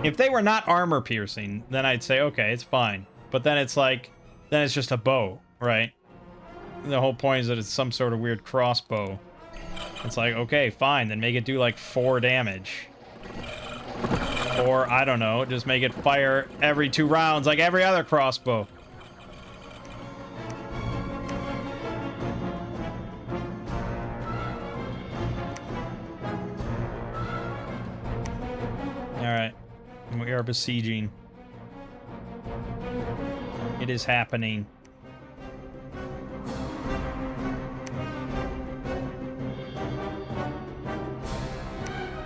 If they were not armor piercing, then I'd say, okay, it's fine. But then it's like, then it's just a bow, right? The whole point is that it's some sort of weird crossbow. It's like, okay, fine, then make it do like 4 damage. Or, I don't know, just make it fire every 2 rounds like every other crossbow. Alright. We are besieging. It is happening.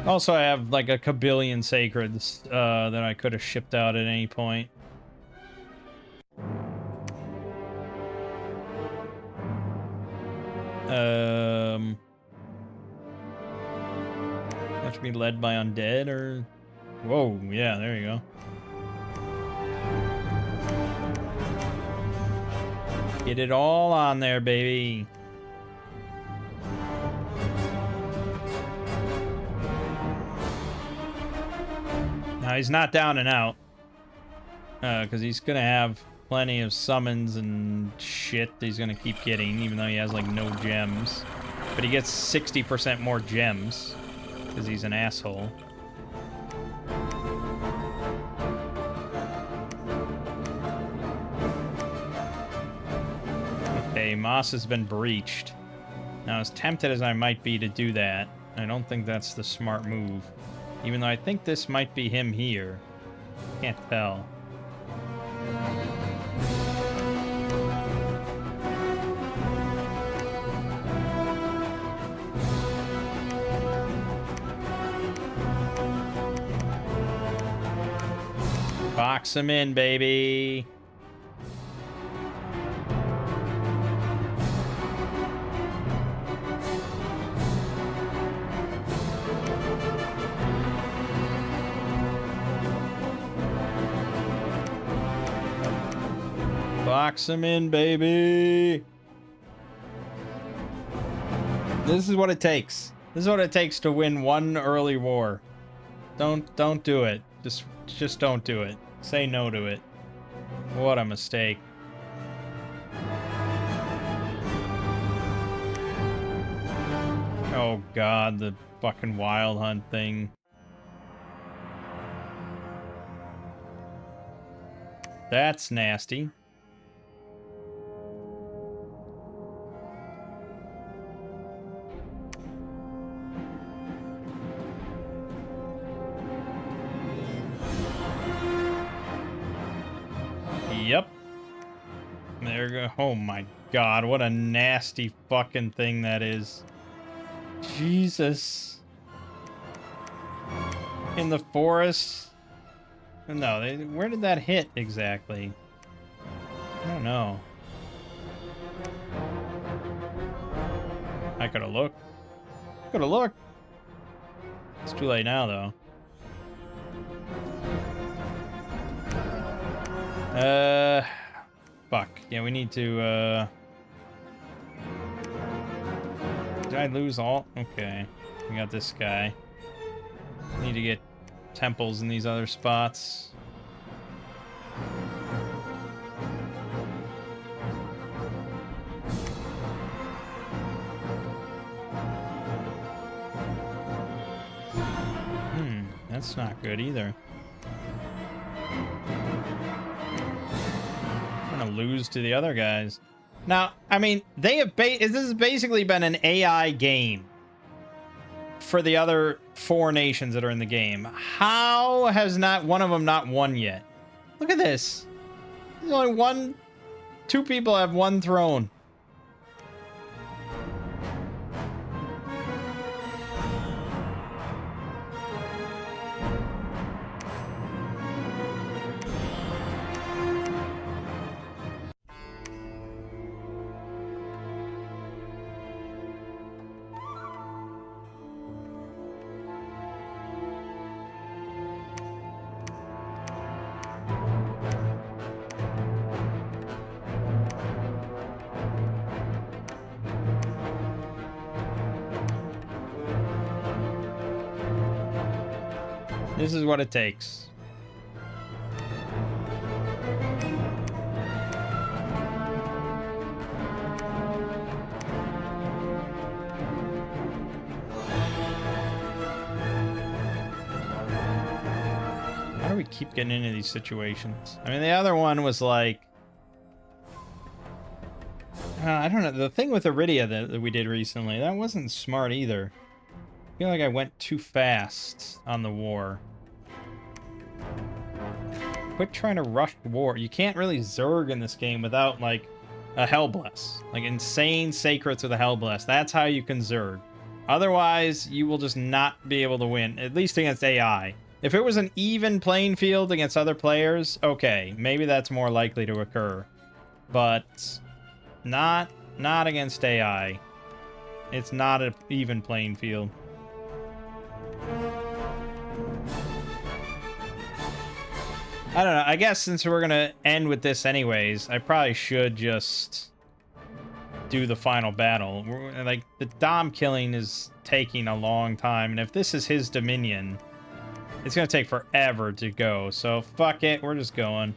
Also, I have like a kabillion sacreds that I could have shipped out at any point. Have to be led by undead or... Whoa, yeah, there you go. Get it all on there, baby. Now, he's not down and out. Because he's going to have plenty of summons and shit that he's going to keep getting, even though he has, like, no gems. But he gets 60% more gems. Because he's an asshole. Okay, Moss has been breached. Now, as tempted as I might be to do that, I don't think that's the smart move. Even though I think this might be him here. Can't tell. Box him in, baby. Box him in, baby. This is what it takes. This is what it takes to win one early war. Don't do it. Just don't do it. Say no to it. What a mistake. Oh god, the fucking wild hunt thing. That's nasty. Yep. There we go. Oh my god, what a nasty fucking thing that is. Jesus. In the forest? No, where did that hit exactly? I don't know. I could have looked. Could have looked. It's too late now, though. Fuck. Yeah, we need to, Did I lose all? Okay. We got this guy. Need to get temples in these other spots. That's not good either. I'm gonna lose to the other guys. Now, I mean, they have this has basically been an AI game for the other 4 nations that are in the game. How has not one of them not won yet? Look at this. There's only 2 people have 1 throne. This is what it takes. How do we keep getting into these situations? I mean, the other one was like... I don't know. The thing with Iridia that we did recently, that wasn't smart either. I feel like I went too fast on the war. Quit trying to rush war. You can't really Zerg in this game without, like, a Hellbless. Like, insane Sacrets with a Hellbless. That's how you can Zerg. Otherwise, you will just not be able to win, at least against AI. If it was an even playing field against other players, okay, maybe that's more likely to occur. But not against AI. It's not an even playing field. I don't know. I guess since we're going to end with this anyways, I probably should just do the final battle. Like, the Dom killing is taking a long time, and if this is his Dominion, it's going to take forever to go. So, fuck it. We're just going.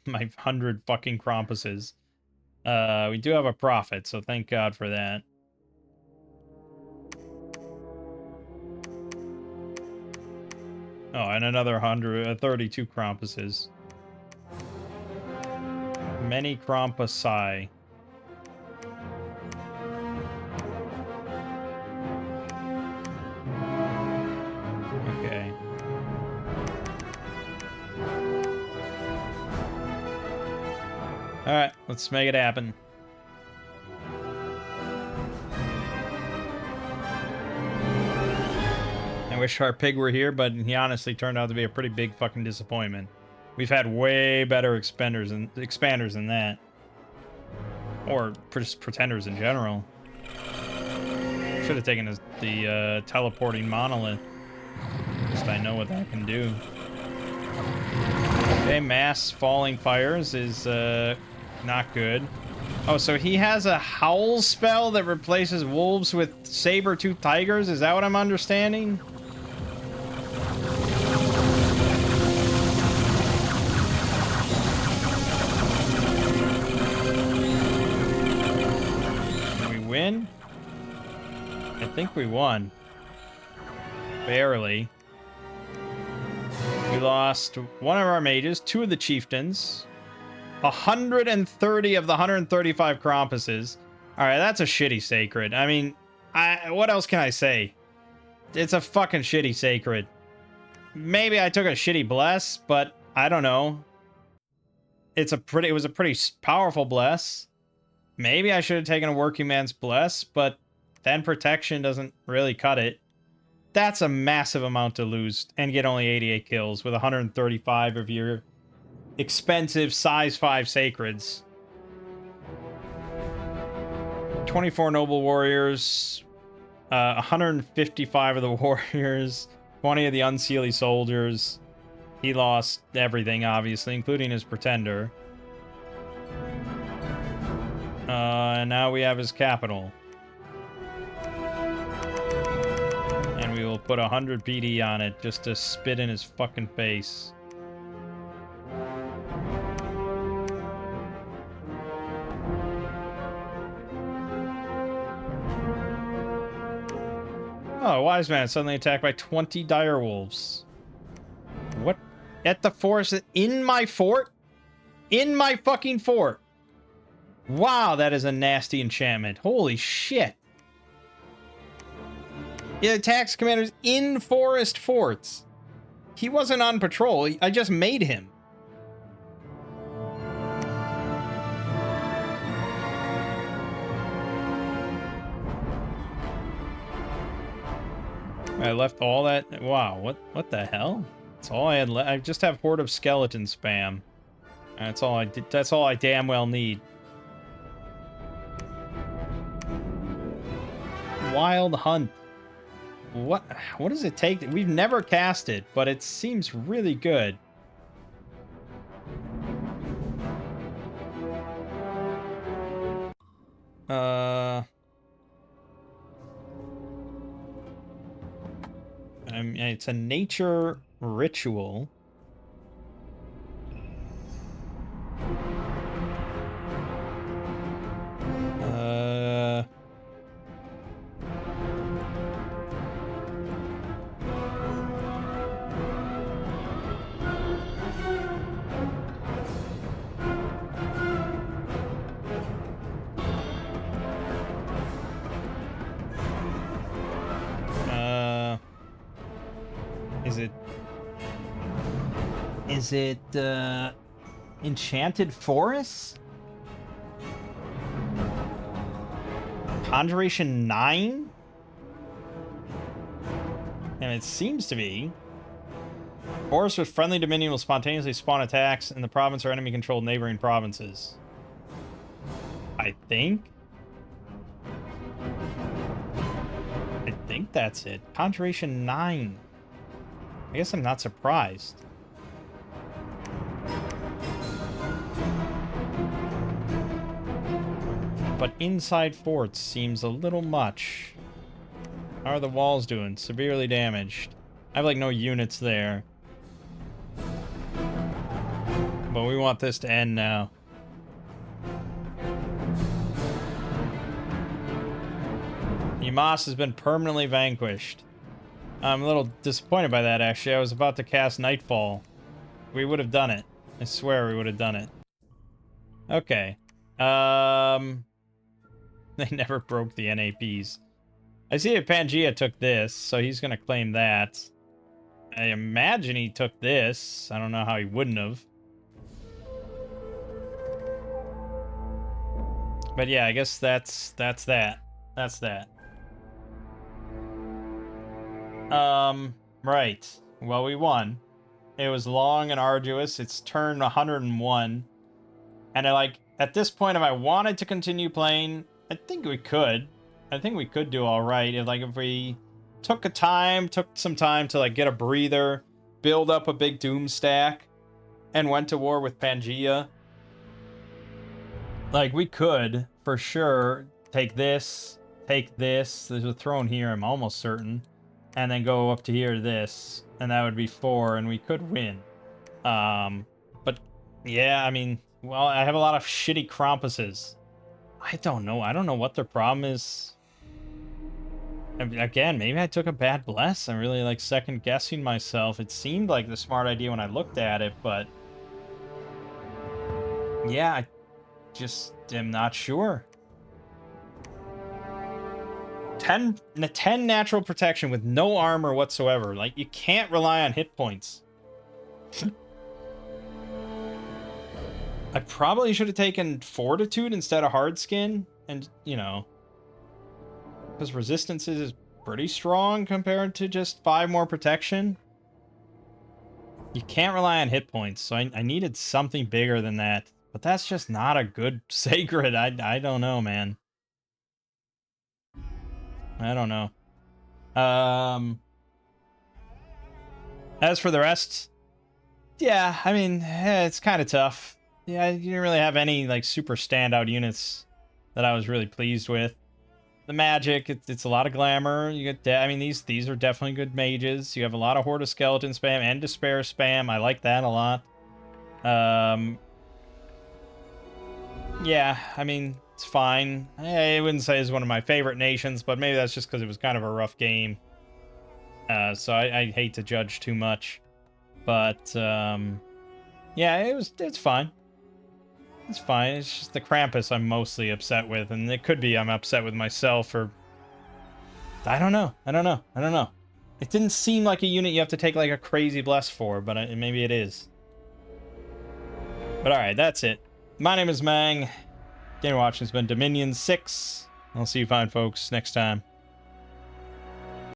My 100 fucking Krampuses. We do have a profit, so thank God for that. Oh, and another 32 Krampuses. Many Krampusai. Okay. Alright, let's make it happen. wish our pig were here, but he honestly turned out to be a pretty big fucking disappointment. We've had way better expanders than that. Or just pretenders in general. Should have taken the teleporting monolith. At least I know what that can do. Okay, mass falling fires is not good. Oh, so he has a howl spell that replaces wolves with saber-toothed tigers? Is that what I'm understanding? Did we win? I think we won. Barely. We lost one of our mages, 2 of the chieftains, 130 of the 135 Krampuses. Alright, that's a shitty sacred. I mean, what else can I say? It's a fucking shitty sacred. Maybe I took a shitty bless, but I don't know. It was a pretty powerful bless. Maybe I should have taken a working man's bless, but then protection doesn't really cut it. That's a massive amount to lose and get only 88 kills with 135 of your expensive size 5 sacreds. 24 noble warriors, 155 of the warriors, 20 of the unseelie soldiers. He lost everything, obviously, including his pretender. And now we have his capital. And we will put 100 PD on it just to spit in his fucking face. Oh, wise man suddenly attacked by 20 dire wolves. What? At the forest? In my fort? In my fucking fort? Wow, that is a nasty enchantment. Holy shit. It attacks commanders in forest forts. He wasn't on patrol. I just made him. I left all that. Wow, what the hell? That's all I had left. I just have Horde of Skeleton spam. That's all I did. That's all I damn well need. Wild Hunt. What does it take? We've never cast it, but it seems really good. It's a nature ritual. Is it Enchanted Forest? Conjuration 9? And it seems to be. Forest with friendly dominion will spontaneously spawn attacks in the province or enemy-controlled neighboring provinces. I think that's it. Conjuration 9. I guess I'm not surprised. But inside forts seems a little much. How are the walls doing? Severely damaged. I have like no units there. But we want this to end now. Ymas has been permanently vanquished. I'm a little disappointed by that, actually. I was about to cast Nightfall. We would have done it. I swear we would have done it. Okay. They never broke the NAPs. I see if Pangea took this, so he's gonna claim that. I imagine he took this. I don't know how he wouldn't have. But yeah, I guess that's that. That's that. Right. Well, we won. It was long and arduous. It's turn 101. And at this point, if I wanted to continue playing, I think we could. I think we could do all right. If we took some time to get a breather, build up a big doom stack, and went to war with Pangea. We could, for sure, take this. There's a throne here, I'm almost certain. And then go up to here, this. And that would be 4, and we could win. But, yeah, I mean, well, I have a lot of shitty Krampuses. I don't know. I don't know what their problem is. I mean, again, maybe I took a bad bless. I'm really, second-guessing myself. It seemed like the smart idea when I looked at it, but... yeah, I just am not sure. 10 natural protection with no armor whatsoever. You can't rely on hit points. I probably should have taken Fortitude instead of Hard Skin. And, because Resistance is pretty strong compared to just 5 more protection. You can't rely on hit points, so I needed something bigger than that. But that's just not a good Sacred. I don't know, man. I don't know. As for the rest, yeah, I mean, it's kind of tough. Yeah, you didn't really have any super standout units that I was really pleased with. The magic, it's a lot of glamour. You get, I mean, these are definitely good mages. You have a lot of Horde of Skeleton spam and Despair spam. I like that a lot. Yeah, I mean, it's fine. I wouldn't say it's one of my favorite nations, but maybe that's just because it was kind of a rough game. So I hate to judge too much. But, yeah, it's fine. It's fine. It's just the Krampus I'm mostly upset with, and it could be I'm upset with myself, or... I don't know. It didn't seem like a unit you have to take a crazy bless for, but maybe it is. But alright, that's it. My name is Mangg. Game watching has been Dominion 6. I'll see you fine folks next time.